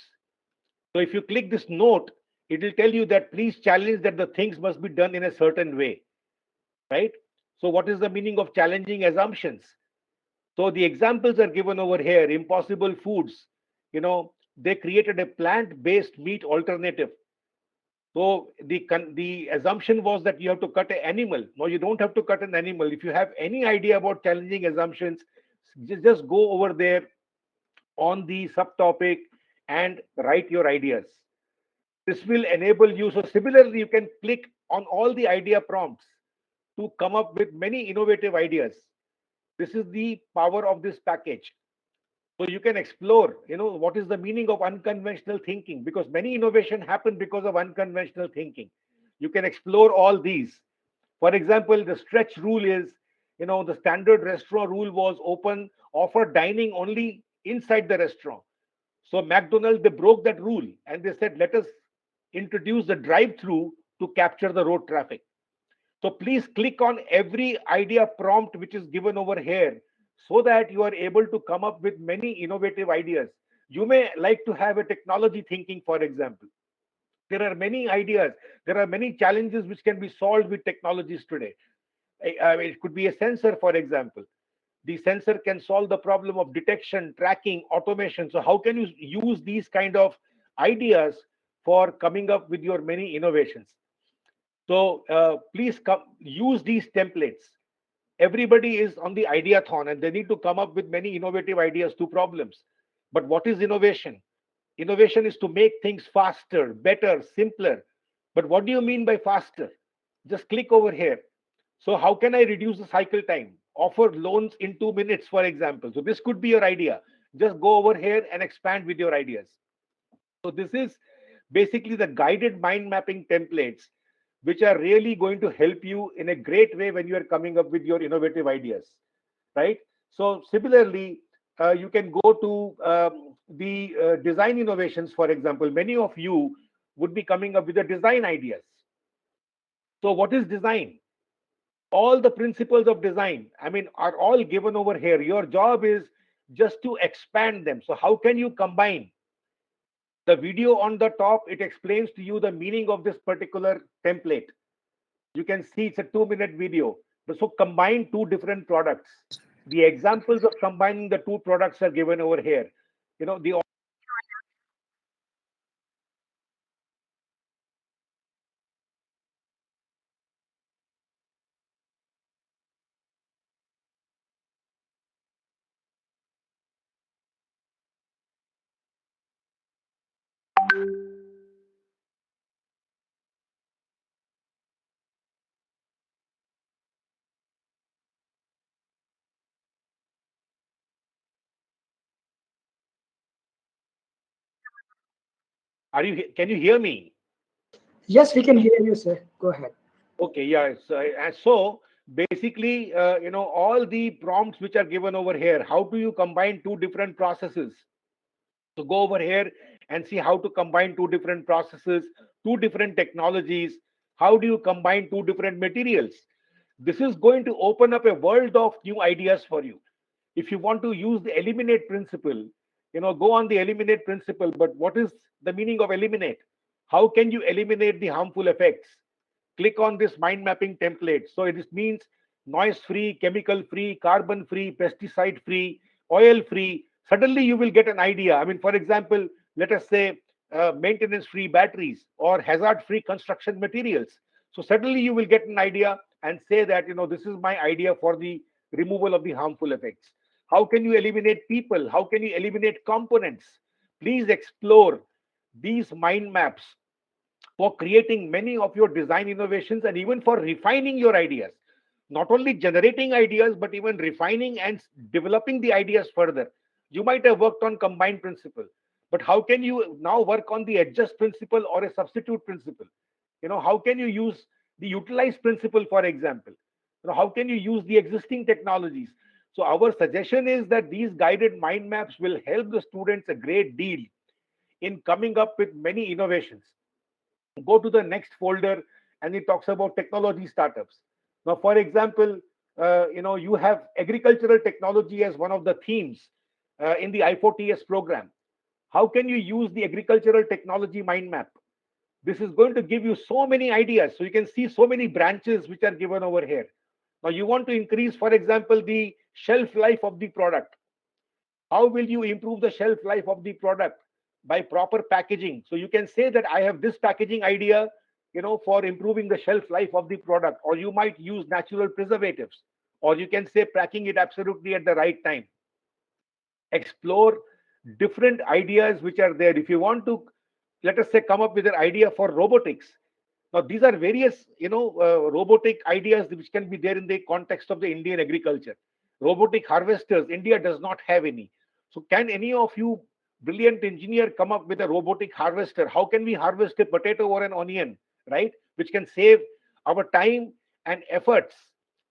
S7: So if you click this note, it will tell you that please challenge that the things must be done in a certain way, right? So what is the meaning of challenging assumptions? So the examples are given over here. Impossible foods, they created a plant-based meat alternative. So the assumption was that you have to cut an animal. No, you don't have to cut an animal. If you have any idea about challenging assumptions, just go over there on the subtopic and write your ideas. This will enable you. So similarly, you can click on all the idea prompts to come up with many innovative ideas. This is the power of this package. So you can explore, what is the meaning of unconventional thinking, because many innovation happen because of unconventional thinking. You can explore all these. For example, the stretch rule is, the standard restaurant rule was offer dining only inside the restaurant. So McDonald's, they broke that rule and they said, let us introduce the drive-through to capture the road traffic. So please click on every idea prompt which is given over here so that you are able to come up with many innovative ideas. You may like to have a technology thinking, for example. There are many ideas. There are many challenges which can be solved with technologies today. It could be a sensor, for example. The sensor can solve the problem of detection, tracking, automation. So how can you use these kind of ideas for coming up with your many innovations? So please use these templates. Everybody is on the ideathon and they need to come up with many innovative ideas to problems. But what is innovation? Innovation is to make things faster, better, simpler. But what do you mean by faster? Just click over here. So how can I reduce the cycle time? Offer loans in 2 minutes, for example. So this could be your idea. Just go over here and expand with your ideas. So this is basically the guided mind mapping templates, which are really going to help you in a great way when you are coming up with your innovative ideas, right? So similarly, you can go to the design innovations, for example. Many of you would be coming up with the design ideas. So what is design? All the principles of design, I mean, are all given over here. Your job is just to expand them. So how can you combine? The video on the top, it explains to you the meaning of this particular template. You can see it's a 2-minute video. So combine two different products. The examples of combining the two products are given over here. The can you hear me?
S5: Yes, we can hear you, sir. Go ahead.
S7: Okay, yeah. So basically, all the prompts which are given over here, how do you combine two different processes? So go over here and see how to combine two different processes, two different technologies. How do you combine two different materials? This is going to open up a world of new ideas for you. If you want to use the eliminate principle, go on the eliminate principle. But what is the meaning of eliminate? How can you eliminate the harmful effects? Click on this mind mapping template. So it means noise free, chemical free, carbon free, pesticide free, oil free. Suddenly you will get an idea. I mean, for example, let us say maintenance free batteries or hazard free construction materials. So suddenly you will get an idea and say that, this is my idea for the removal of the harmful effects. How can you eliminate people? How can you eliminate components? Please explore these mind maps for creating many of your design innovations and even for refining your ideas. Not only generating ideas, but even refining and developing the ideas further. You might have worked on combined principle, but how can you now work on the adjust principle or a substitute principle? How can you use The utilize principle, for example, how can you use the existing technologies? So our suggestion is that these guided mind maps will help the students a great deal in coming up with many innovations. Go to the next folder, and it talks about technology startups. Now, for example, you have agricultural technology as one of the themes in the i4TS program. How can you use the agricultural technology mind map? This is going to give you so many ideas. So you can see so many branches which are given over here. Now you want to increase, for example, the shelf life of the product. How will you improve the shelf life of the product? By proper packaging. So you can say that I have this packaging idea, for improving the shelf life of the product, or you might use natural preservatives, or you can say packing it absolutely at the right time. Explore different ideas which are there. If you want to, let us say, come up with an idea for robotics. Now these are various robotic ideas which can be there in the context of the Indian agriculture. Robotic harvesters, India does not have any. So can any of you brilliant engineer come up with a robotic harvester? How can we harvest a potato or an onion, right, which can save our time and efforts?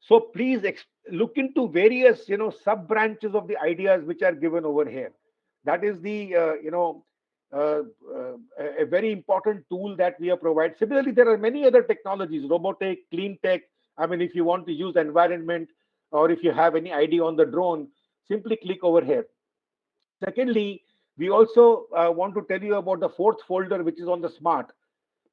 S7: So please look into various sub branches of the ideas which are given over here. That is the uh, a very important tool that we have provided. Similarly, there are many other technologies, robotic, clean tech. I mean, if you want to use the environment, or if you have any idea on the drone, simply click over here. Secondly, we also want to tell you about the fourth folder, which is on the smart,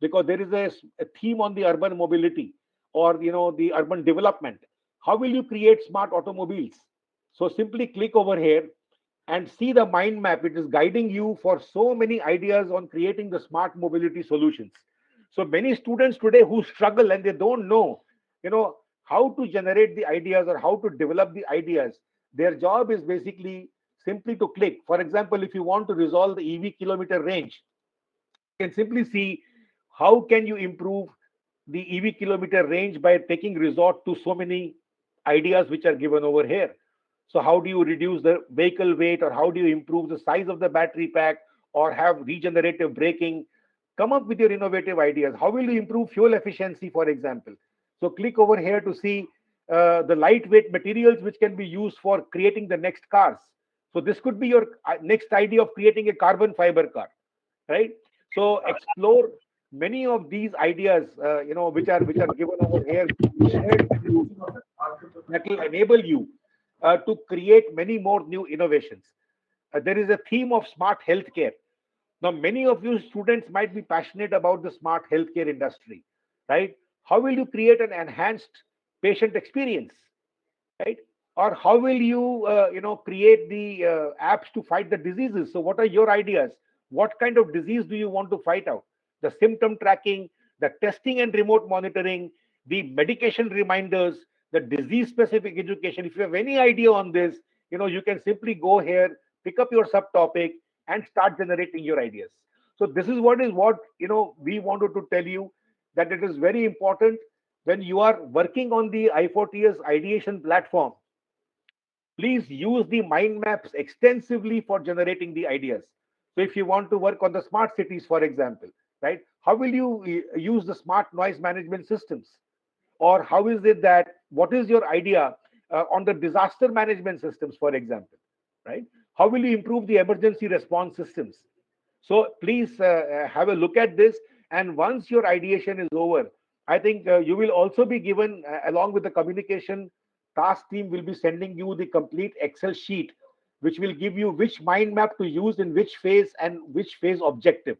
S7: because there is a theme on the urban mobility, or the urban development. How will you create smart automobiles? So simply click over here and see the mind map. It is guiding you for so many ideas on creating the smart mobility solutions. So many students today who struggle and they don't know, you know, how to generate the ideas or how to develop the ideas. Their job is basically simply to click. For example, if you want to resolve the EV kilometer range, you can simply see how can you improve the EV kilometer range by taking resort to so many ideas which are given over here. So how do you reduce the vehicle weight, or how do you improve the size of the battery pack, or have regenerative braking? Come up with your innovative ideas. How will you improve fuel efficiency, for example? So click over here to see the lightweight materials which can be used for creating the next cars. So this could be your next idea of creating a carbon fiber car, right? So explore many of these ideas, which are given over here, shared with you, that will enable you to create many more new innovations. There is a theme of smart healthcare. Now, many of you students might be passionate about the smart healthcare industry, right? How will you create an enhanced patient experience, right? Or how will you create the apps to fight the diseases? So what are your ideas? What kind of disease do you want to fight out? The symptom tracking, the testing and remote monitoring, the medication reminders, the disease specific education. If you have any idea on this, you can simply go here, pick up your subtopic, and start generating your ideas. So this is what we wanted to tell you, that it is very important when you are working on the i4TS ideation platform. Please use the mind maps extensively for generating the ideas. So if you want to work on the smart cities, for example, right, how will you use the smart noise management systems? Or how is it that, what is your idea on the disaster management systems, for example, right? How will you improve the emergency response systems? So please have a look at this. And once your ideation is over, I think you will also be given, along with the communication task team, will be sending you the complete Excel sheet, which will give you which mind map to use in which phase and which phase objective.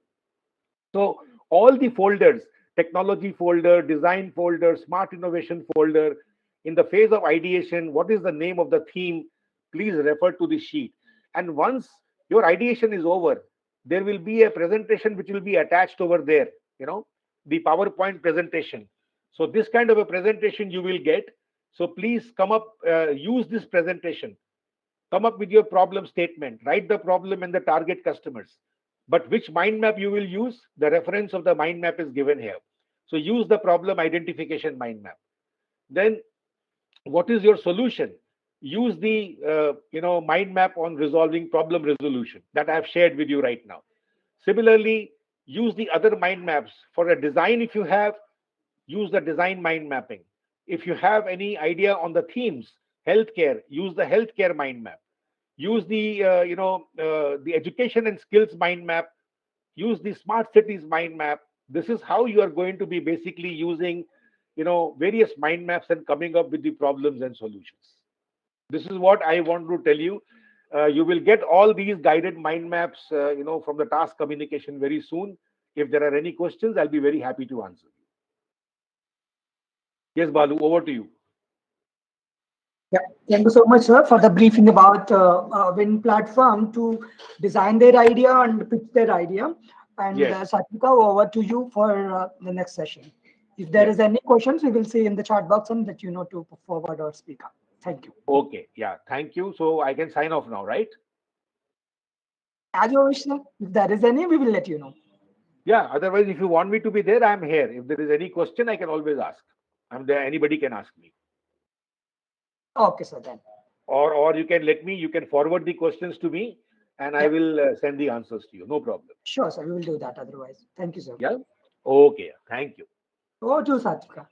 S7: So all the folders, technology folder, design folder, smart innovation folder, in the phase of ideation, what is the name of the theme? Please refer to the sheet. And once your ideation is over, there will be a presentation which will be attached over there, the PowerPoint presentation. So this kind of a presentation you will get. So please come up, use this presentation, come up with your problem statement, write the problem and the target customers. But which mind map you will use? The reference of the mind map is given here. So use the problem identification mind map. Then what is your solution? Use the mind map on resolving problem resolution that I have shared with you right now. Similarly, use the other mind maps for a design if you have, use the design mind mapping. If you have any idea on the themes, healthcare, use the healthcare mind map. Use the the education and skills mind map. Use the smart cities mind map. This is how you are going to be basically using various mind maps and coming up with the problems and solutions. This is what I want to tell you. You will get all these guided mind maps from the task communication very soon. If there are any questions, I'll be very happy to answer. Yes, Balu, over to you.
S5: Yeah, thank you so much, sir, for the briefing about Win platform to design their idea and pitch their idea. And
S7: Yes,
S5: Satvika, over to you for the next session. If there
S7: yes.
S5: is any questions, we will see in the chat box and let you know to forward or speak up. Thank you.
S7: Okay, yeah, thank you. So I can sign off now, right?
S5: As you wish, sir. If there is any, we will let you know.
S7: Yeah, otherwise, if you want me to be there, I'm here. If there is any question, I can always ask. I'm there. Anybody can ask me.
S5: Okay, sir, then.
S7: Or you can forward the questions to me and I
S5: Yeah,
S7: will send the answers to you. No problem.
S5: sure, sir. We will do that otherwise. Thank you, sir.
S7: Yeah. Okay. Thank you.
S5: Over to Satvika.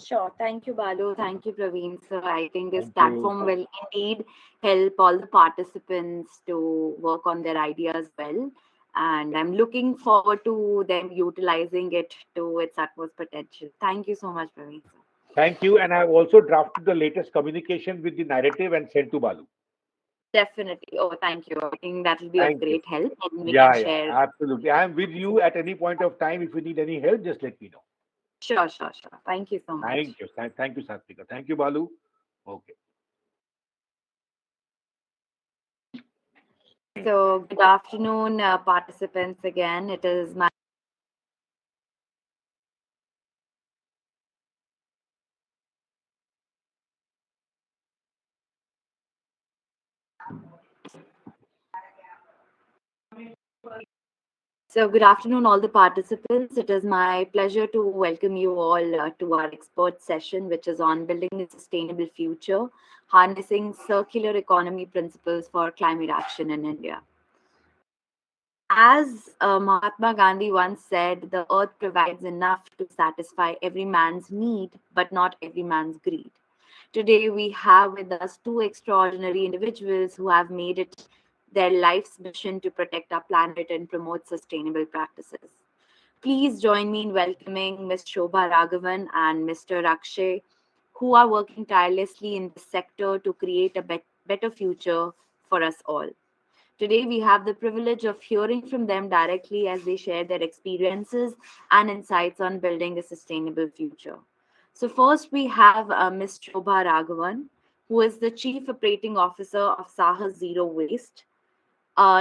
S2: Sure. Thank you, Balu. Thank you, Praveen. So I think this
S7: Thank you.
S2: platform will indeed help all the participants to work on their ideas well. And I'm looking forward to them utilizing it to its utmost potential. Thank you so much, Praveen.
S7: Thank you. And I've also drafted the latest communication with the narrative and sent to Balu.
S2: Definitely. Oh, thank you. I think that will be of
S7: Thank you.
S2: great help and we can
S7: Yeah, yeah,
S2: share.
S7: absolutely. I am with you at any point of time. If you need any help, just let me know.
S2: Sure, sure, sure. Thank you so much.
S7: Thank you. Thank you, Satvika. Thank you, Balu. Okay.
S2: So, good afternoon, participants again. It is my So, good afternoon, all the participants. It is my pleasure to welcome you all to our expert session, which is on building a sustainable future, harnessing circular economy principles for climate action in India. As Mahatma Gandhi once said, the earth provides enough to satisfy every man's need, but not every man's greed. Today, we have with us two extraordinary individuals who have made it their life's mission to protect our planet and promote sustainable practices. Please join me in welcoming Ms. Shobha Raghavan and Mr. Akshay, who are working tirelessly in the sector to create a better future for us all. Today, we have the privilege of hearing from them directly as they share their experiences and insights on building a sustainable future. So, first, we have Ms. Shobha Raghavan, who is the Chief Operating Officer of Sahas Zero Waste.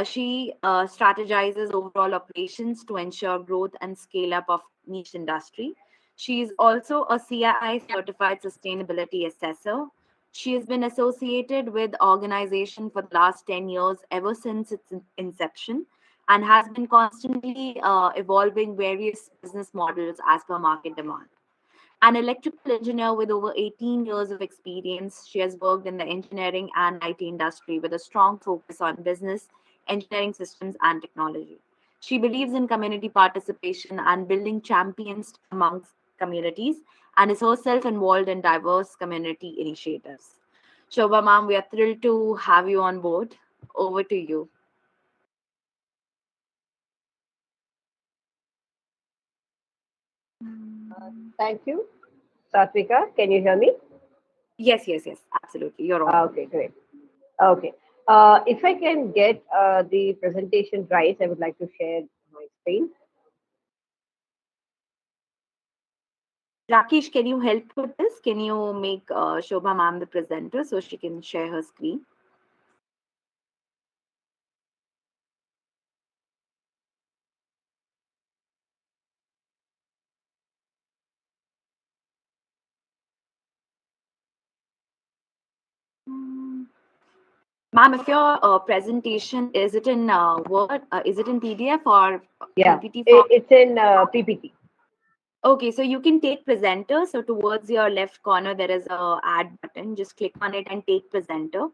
S2: She strategizes overall operations to ensure growth and scale up of niche industry. She is also a CII certified sustainability assessor. She has been associated with organization for the last 10 years, ever since its inception, and has been constantly evolving various business models as per market demand. An electrical engineer with over 18 years of experience, she has worked in the engineering and IT industry with a strong focus on business, engineering systems, and technology. She believes in community participation and building champions amongst communities and is herself involved in diverse community initiatives. Shobha ma'am, we are thrilled to have you on board. Over to you.
S8: Thank you. Satvika, can you hear me?
S2: Yes, yes, yes, absolutely. You're audible.
S8: Okay, great. Okay. If I can get the presentation right, I would like to share my screen.
S2: Rakesh, can you help with this? Can you make Shobha ma'am the presenter so she can share her screen? Mm. Ma'am, if your presentation is it in Word, is it in PDF or
S8: Yeah,
S2: PPT form?
S8: it's in PPT.
S2: Okay, so you can take presenter. So towards your left corner there is a add button. Just click on it and take presenter.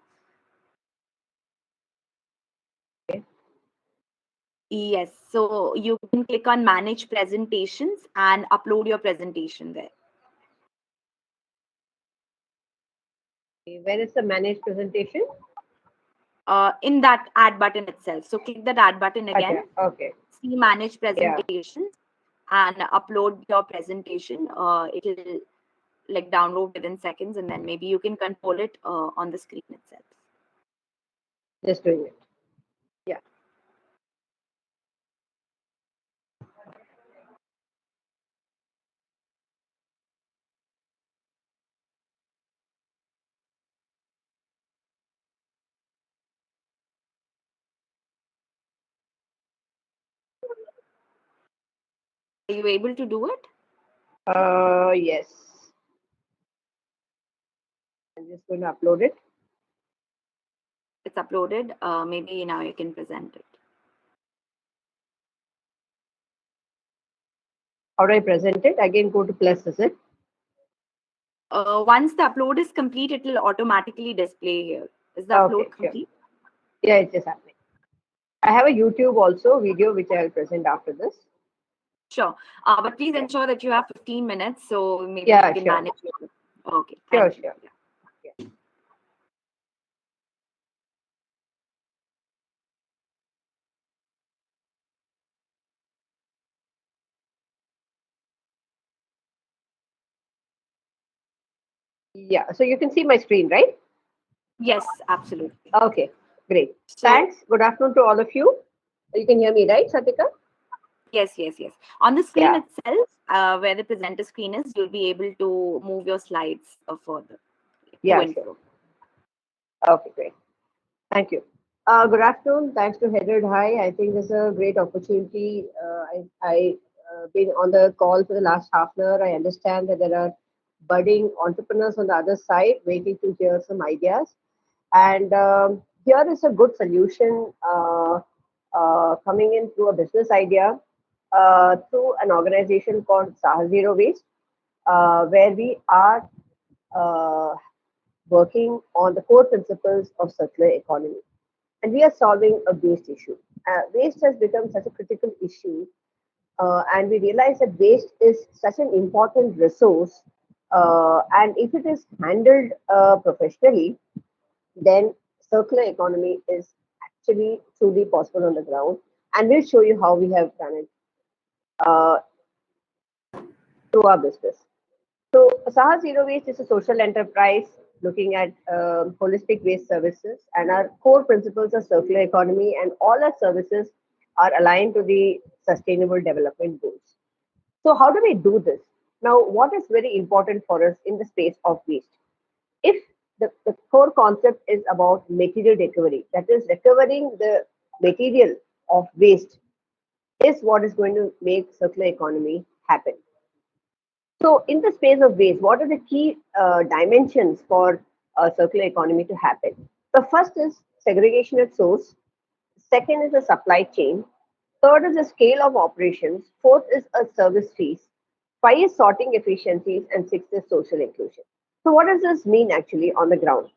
S2: Yes, so you can click on manage presentations and upload your presentation there.
S8: Where is the managed presentation?
S2: In that add button itself. So click that add button
S8: Okay,
S2: again,
S8: okay.
S2: see manage
S8: Yeah,
S2: presentations and upload your presentation. It'll like download within seconds and then maybe you can control it on the screen itself.
S8: just doing it.
S2: Yeah. Are you able to do it?
S8: Yes. I'm just going to upload it.
S2: It's uploaded. Maybe now you can present it.
S8: How do I present it? Again, go to plus, is it?
S2: Once the upload is complete, it will automatically display here. Is the
S8: Okay,
S2: upload
S8: sure.
S2: complete?
S8: Yeah, it's just happening. I have a YouTube also video which I'll present after this.
S2: Sure. But please
S8: Yeah,
S2: ensure that you have 15 minutes so maybe you
S8: yeah,
S2: can
S8: sure,
S2: manage your. Okay,
S8: sure,
S2: thank you.
S8: sure.
S2: Yeah.
S8: Yeah. Yeah, so you can see my screen, right?
S2: Yes, absolutely.
S8: Okay, great.
S2: So,
S8: Thanks. Good afternoon to all of you. You can hear me, right, Satika?
S2: yes. On the screen
S8: Yeah.
S2: itself, where the presenter screen is, you'll be able to move your slides further to
S8: Yeah,
S2: and
S8: sure.
S2: fro.
S8: Okay, great. Thank you. Good afternoon. Thanks to Headed High. I think this is a great opportunity. I been on the call for the last half an hour. I understand that there are budding entrepreneurs on the other side waiting to hear some ideas. And here is a good solution coming in through a business idea through an organization called Saha Zero Waste, where we are uh, working on the core principles of circular economy. And we are solving a waste issue. Waste has become such a critical issue, and we realize that waste is such an important resource. And if it is handled professionally, then circular economy is actually truly possible on the ground. And we'll show you how we have done it uh, through our business. So, Saha Zero Waste is a social enterprise looking at holistic waste services, and our core principles are circular economy, and all our services are aligned to the Sustainable Development Goals. So, how do we do this? Now, what is very important for us in the space of waste? If the core concept is about material recovery, that is, recovering the material of waste, is what is going to make circular economy happen. So, in the space of waste, what are the key dimensions for circular economy to happen? The first is segregation at source. Second is the supply chain. Third is the scale of operations. Fourth is a service fees. Five is sorting efficiencies, and six is social inclusion. So, what does this mean actually on the ground?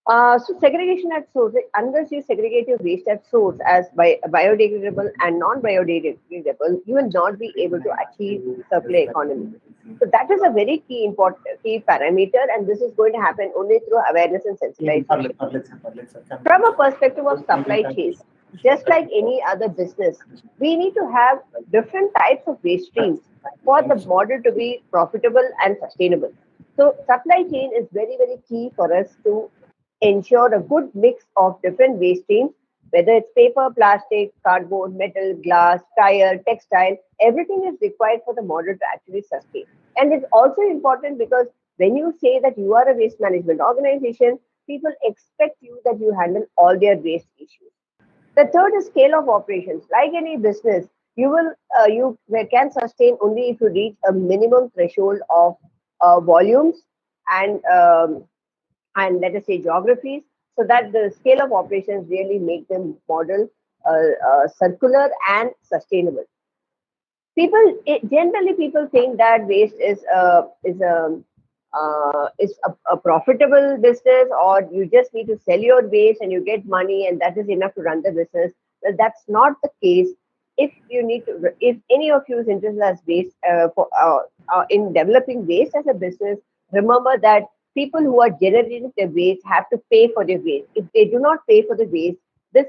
S8: So segregation at source, unless you segregate your waste at source as biodegradable and non-biodegradable, you will not be able to achieve circular economy. So that is a very key parameter, and this is going to happen only through awareness and sensitization. From a perspective of supply chain, just like any other business, we need to have different types of waste streams for the model to be profitable and sustainable. So supply chain is very, very key for us to ensure a good mix of different waste streams, whether it's paper, plastic, cardboard, metal, glass, tire, textile, everything is required for the model to actually sustain. And it's also important because when you say that you are a waste management organization, people expect you that you handle all their waste issues. The third is scale of operations. Like any business, you can sustain only if you reach a minimum threshold of volumes and let us say geographies, so that the scale of operations really make them model circular and sustainable. Generally people think that waste is a profitable business, or you just need to sell your waste and you get money and that is enough to run the business. Well, that's not the case. If you need to, if any of you is interested as waste in developing waste as a business, remember that people who are generating the waste have to pay for the waste. If they do not pay for the waste, this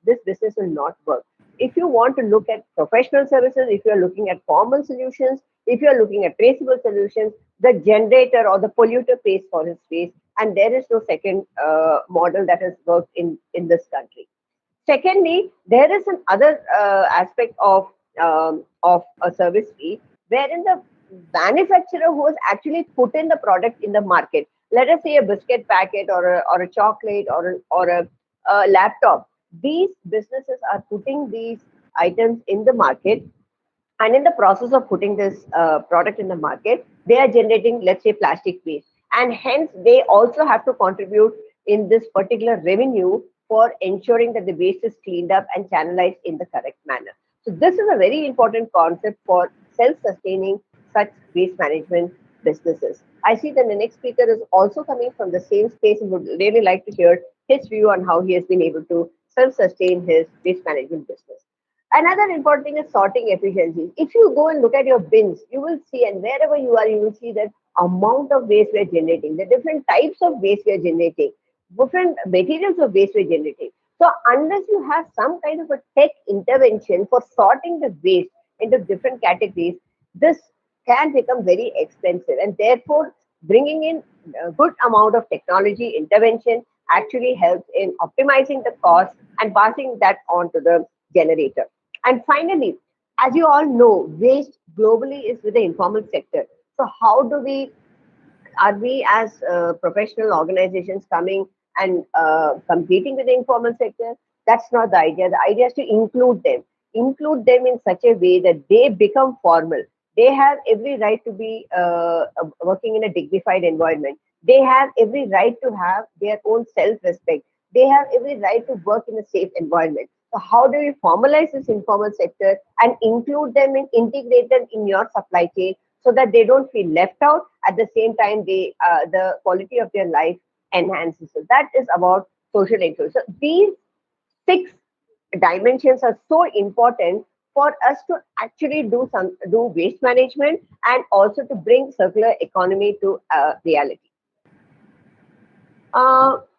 S8: this business will not work. If you want to look at professional services, if you are looking at formal solutions, if you are looking at traceable solutions, the generator or the polluter pays for his waste, and there is no second model that has worked in this country. Secondly, there is an other aspect of a service fee wherein the manufacturer who has actually put in the product in the market, let us say a biscuit packet or a chocolate or a laptop, these businesses are putting these items in the market, and in the process of putting this product in the market, they are generating, let's say, plastic waste, and hence they also have to contribute in this particular revenue for ensuring that the waste is cleaned up and channelized in the correct manner. So this is a very important concept for self-sustaining such waste management businesses. I see that the next speaker is also coming from the same space and would really like to hear his view on how he has been able to self-sustain his waste management business. Another important thing is sorting efficiency. If you go and look at your bins, you will see, and wherever you are, you will see that amount of waste we are generating, the different types of waste we are generating, different materials of waste we are generating. So unless you have some kind of a tech intervention for sorting the waste into different categories, this can become very expensive, and therefore bringing in a good amount of technology intervention actually helps in optimizing the cost and passing that on to the generator. And finally, as you all know, waste globally is with the informal sector. So how do we are we as professional organizations coming and competing with the informal sector? That's not the idea. The idea is to include them in such a way that they become formal. They have every right to be working in a dignified environment. They have every right to have their own self-respect. They have every right to work in a safe environment. So how do you formalize this informal sector and include them and integrate them in your supply chain so that they don't feel left out? At the same time, the quality of their life enhances. So that is about social inclusion. So these six dimensions are so important for us to actually do waste management and also to bring circular economy to reality.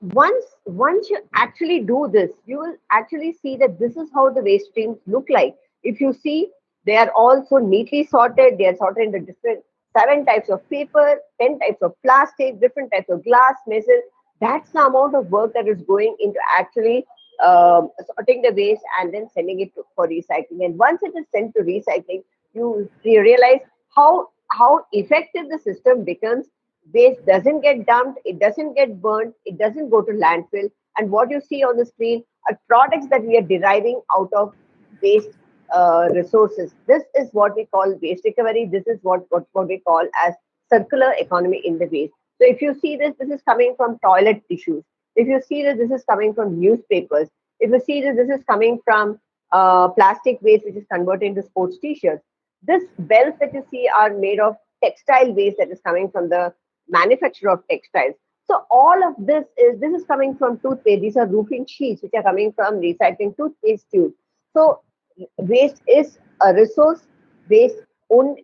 S8: Once you actually do this, you will actually see that this is how the waste streams look like. If you see, they are all so neatly sorted. They are sorted into different seven types of paper, 10 types of plastic, different types of glass, metal. That's the amount of work that is going into actually sorting the waste and then sending it for recycling. And once it is sent to recycling, you realize how effective the system becomes. Waste doesn't get dumped, it doesn't get burned, it doesn't go to landfill. And what you see on the screen are products that we are deriving out of waste resources. This is what we call waste recovery. This is what we call as circular economy in the waste. So if you see this, this is coming from toilet tissues. If you see that this is coming from newspapers, if you see that this is coming from plastic waste, which is converted into sports t-shirts, this belts that you see are made of textile waste that is coming from the manufacture of textiles. So all of this is coming from toothpaste. These are roofing sheets which are coming from recycling toothpaste tubes. So waste is a resource. Waste only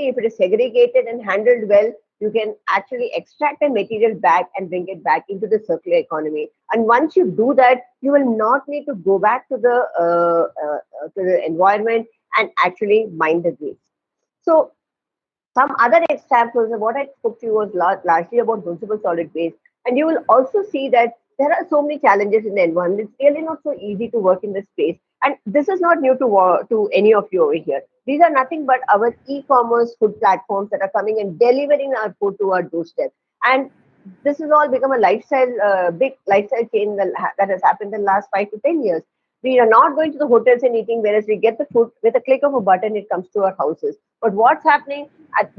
S8: if it is segregated and handled well, you can actually extract the material back and bring it back into the circular economy. And once you do that, you will not need to go back to the environment and actually mind the waste. So some other examples of what I spoke to you was largely about municipal solid waste. And you will also see that there are so many challenges in the environment. It's really not so easy to work in this space. And this is not new to any of you over here. These are nothing but our e-commerce food platforms that are coming and delivering our food to our doorstep. And this has all become a big lifestyle change that has happened in the last 5 to 10 years. We are not going to the hotels and eating, whereas we get the food with a click of a button, it comes to our houses. But what's happening?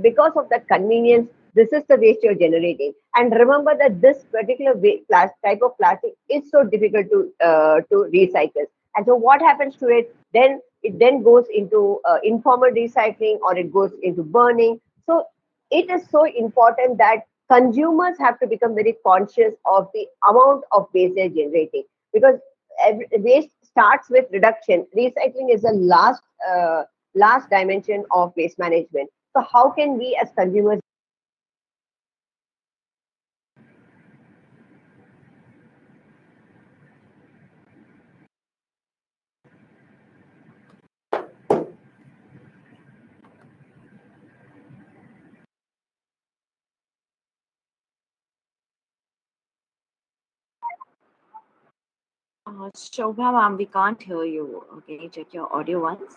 S8: Because of that convenience, this is the waste you're generating. And remember that this particular type of plastic is so difficult to recycle. And so what happens to it? Then it then goes into informal recycling or it goes into burning. So it is so important that consumers have to become very conscious of the amount of waste they're generating, because waste starts with reduction. Recycling is the last dimension of waste management. So how can we as consumers?
S2: Shobha ma'am, we can't hear you. Can you check your audio once?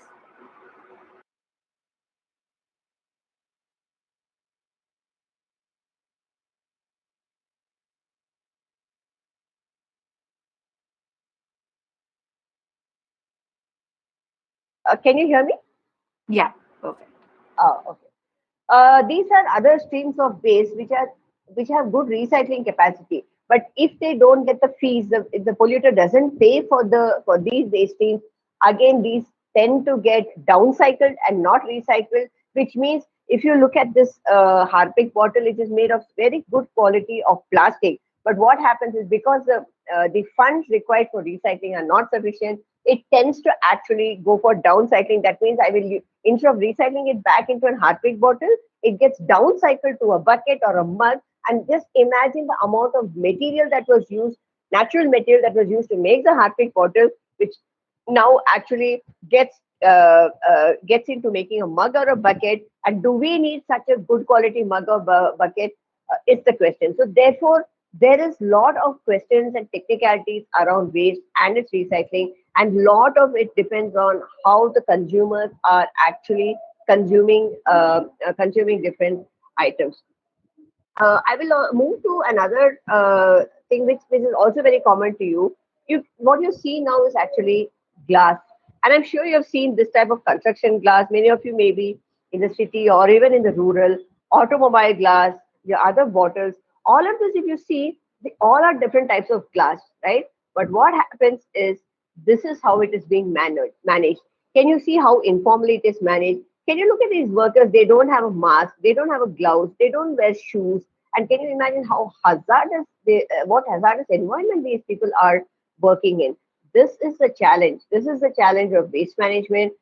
S8: Can you hear me?
S2: Yeah, perfect.
S8: Oh, okay. These are other streams of waste which have good recycling capacity. But if they don't get the fees, if the polluter doesn't pay for these waste streams, again these tend to get downcycled and not recycled. Which means if you look at this Harpic bottle, it is made of very good quality of plastic. But what happens is because the funds required for recycling are not sufficient, it tends to actually go for downcycling. That means I will instead of recycling it back into an Harpic bottle, it gets downcycled to a bucket or a mug. And just imagine the amount of material that was used, natural material that was used to make the Harpic bottle, which now actually gets into making a mug or a bucket. And do we need such a good quality mug or bucket? Is the question. So therefore, there is lot of questions and technicalities around waste and its recycling, and lot of it depends on how the consumers are actually consuming different items. I will move to another thing which is also very common to you. What you see now is actually glass, and I'm sure you have seen this type of construction glass. Many of you may be in the city or even in the rural automobile glass, your other bottles. All of this, if you see, they all are different types of glass, right? But what happens is this is how it is being managed. Can you see how informally it is managed? Can you look at these workers? They don't have a mask, they don't have a gloves, they don't wear shoes. And can you imagine how what hazardous environment these people are working in? This is the challenge. This is the challenge of waste management.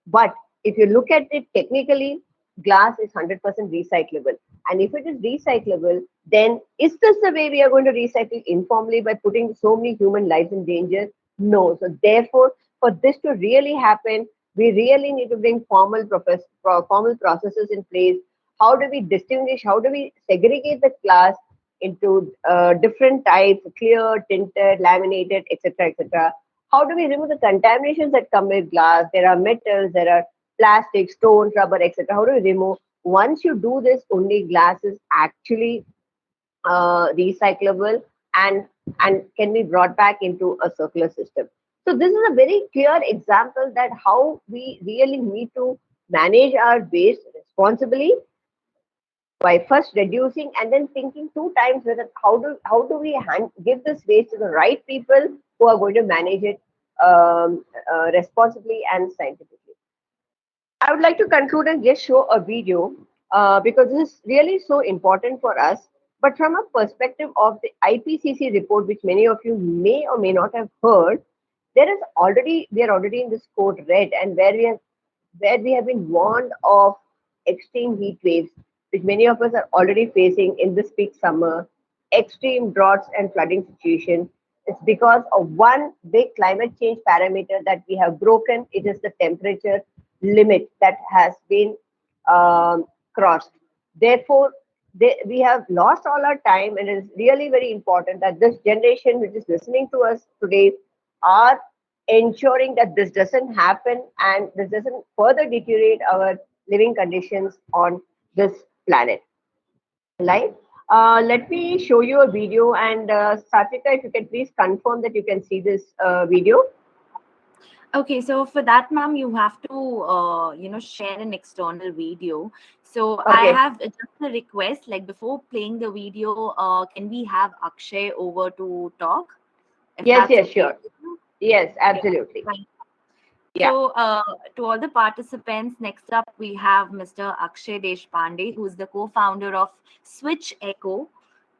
S8: But if you look at it technically, glass is 100% recyclable. And if it is recyclable, then is this the way we are going to recycle informally by putting so many human lives in danger? No. So therefore, for this to really happen, we really need to bring formal processes in place. How do we distinguish? How do we segregate the glass into different types, clear, tinted, laminated, etc., etc.? How do we remove the contaminations that come with glass? There are metals, there are plastic, stones, rubber, etc. How do we remove? Once you do this, only glass is actually recyclable and can be brought back into a circular system. So this is a very clear example that how we really need to manage our waste responsibly by first reducing and then thinking two times whether how do we give this waste to the right people who are going to manage it responsibly and scientifically. I would like to conclude and just show a video because this is really so important for us. But from a perspective of the IPCC report, which many of you may or may not have heard, we are already in this code red, and where we have been warned of extreme heat waves, which many of us are already facing in this peak summer, extreme droughts and flooding situation. It's because of one big climate change parameter that we have broken. It is the temperature limit that has been crossed. Therefore, we have lost all our time, and it is really very important that this generation, which is listening to us today, are ensuring that this doesn't happen and this doesn't further deteriorate our living conditions on this planet. Right? Let me show you a video, and Satvika, if you can please confirm that you can see this video.
S2: Okay, so for that, ma'am, you have to, share an external video. So I
S8: Okay.
S2: have just a request, like before playing the video, can we have Akshay over to talk, if
S8: Yes,
S2: that's
S8: yes,
S2: okay
S8: sure.
S2: with you?
S8: Yes,
S2: Yeah,
S8: absolutely.
S2: fine.
S8: Yeah.
S2: So, to all the participants, next up we have Mr. Akshay Deshpande, who is the co-founder of Switch Echo.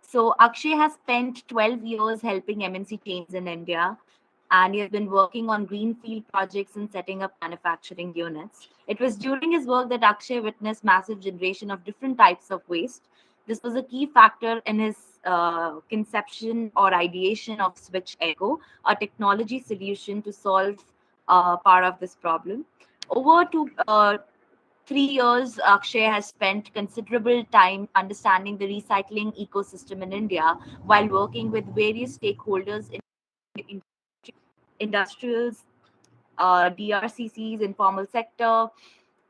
S2: So, Akshay has spent 12 years helping MNC chains in India. and he has been working on greenfield projects and setting up manufacturing units. It was during his work that Akshay witnessed massive generation of different types of waste. This was a key factor in his conception or ideation of Switch Echo, a technology solution to solve part of this problem. Over to 3 years, Akshay has spent considerable time understanding the recycling ecosystem in India while working with various stakeholders in industrials, DRCCs, informal sector,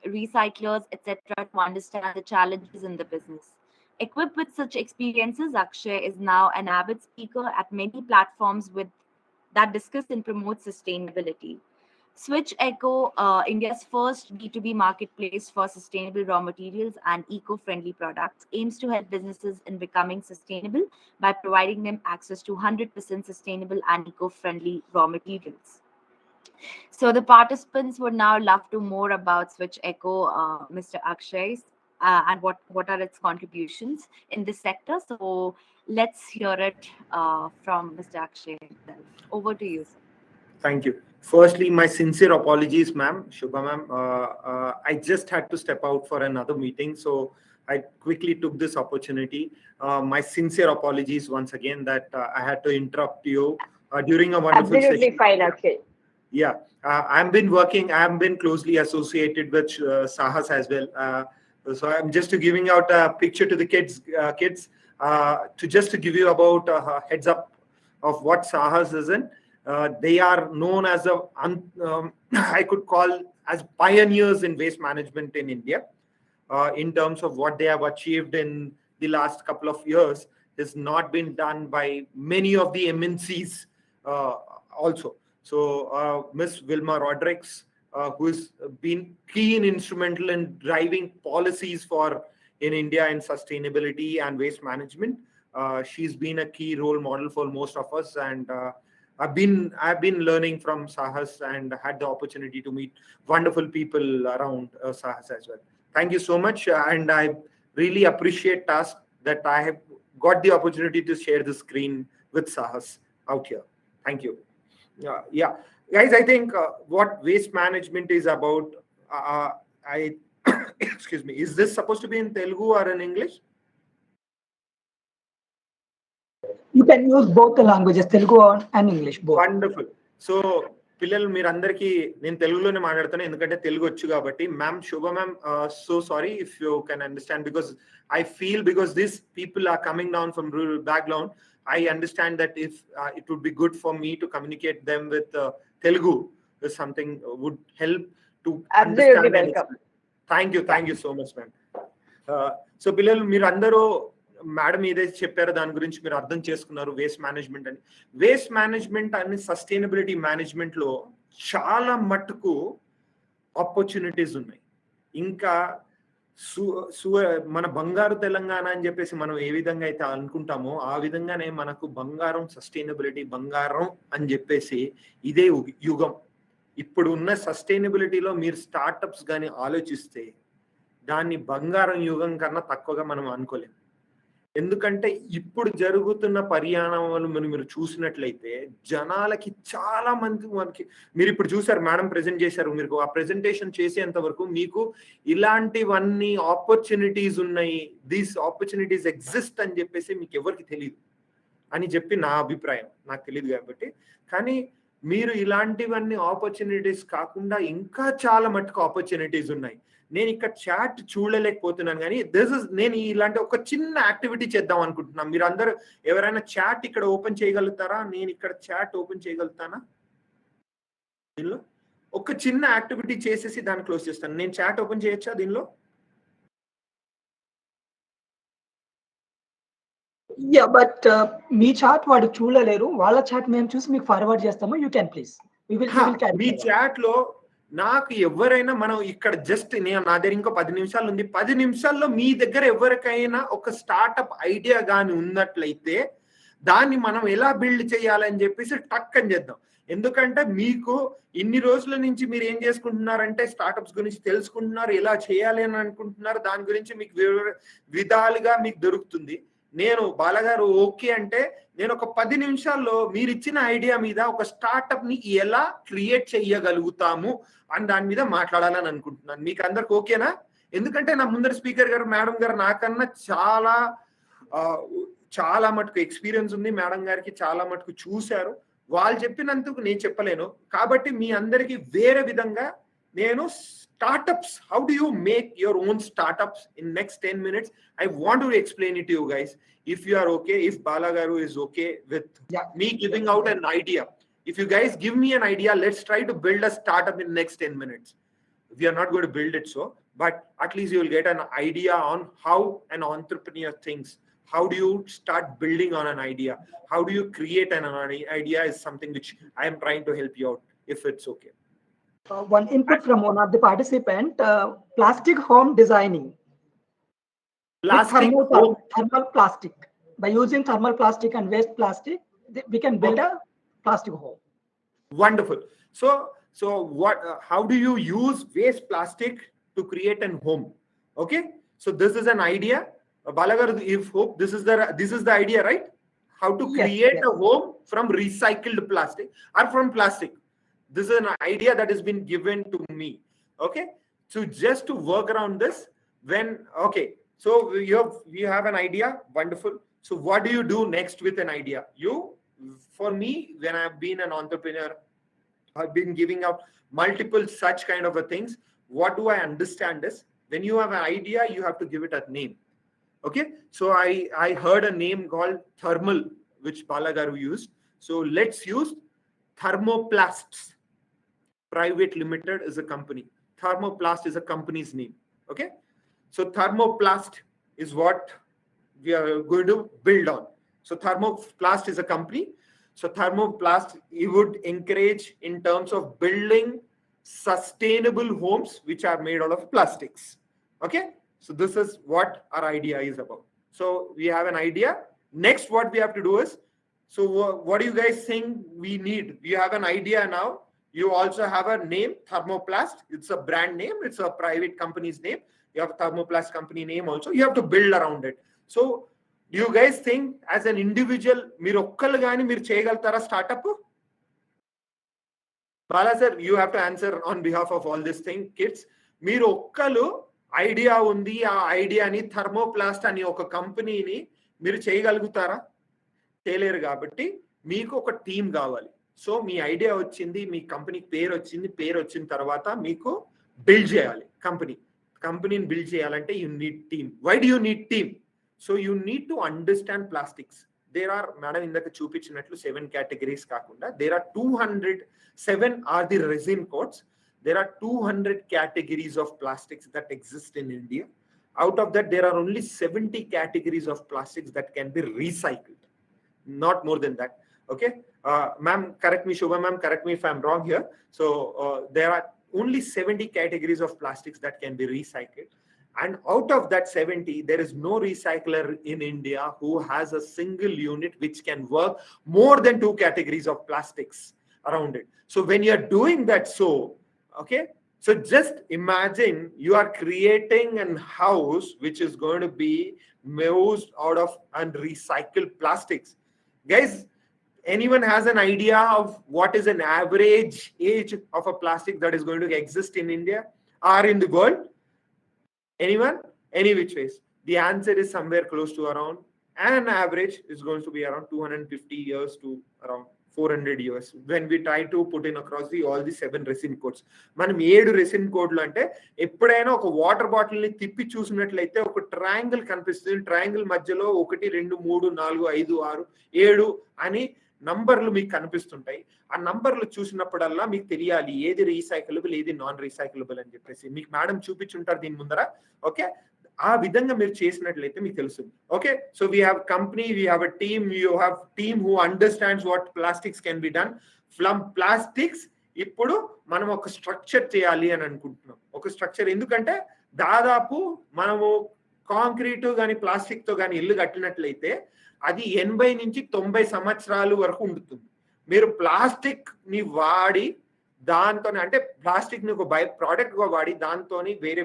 S2: recyclers, etc., to understand the challenges in the business. Equipped with such experiences, Akshay is now an avid speaker at many platforms that discuss and promote sustainability. Switch Echo, India's first B2B marketplace for sustainable raw materials and eco-friendly products, aims to help businesses in becoming sustainable by providing them access to 100% sustainable and eco-friendly raw materials. So the participants would now love to more about Switch Echo, Mr. Akshay, and what are its contributions in this sector. So let's hear it from Mr. Akshay himself. Over to you, sir.
S9: Thank you. Firstly, my sincere apologies, ma'am, Shubha ma'am. I just had to step out for another meeting, so I quickly took this opportunity. My sincere apologies once again that I had to interrupt you during a wonderful
S8: Absolutely
S9: session.
S8: fine, Akshay.
S9: Yeah, I've been closely associated with Sahas as well. So I'm just giving out a picture to the kids, to give you about a heads up of what Sahas is in. They are known as I could call as pioneers in waste management in India. In terms of what they have achieved in the last couple of years, has not been done by many of the MNCs also. So Ms. Wilma Rodriguez, who has been key and instrumental in driving policies in India in sustainability and waste management. She's been a key role model for most of us, and I've been learning from Sahas and had the opportunity to meet wonderful people around Sahas as well. Thank you so much, and I really appreciate that I have got the opportunity to share the screen with Sahas out here. Thank you. Yeah, guys, I think what waste management is about. Excuse me. Is this supposed to be in Telugu or in English?
S5: You can use both the languages, Telugu and English, both.
S9: Wonderful. So పిల్లలు మీరందరికీ నేను తెలుగులోనే మాట్లాడతాను ఎందుకంటే తెలుగు వచ్చు కాబట్టి. Ma'am, శుభ ma'am, so sorry if you can understand because I feel because these people are coming down from rural background, I understand that if it would be good for me to communicate them with Telugu, if something would help to
S8: Absolutely
S9: understand.
S8: welcome.
S9: Thank you so much, ma'am. So పిల్లలు మీరు అందరూ madam ఏదైతే చెప్పారో దాని గురించి మీరు అర్థం చేసుకున్నారు. వేస్ట్ మేనేజ్మెంట్ అని, వేస్ట్ మేనేజ్మెంట్ అని సస్టైనబిలిటీ మేనేజ్మెంట్ లో చాలా మట్టుకు ఆపర్చునిటీస్ ఉన్నాయి. ఇంకా మన బంగారు తెలంగాణ అని చెప్పేసి మనం ఏ విధంగా అయితే అనుకుంటామో ఆ విధంగానే మనకు బంగారం, సస్టైనబిలిటీ బంగారం అని చెప్పేసి ఇదే యుగం. ఇప్పుడు ఉన్న సస్టైనబిలిటీలో మీరు స్టార్టప్స్ కానీ ఆలోచిస్తే దాన్ని బంగారం యుగం కన్నా తక్కువగా మనం అనుకోలేము. ఎందుకంటే ఇప్పుడు జరుగుతున్న పరిణామాలు మీరు చూసినట్లయితే జనాలకి చాలా మంది మీరు ఇప్పుడు చూసారు, మేడం ప్రెజెంట్ చేశారు, మీరు ఆ ప్రెజెంటేషన్ చేసేంత వరకు మీకు ఇలాంటివన్నీ ఆపర్చునిటీస్ ఉన్నాయి, దీస్ ఆపర్చునిటీస్ ఎగ్జిస్ట్ అని చెప్పేసి మీకు ఎవరికి తెలియదు అని చెప్పి నా అభిప్రాయం. నాకు తెలియదు కాబట్టి, కానీ మీరు ఇలాంటివన్నీ ఆపర్చునిటీస్ కాకుండా ఇంకా చాలా మటుకు ఆపర్చునిటీస్ ఉన్నాయి. నేను ఇక్కడ చాట్ చూడలేకపోతున్నాను, కానీ నేను ఇలాంటి ఒక చిన్న యాక్టివిటీ చేద్దాం అనుకుంటున్నాను. మీరు అందరూ ఎవరైనా చాట్ ఇక్కడ ఓపెన్ చేయగలుగుతారా? నేను ఇక్కడ చాట్ ఓపెన్ చేయగలుగుతానా? దీనిలో ఒక చిన్న యాక్టివిటీ చేసేసి దాన్ని క్లోజ్ చేస్తాను. నేను చాట్ ఓపెన్ చేయొచ్చా దీనిలో?
S5: యా, బట్ మీ చాట్ వాడు చూడలేరు, వాళ్ళ చాట్ మేము చూసి మీకు ఫార్వర్డ్ చేస్తాము. You can please.
S9: మీ చాట్ లో నాకు ఎవరైనా, మనం ఇక్కడ జస్ట్ నా దగ్గర ఇంకో 10 నిమిషాలు ఉంది, 10 నిమిషాల్లో మీ దగ్గర ఎవరికైనా ఒక స్టార్ట్అప్ ఐడియా కానీ ఉన్నట్లయితే దాన్ని మనం ఎలా బిల్డ్ చేయాలని చెప్పేసి టక్ అని చేద్దాం. ఎందుకంటే మీకు ఇన్ని రోజుల నుంచి మీరు ఏం చేసుకుంటున్నారంటే స్టార్టప్స్ గురించి తెలుసుకుంటున్నారు, ఎలా చేయాలి అని అనుకుంటున్నారు, దాని గురించి మీకు విధాలుగా మీకు దొరుకుతుంది. నేను బాలగారు ఓకే అంటే నేను ఒక 10 నిమిషాల్లో మీరు ఇచ్చిన ఐడియా మీద ఒక స్టార్ట్అప్ ని ఎలా క్రియేట్ చేయగలుగుతాము అని దాని మీద మాట్లాడాలని అనుకుంటున్నాను. మీకు అందరికి ఓకేనా? ఎందుకంటే నా ముందర స్పీకర్ గారు మేడం గారు నాకన్నా చాలా మటుకు ఎక్స్పీరియన్స్ ఉంది. మేడం గారికి చాలా మటుకు చూశారు. వాళ్ళు చెప్పినందుకు నేను చెప్పలేను. కాబట్టి మీ అందరికి వేరే విధంగా నేను startups, how do you make your own startups in next 10 minutes? I want to explain it to you guys. If you are okay, if Balagaru is okay with me giving out an idea. If you guys give me an idea, let's try to build a startup in next 10 minutes. We are not going to build it so, but at least you will get an idea on how an entrepreneur thinks. How do you start building on an idea? How do you create an idea is something which I am trying to help you out, if it's okay.
S5: One input from one of the participant, plastic home designing.
S9: Plastic
S5: thermal plastic. By using thermal plastic and waste plastic, we can build a plastic home.
S9: Wonderful. So what? How do you use waste plastic to create an home? Okay. So this is an idea. Balagar, if hope this is the idea, right? How to create a home from recycled plastic or from plastic. This is an idea that has been given to me. Okay. So just to work around this, so you have an idea. Wonderful. So what do you do next with an idea? For me, when I've been an entrepreneur, I've been giving out multiple such kind of things. What do I understand is when you have an idea, you have to give it a name. Okay. So I heard a name called thermal, which Balagaru used. So let's use Thermoplasts Private Limited is a company. Thermoplast is a company's name. Okay. So Thermoplast is what we are going to build on. So Thermoplast is a company. So Thermoplast, you would encourage in terms of building sustainable homes which are made out of plastics. Okay. So this is what our idea is about. So we have an idea. Next, what we have to do is, so what do you guys think we need? We have an idea now. You also have a name, Thermoplast. It's a brand name. It's a private company's name. You have a Thermoplast company name also. You have to build around it. So do you guys think as an individual, మీరు ఒక్కళ్ళు గాని మీరు చేయగలుగుతారా startup? Bala sir, you have to answer on behalf of all this thing, kids. మీరు ఒక్కళ్ళు idea ఉంది, ఆ ఐడియాని థర్మోప్లాస్ట్ అని ఒక కంపెనీని మీరు చేయగలుగుతారా? చేయలేరు. కాబట్టి మీకు ఒక టీం కావాలి. సో మీ ఐడియా వచ్చింది, మీ కంపెనీకి పేరు వచ్చింది, పేరు వచ్చిన తర్వాత మీకు బిల్డ్ చేయాలి కంపెనీని బిల్డ్ చేయాలంటే you need team. Why do you need team? So you need to understand plastics. There are, madam ఇందాక చూపించినట్లు 7 categories కాకుండా there are 207 are the resin codes. There are 200 categories of plastics that exist in India. Out of that, there are only 70 categories of plastics that can be recycled. Not more than that. Okay. Ma'am, correct me, Shobha ma'am, correct me if I'm wrong here. So there are only 70 categories of plastics that can be recycled. And out of that 70, there is no recycler in India who has a single unit which can work more than 2 categories of plastics around it. So when you're doing that, okay, so just imagine you are creating a house which is going to be made out of unrecycled plastics. Guys, anyone has an idea of what is an average age of a plastic that is going to exist in India or in the world? Anyone? Any which ways? The answer is somewhere close to around, an average is going to be around 250 years to around 400 years when we try to put in across all the 7 resin codes. మనం 7 resin కోడ్లు అంటే ఎప్పుడైనా ఒక water bottle ని తిప్పి చూసినట్లయితే ఒక triangle కనిపిస్తుంది. ట్రయాంగిల్ మధ్యలో 1 2 3 4 5 6 7 అని నంబర్లు మీకు కనిపిస్తుంటాయి. ఆ నంబర్లు చూసినప్పుడల్లా మీకు తెలియాలి ఏది రీసైకిలబుల్ ఏది నాన్ రీసైకిలబుల్ అని చెప్పేసి మీకు మేడం చూపించుంటారు దీని ముందర. ఓకే, ఆ విధంగా మీరు చేసినట్లయితే మీకు తెలుస్తుంది. Okay, so we have company, we have a team, you have team who understands what plastics can be done from plastics. ఇప్పుడు మనం ఒక స్ట్రక్చర్ చేయాలి అని అనుకుంటున్నాం. ఒక స్ట్రక్చర్ ఎందుకంటే దాదాపు మనము కాంక్రీట్ కానీ ప్లాస్టిక్ తో కానీ ఇల్లు కట్టినట్లయితే అది 80 నుంచి 90 సంవత్సరాలు వరకు ఉంటుంది. మీరు ప్లాస్టిక్ ని వాడి దాంతో అంటే ప్లాస్టిక్ ని ఒక బై ప్రోడక్ట్ గా వాడి దాంతో వేరే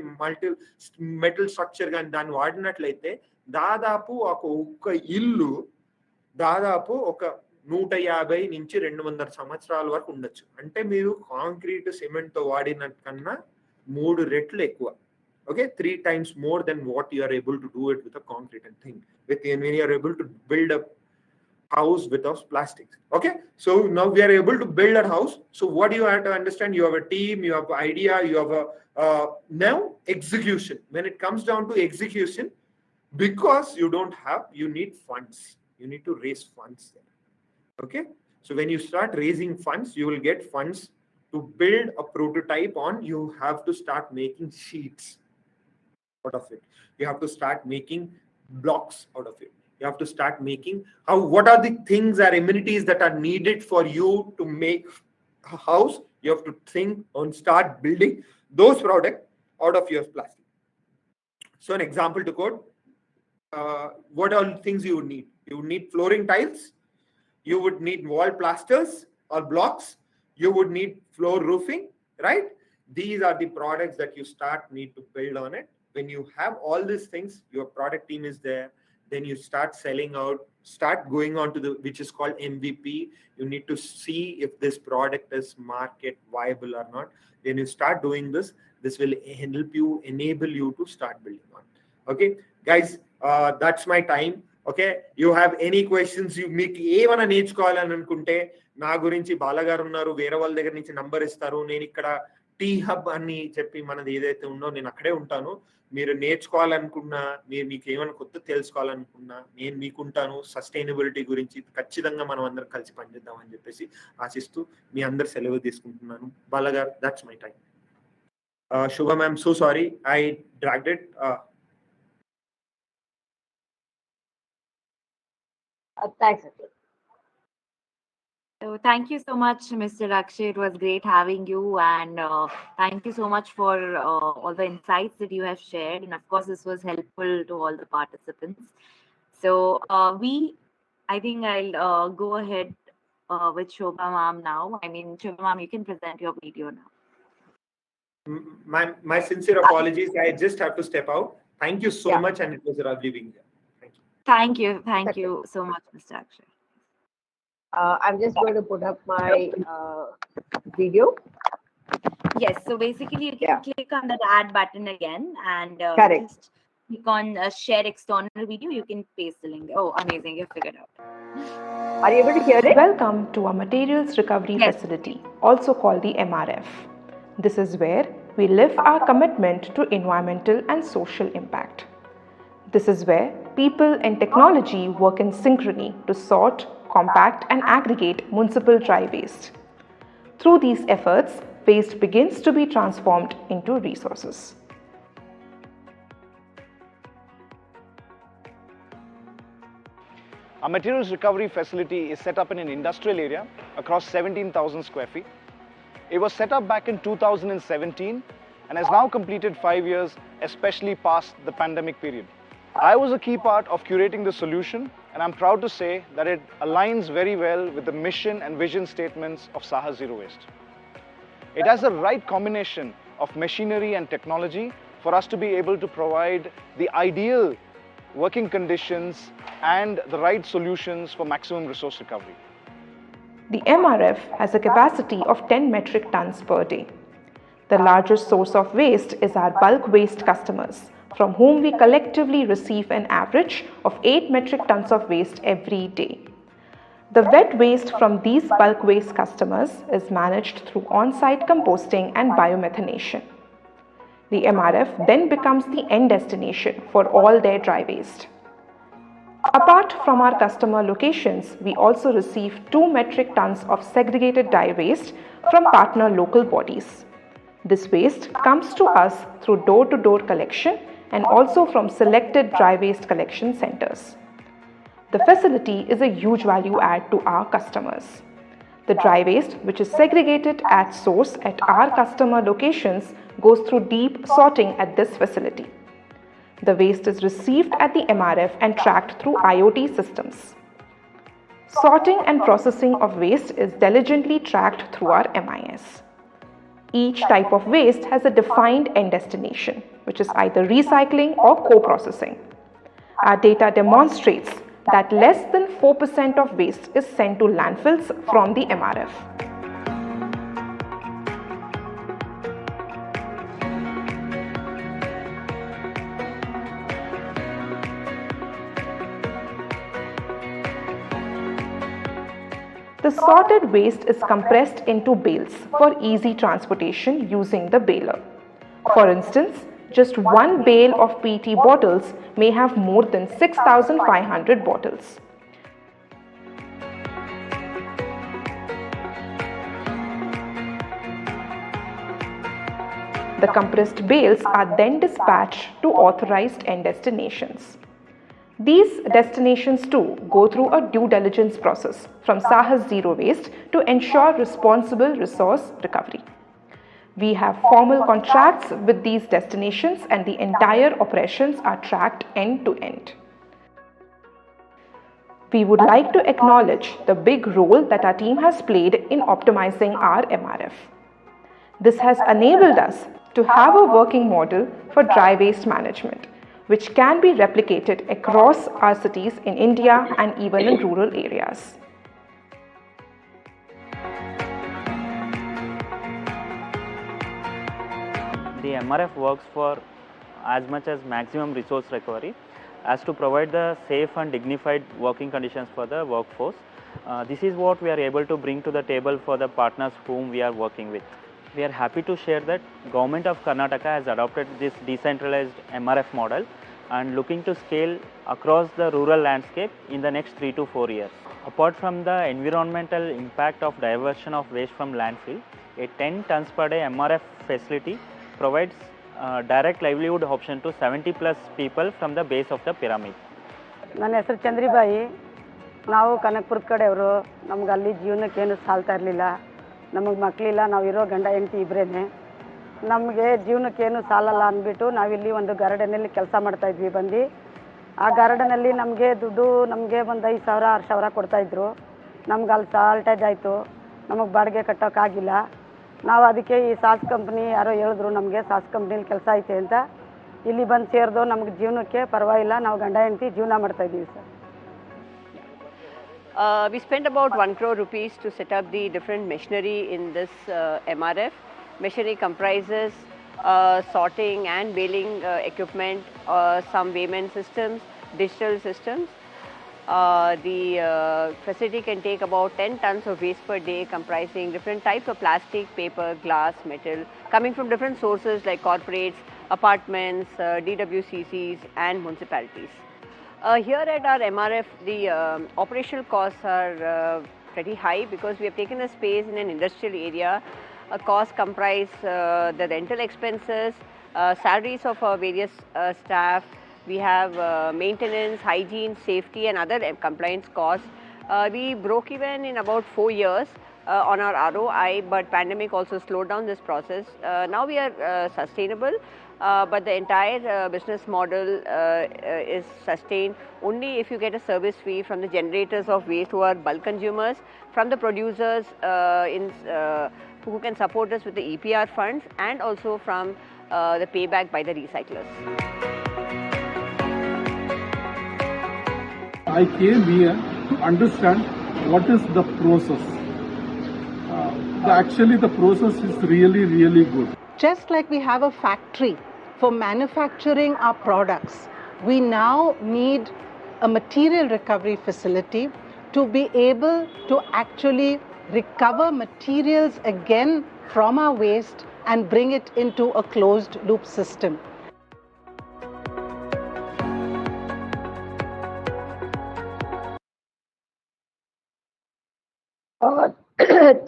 S9: మెటల్ స్ట్రక్చర్ కానీ దాన్ని వాడినట్లయితే దాదాపు ఒక్క ఇల్లు దాదాపు ఒక 150 నుంచి 200 సంవత్సరాల వరకు ఉండొచ్చు. అంటే మీరు కాంక్రీట్ సిమెంట్ తో వాడిన కన్నా 3 రెట్లు ఎక్కువ. Okay, 3 times more than what you are able to do it with a concrete and thing. When you are able to build a house without plastics. Okay, so now we are able to build a house. So what do you have to understand? You have a team, you have an idea, you have a now execution. When it comes down to execution, because you don't have, you need funds. You need to raise funds there. Okay, so when you start raising funds, you will get funds to build a prototype on. You have to start making sheets out of it. You have to start making blocks out of it. You have to start making what are the things or amenities that are needed for you to make a house. You have to think and start building those products out of your plastic. So an example to quote, what are the things you would need? You would need flooring tiles, you would need wall plasters or blocks, you would need floor roofing, right? These are the products that you need to build on it. When you have all these things, your product team is there, then you start selling out, start going on to the, which is called MVP. You need to see if this product is market viable or not. When you start doing this, this will help you, enable you to start building on. Okay, guys, that's my time. Okay, you have any questions, మీకు ఏమైనా నేర్చుకోవాలని అనుకుంటే నా గురించి బాలగారు ఉన్నారు, వేరే వాళ్ళ దగ్గర నుంచి నంబర్ ఇస్తారు. నేను ఇక్కడ టీ హబ్ అని చెప్పి మనది ఏదైతే ఉందో నేను అక్కడే ఉంటాను. మీరు నేర్చుకోవాలనుకున్నా, మీకు ఏమైనా కొత్త తెలుసుకోవాలనుకున్నా నేను మీకుంటాను. సస్టైనబిలిటీ గురించి ఖచ్చితంగా మనం అందరం కలిసి పనిచేద్దాం అని చెప్పేసి ఆశిస్తూ మీ అందరు సెలవు తీసుకుంటున్నాను. బాలగారు, దట్స్ మై టైం. శుభం, I'm so sorry I dragged it.
S8: Thanks, Akhil.
S2: So thank you so much, Mr. Akshay. It was great having you, and thank you so much for all the insights that you have shared. And of course, this was helpful to all the participants. So I think I'll go ahead with Shobha ma'am now. I mean, Shobha ma'am, you can present your video now.
S9: My sincere apologies. I just have to step out. Thank you so much, and it was lovely being here.
S2: Thank you so much, Mr. Akshay.
S8: I'm just going to put up my video.
S2: Yes, so basically you can click on that add button again and just click on share external video. You can paste the link. Oh, amazing, you figured out.
S8: Are you able to hear it?
S10: Welcome to our materials recovery facility, also called the MRF. This is where we live our commitment to environmental and social impact. This is where people and technology work in synchrony to sort, compact and aggregate municipal dry waste. Through these efforts, waste begins to be transformed into resources.
S11: Our materials recovery facility is set up in an industrial area across 17,000 square feet. It was set up back in 2017 and has now completed 5 years, especially past the pandemic period. I was a key part of curating the solution, and I'm proud to say that it aligns very well with the mission and vision statements of Saha Zero Waste. It has the right combination of machinery and technology for us to be able to provide the ideal working conditions and the right solutions for maximum resource recovery.
S10: The MRF has a capacity of 10 metric tons per day. The largest source of waste is our bulk waste customers, from whom we collectively receive an average of 8 metric tons of waste every day. The wet waste from these bulk waste customers is managed through on-site composting and biomethanation. The MRF then becomes the end destination for all their dry waste. Apart from our customer locations, we also receive 2 metric tons of segregated dye waste from partner local bodies. This waste comes to us through door-to-door collection and also from selected dry waste collection centers. The facility is a huge value add to our customers. The dry waste, which is segregated at source at our customer locations, goes through deep sorting at this facility. The waste is received at the MRF and tracked through IoT systems. Sorting and processing of waste is diligently tracked through our MIS. Each type of waste has a defined end destination, which is either recycling or co-processing. Our data demonstrates that less than 4% of waste is sent to landfills from the MRF. The sorted waste is compressed into bales for easy transportation using the baler. For instance, just one bale of PET bottles may have more than 6,500 bottles. The compressed bales are then dispatched to authorized end destinations. These destinations too go through a due diligence process from Sahas Zero Waste to ensure responsible resource recovery. We have formal contracts with these destinations and the entire operations are tracked end to end. We would like to acknowledge the big role that our team has played in optimizing our MRF. This has enabled us to have a working model for dry waste management, which can be replicated across our cities in India and even in rural areas.
S12: The MRF works for as much as maximum resource recovery as to provide the safe and dignified working conditions for the workforce. This is what we are able to bring to the table for the partners whom we are working with. We are happy to share that Government of Karnataka has adopted this decentralized MRF model and looking to scale across the rural landscape in the next 3 to 4 years. Apart from the environmental impact of diversion of waste from landfill, a 10 tons per day MRF facility provides direct livelihood option to 70 plus people from the base of the pyramid.
S13: ನನ್ನ ಹೆಸರು ಚಂದ್ರಿಬಾಯಿ. ನಾವು ಕನಕಪುರದ ಕಡೆಯವರು. ನಮ್ಗೆ ಅಲ್ಲಿ ಜೀವನಕ್ಕೇನು ಸಾಲ್ತಾ ಇರಲಿಲ್ಲ. ನಮಗೆ ಮಕ್ಕಳಿಲ್ಲ, ನಾವು ಇರೋ ಗಂಡ ಹೆಂಡತಿ ಇಬ್ಬರೇನೆ. ನಮಗೆ ಜೀವನಕ್ಕೇನು ಸಾಲಲ್ಲ ಅಂದ್ಬಿಟ್ಟು ನಾವಿಲ್ಲಿ ಒಂದು ಗಾರ್ಡನಲ್ಲಿ ಕೆಲಸ ಮಾಡ್ತಾಯಿದ್ವಿ ಬಂದು. ಆ ಗಾರ್ಡನಲ್ಲಿ ನಮಗೆ ದುಡ್ಡು ನಮಗೆ ಒಂದು 5,000 6,000 ಕೊಡ್ತಾಯಿದ್ರು. ನಮ್ಗೆ ಅಲ್ಲಿ ಸಾಲ್ಟೇಜ್ ಆಯಿತು, ನಮಗೆ ಬಾಡಿಗೆ ಕಟ್ಟೋಕ್ಕಾಗಿಲ್ಲ. ನಾವು ಅದಕ್ಕೆ ಈ ಸಾಸ್ ಕಂಪ್ನಿ ಯಾರೋ ಹೇಳಿದ್ರು ನಮಗೆ ಸಾಸ್ ಕಂಪ್ನಿಲಿ ಕೆಲಸ ಐತೆ ಅಂತ. ಇಲ್ಲಿ ಬಂದು ಸೇರಿದು ನಮಗೆ ಜೀವನಕ್ಕೆ ಪರವಾಗಿಲ್ಲ, ನಾವು ಗಂಡ ಹೆಂಡತಿ ಜೀವನ ಮಾಡ್ತಾಯಿದ್ದೀವಿ sir.
S14: We spent about 1 crore rupees to set up the different machinery in this MRF. Machinery comprises sorting and baling equipment, some weighment systems, digital systems. The facility can take about 10 tons of waste per day comprising different types of plastic, paper, glass, metal coming from different sources like corporates, apartments, DWCCs and municipalities. Here at our MRF, the operational costs are pretty high because we have taken a space in an industrial area. Costs comprise the rental expenses, salaries of our various staff. We have maintenance, hygiene, safety and other compliance costs. We broke even in about 4 years on our ROI, but pandemic also slowed down this process. Now we are sustainable. But the entire business model is sustained only if you get a service fee from the generators of waste who are bulk consumers, from the producers who can support us with the EPR funds, and also from the payback by the recyclers.
S15: I came here to understand what is the process. Actually, the process is really, really good.
S16: Just like we have a factory for manufacturing our products, we now need a material recovery facility to be able to actually recover materials again from our waste and bring it into a closed loop system.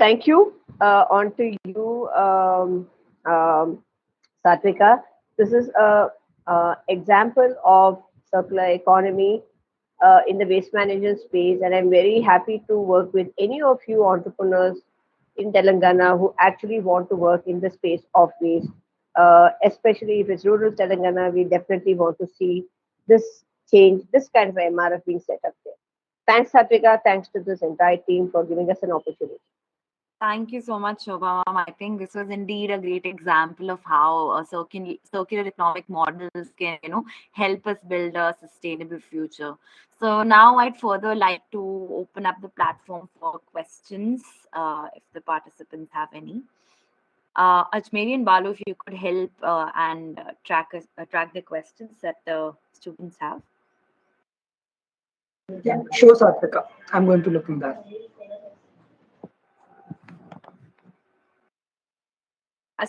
S8: Thank you. On to you, Satvika. This is a example of circular economy in the waste management space, and I'm very happy to work with any of you entrepreneurs in Telangana who actually want to work in the space of waste. Especially if it's rural Telangana, we definitely want to see this change, this kind of MRF being set up there. Thanks, Satvika. Thanks to this entire team for giving us an opportunity.
S2: Thank you so much, Shobha ma'am. I think this was indeed a great example of how circular economic models can, help us build a sustainable future. So now I'd further like to open up the platform for questions, if the participants have any. Ajmeri and Balu, if you could help and track the questions that the students have.
S5: Yeah, sure, Satvika. I'm going to look in that.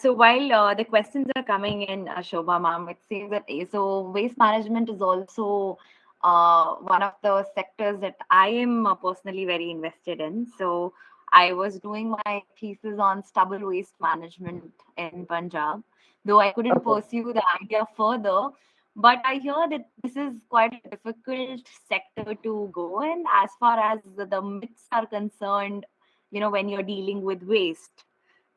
S2: So while the questions are coming in, Shobha ma'am, it seems that waste management is also one of the sectors that I am personally very invested in. So I was doing my thesis on stubble waste management in Punjab, though I couldn't
S8: Okay.
S2: pursue the idea further. But I hear that this is quite a difficult sector to go in as far as the myths are concerned, when you're dealing with waste.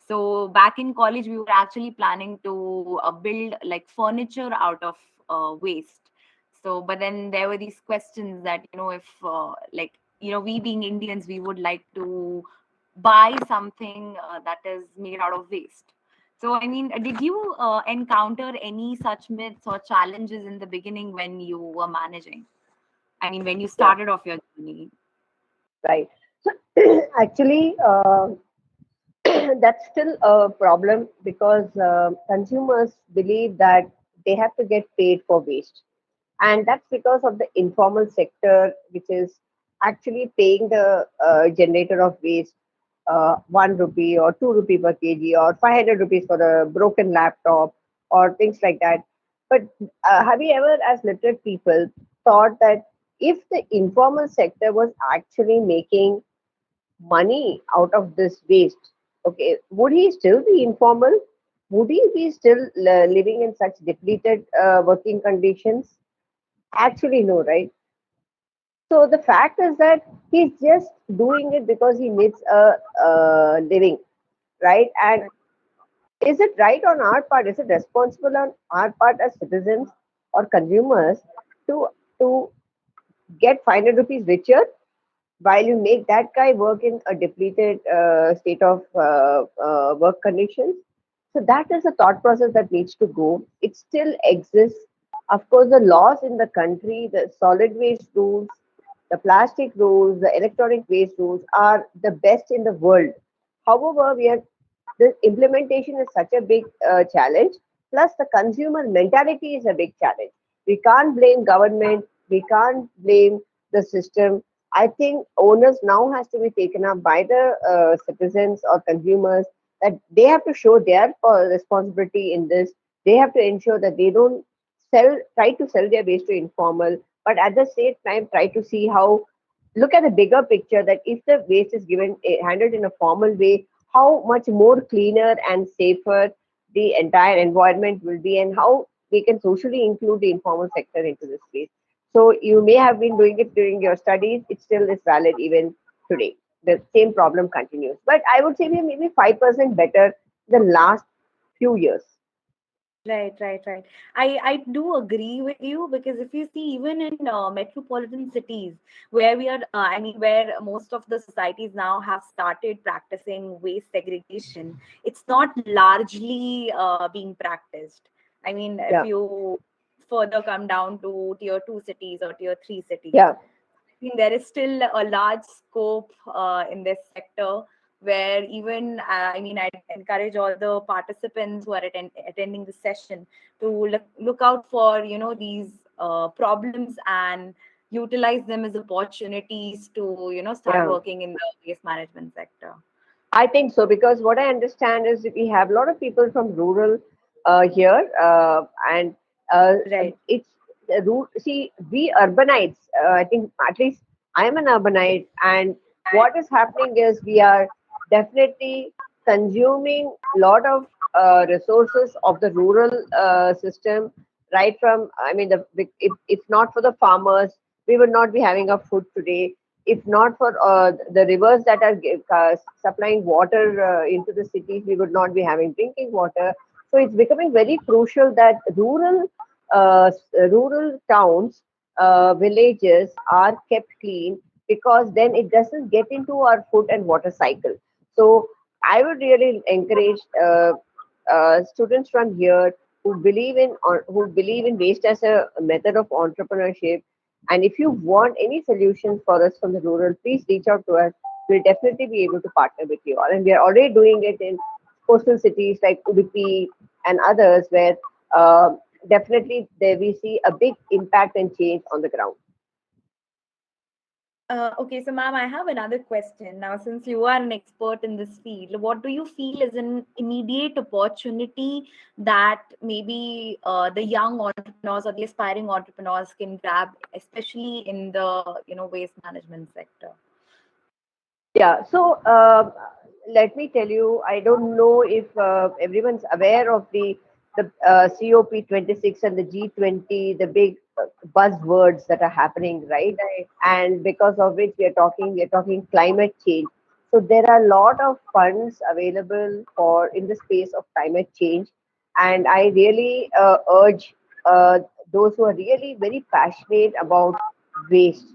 S2: So back in college, we were actually planning to build like furniture out of waste. So, but then there were these questions that, if we being Indians, we would like to buy something that is made out of waste. So, I mean, did you encounter any such myths or challenges in the beginning when you were managing? I mean, when you
S8: Yeah,
S2: started off your journey?
S8: right. So actually, that's still a problem because consumers believe that they have to get paid for waste. And that's because of the informal sector, which is actually paying the generator of waste 1 rupee or 2 rupee per kg or 500 rupees for a broken laptop or things like that. But have you ever, as literate people, thought that if the informal sector was actually making money out of this waste, okay, would he still be informal? Would he be still living in such depleted working conditions? Actually, no, right? So the fact is that he's just doing it because he needs a living, right? And is it right on our part? Is it responsible on our part as citizens or consumers to to get 500 rupees richer while you make that guy work in a depleted state of work conditions? So that is a thought process that needs to go. It still exists. Of course, the laws in the country, the solid waste rules, the plastic rules, the electronic waste rules are the best in the world. However, the implementation is such a big challenge. Plus, the consumer mentality is a big challenge. We can't blame government. We can't blame the system. I think owners now has to be taken up by the citizens or consumers that they have to show their responsibility in this. They have to ensure that they don't try to sell their waste to informal, but at the same time try to see how, look at the bigger picture, that if the waste is handled in a formal way, how much more cleaner and safer the entire environment will be, and how we can socially include the informal sector into this space. So you may have been doing it during your studies, it still is valid even today. The same problem continues. But I would say we are maybe 5% better than last few years.
S2: Right, right, right. I do agree with you because if you see, even in metropolitan cities where where most of the societies now have started practicing waste segregation, it's not largely being practiced. I mean, if
S8: Yeah,
S2: you further come down to tier two cities or tier three cities,
S8: yeah.
S2: think there is still a large scope in this sector where even I encourage all the participants who are attending the session to look out for these problems and utilize them as opportunities to start
S8: Yeah.
S2: working in the waste management sector.
S8: I think so, because what I understand is that we have a lot of people from rural here, and uh,
S2: Right.
S8: it's see, we urbanites. I think at least I am an urbanite, and what is happening is we are definitely consuming a lot of resources of the rural system. Right from, I mean, if not for the farmers, we would not be having our food today. If not for the rivers that are supplying water into the cities, we would not be having drinking water. So it's becoming very crucial that rural towns, villages are kept clean, because then it doesn't get into our food and water cycle. So I would really encourage students from here who believe in waste as a method of entrepreneurship. And if you want any solutions for us from the rural, please reach out to us. We'll definitely be able to partner with you all. And we are already doing it in coastal cities like Udupi and others, where definitely there we see a big impact and change on the ground.
S2: Okay, so ma'am, I have another question. Now, since you are an expert in this field, what do you feel is an immediate opportunity that maybe the young entrepreneurs or the aspiring entrepreneurs can grab, especially in the waste management sector?
S8: Yeah, so let me tell you, I don't know if everyone's aware of the COP26 and the G20, the big buzzwords that are happening, right? And because of which we are talking climate change. So there are a lot of funds available for in the space of climate change, and I really urge those who are really very passionate about waste.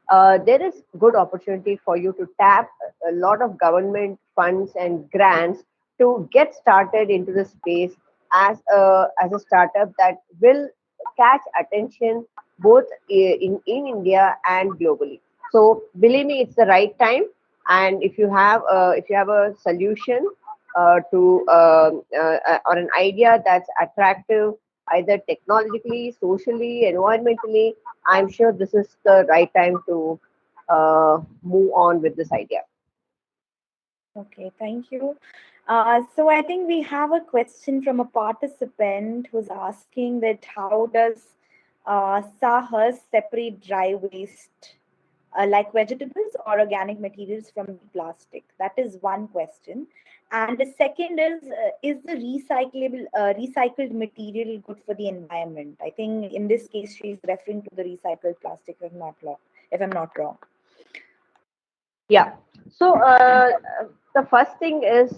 S8: There is good opportunity for you to tap a lot of government funds and grants to get started into the space as a startup that will catch attention both in India and globally. So believe me, it's the right time. And if you have a solution or an idea that's attractive, either technologically, socially, environmentally, I'm sure this is the right time to move on with this idea.
S2: Okay, thank you. So I think we have a question from a participant who's asking that how does Sahas separate dry waste like vegetables or organic materials from the plastic? That is one question. And the second is the recycled material good for the environment? I think in this case she is referring to the recycled plastic, if I'm not wrong.
S8: Yeah. So the first thing is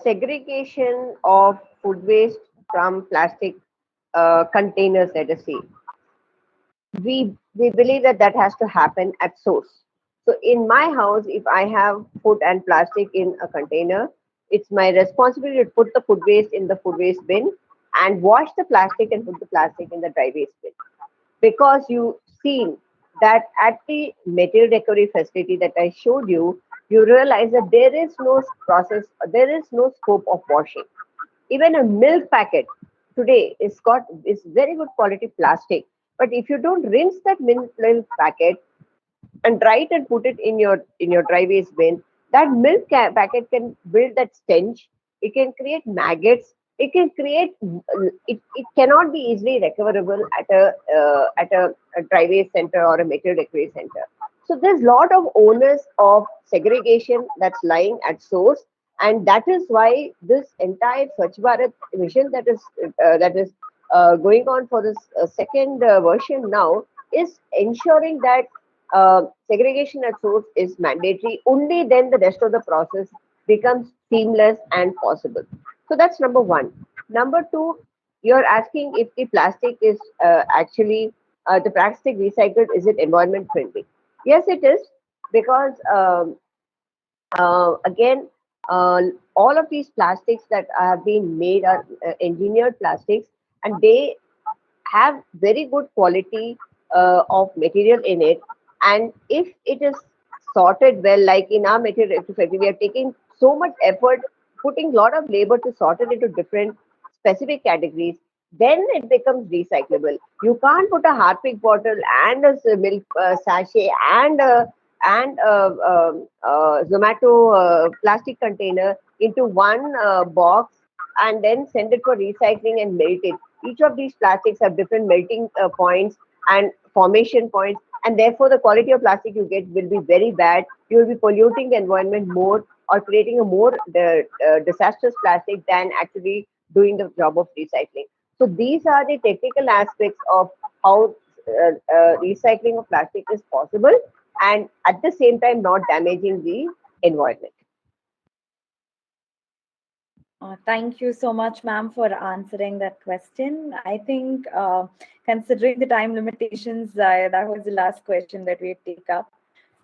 S8: segregation of food waste from plastic containers. Let us say we believe that that has to happen at source. So in my house, if I have food and plastic in a container, it's my responsibility to put the food waste in the food waste bin and wash the plastic and put the plastic in the dry waste bin, because you've seen that at the material recovery facility that I showed you, you realize that there is no process, there is no scope of washing. Even a milk packet today is very good quality plastic, but if you don't rinse that milk packet and dry it and put it in your dry waste bin, that packet can build that stench. It can create maggots. It can create it cannot be easily recoverable at a dry waste center or a material recovery center. So there's a lot of onus of segregation that's lying at source, and that is why this entire Swachh Bharat mission that is going on for this second version now is ensuring that segregation at source is mandatory. Only then the rest of the process becomes seamless and possible. So that's number one. Number two, you're asking if the plastic is actually the plastic recycled, is it environment friendly? Yes, it is, because again, uh, all of these plastics that are being made are engineered plastics, and they have very good quality of material in it. And if it is sorted well, like in our material factory, we are taking so much effort, putting a lot of labor to sort it into different specific categories, then it becomes recyclable. You can't put a Harpic bottle and a milk sachet and Zomato plastic container into one box and then send it for recycling and melt it. Each of these plastics have different melting points and formation points, and therefore the quality of plastic you get will be very bad. You will be polluting the environment more or creating a more disastrous plastic than actually doing the job of recycling. So these are the technical aspects of how recycling of plastic is possible, and at the same time not damaging the environment.
S2: Thank you so much, ma'am, for answering that question. I think, considering the time limitations, that was the last question that we take up.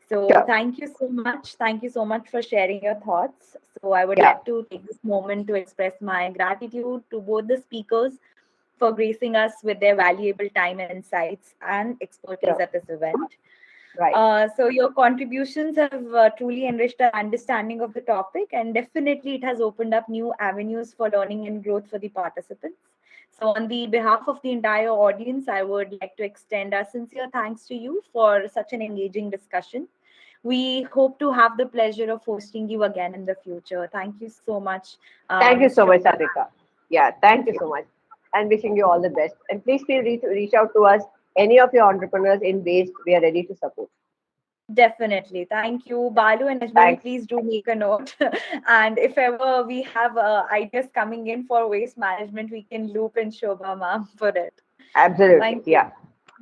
S2: So
S8: Sure.
S2: thank you so much. Thank you so much for sharing your thoughts. So I would
S8: Yeah.
S2: like to take this moment to express my gratitude to both the speakers for gracing us with their valuable time and insights and expertise
S8: Sure.
S2: at this event.
S8: Right.
S2: So your contributions have truly enriched our understanding of the topic, and definitely it has opened up new avenues for learning and growth for the participants. So on the behalf of the entire audience, I would like to extend our sincere thanks to you for such an engaging discussion. We hope to have the pleasure of hosting you again in the future. Thank you so much,
S8: Thank you
S2: Ms.
S8: so much,
S2: Shobha.
S8: Sadhika. Yeah, thank you so much. And wishing you all the best. And please feel free to reach out to us, any of your entrepreneurs in waste, we are ready to support.
S2: Definitely. Thank you. Balu and Ajmeri,
S8: Thanks.
S2: please do make a note. And if ever we have ideas coming in for waste management, we can loop in Shobha ma'am for it.
S8: Absolutely.
S2: Thank you.
S8: Yeah.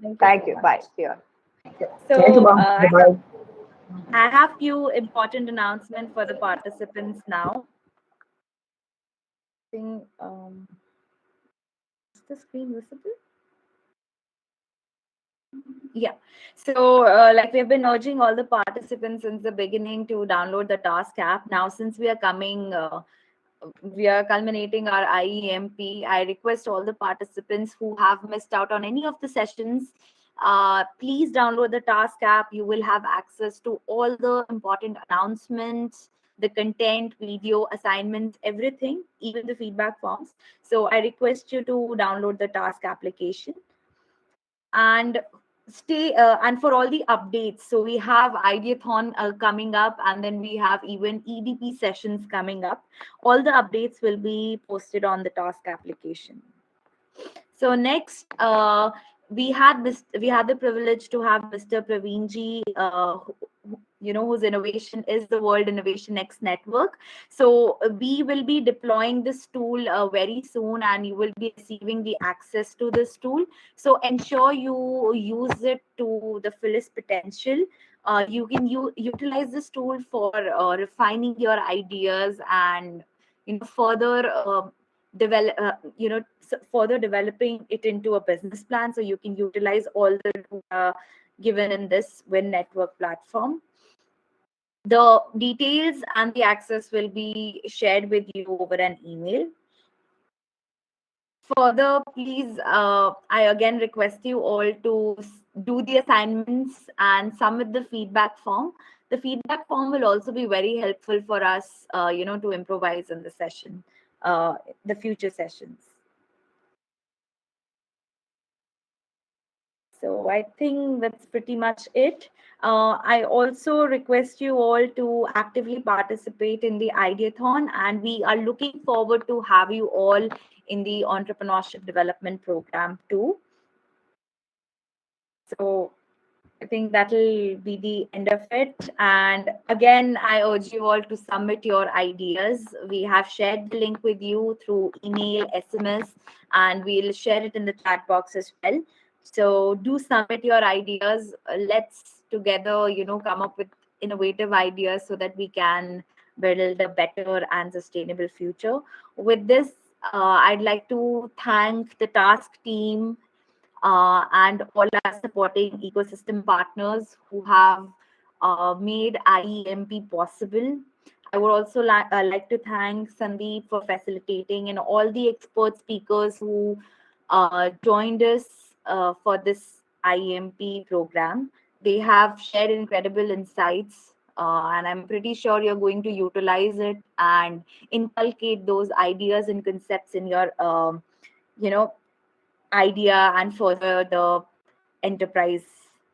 S2: Thank you
S8: Thank
S2: so
S8: you.
S2: much.
S8: Bye. See you.
S5: Thank you,
S2: So
S5: ma'am. Bye-bye.
S2: I have few important announcements for the participants now. I think, is the screen visible? Yeah. So, like we've been urging all the participants since the beginning to download the Task app. Now, since we are culminating our IEMP, I request all the participants who have missed out on any of the sessions, please download the Task app. You will have access to all the important announcements, the content, video, assignments, everything, even the feedback forms. So I request you to download the Task application and and for all the updates. So we have ideathon coming up, and then we have even EDP sessions coming up. All the updates will be posted on the Task application. So next, we had the privilege to have Mr. Praveen ji, whose innovation is the World Innovation Next Network. So we will be deploying this tool very soon, and you will be receiving the access to this tool. So ensure you use it to the fullest potential. You can utilize this tool for refining your ideas and further further developing it into a business plan, so you can utilize all the data given in this Win Network platform. The details and the access will be shared with you over an email. Further, please, I again request you all to do the assignments and submit the feedback form. The feedback form will also be very helpful for us, to improvise in the session, the future sessions. So I think that's pretty much it. I also request you all to actively participate in the Ideathon, and we are looking forward to have you all in the Entrepreneurship Development Program too. So I think that'll be the end of it. And again, I urge you all to submit your ideas. We have shared the link with you through email, SMS, and we'll share it in the chat box as well. So do submit your ideas. Let's together, come up with innovative ideas so that we can build a better and sustainable future. With this, I'd like to thank the task team and all our supporting ecosystem partners who have made IEMP possible. I would also like to thank Sandeep for facilitating and all the expert speakers who joined us for this IEMP program. They have shared incredible insights, and I'm pretty sure you're going to utilize it and inculcate those ideas and concepts in your, you know, idea and further the enterprise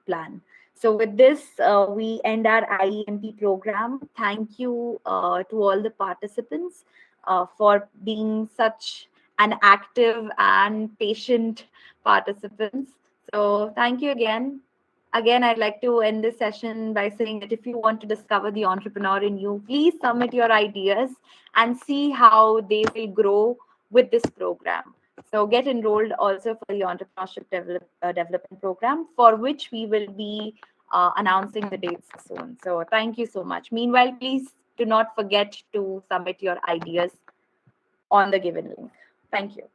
S2: plan. So with this, we end our IEMP program. Thank you to all the participants for being such an active and patient participants. So thank you again. Again, I'd like to end this session by saying that if you want to discover the entrepreneur in you, please submit your ideas and see how they will grow with this program. So get enrolled also for the Entrepreneurship Development Program, for which we will be announcing the dates soon. So thank you so much. Meanwhile, please do not forget to submit your ideas on the given link. Thank you.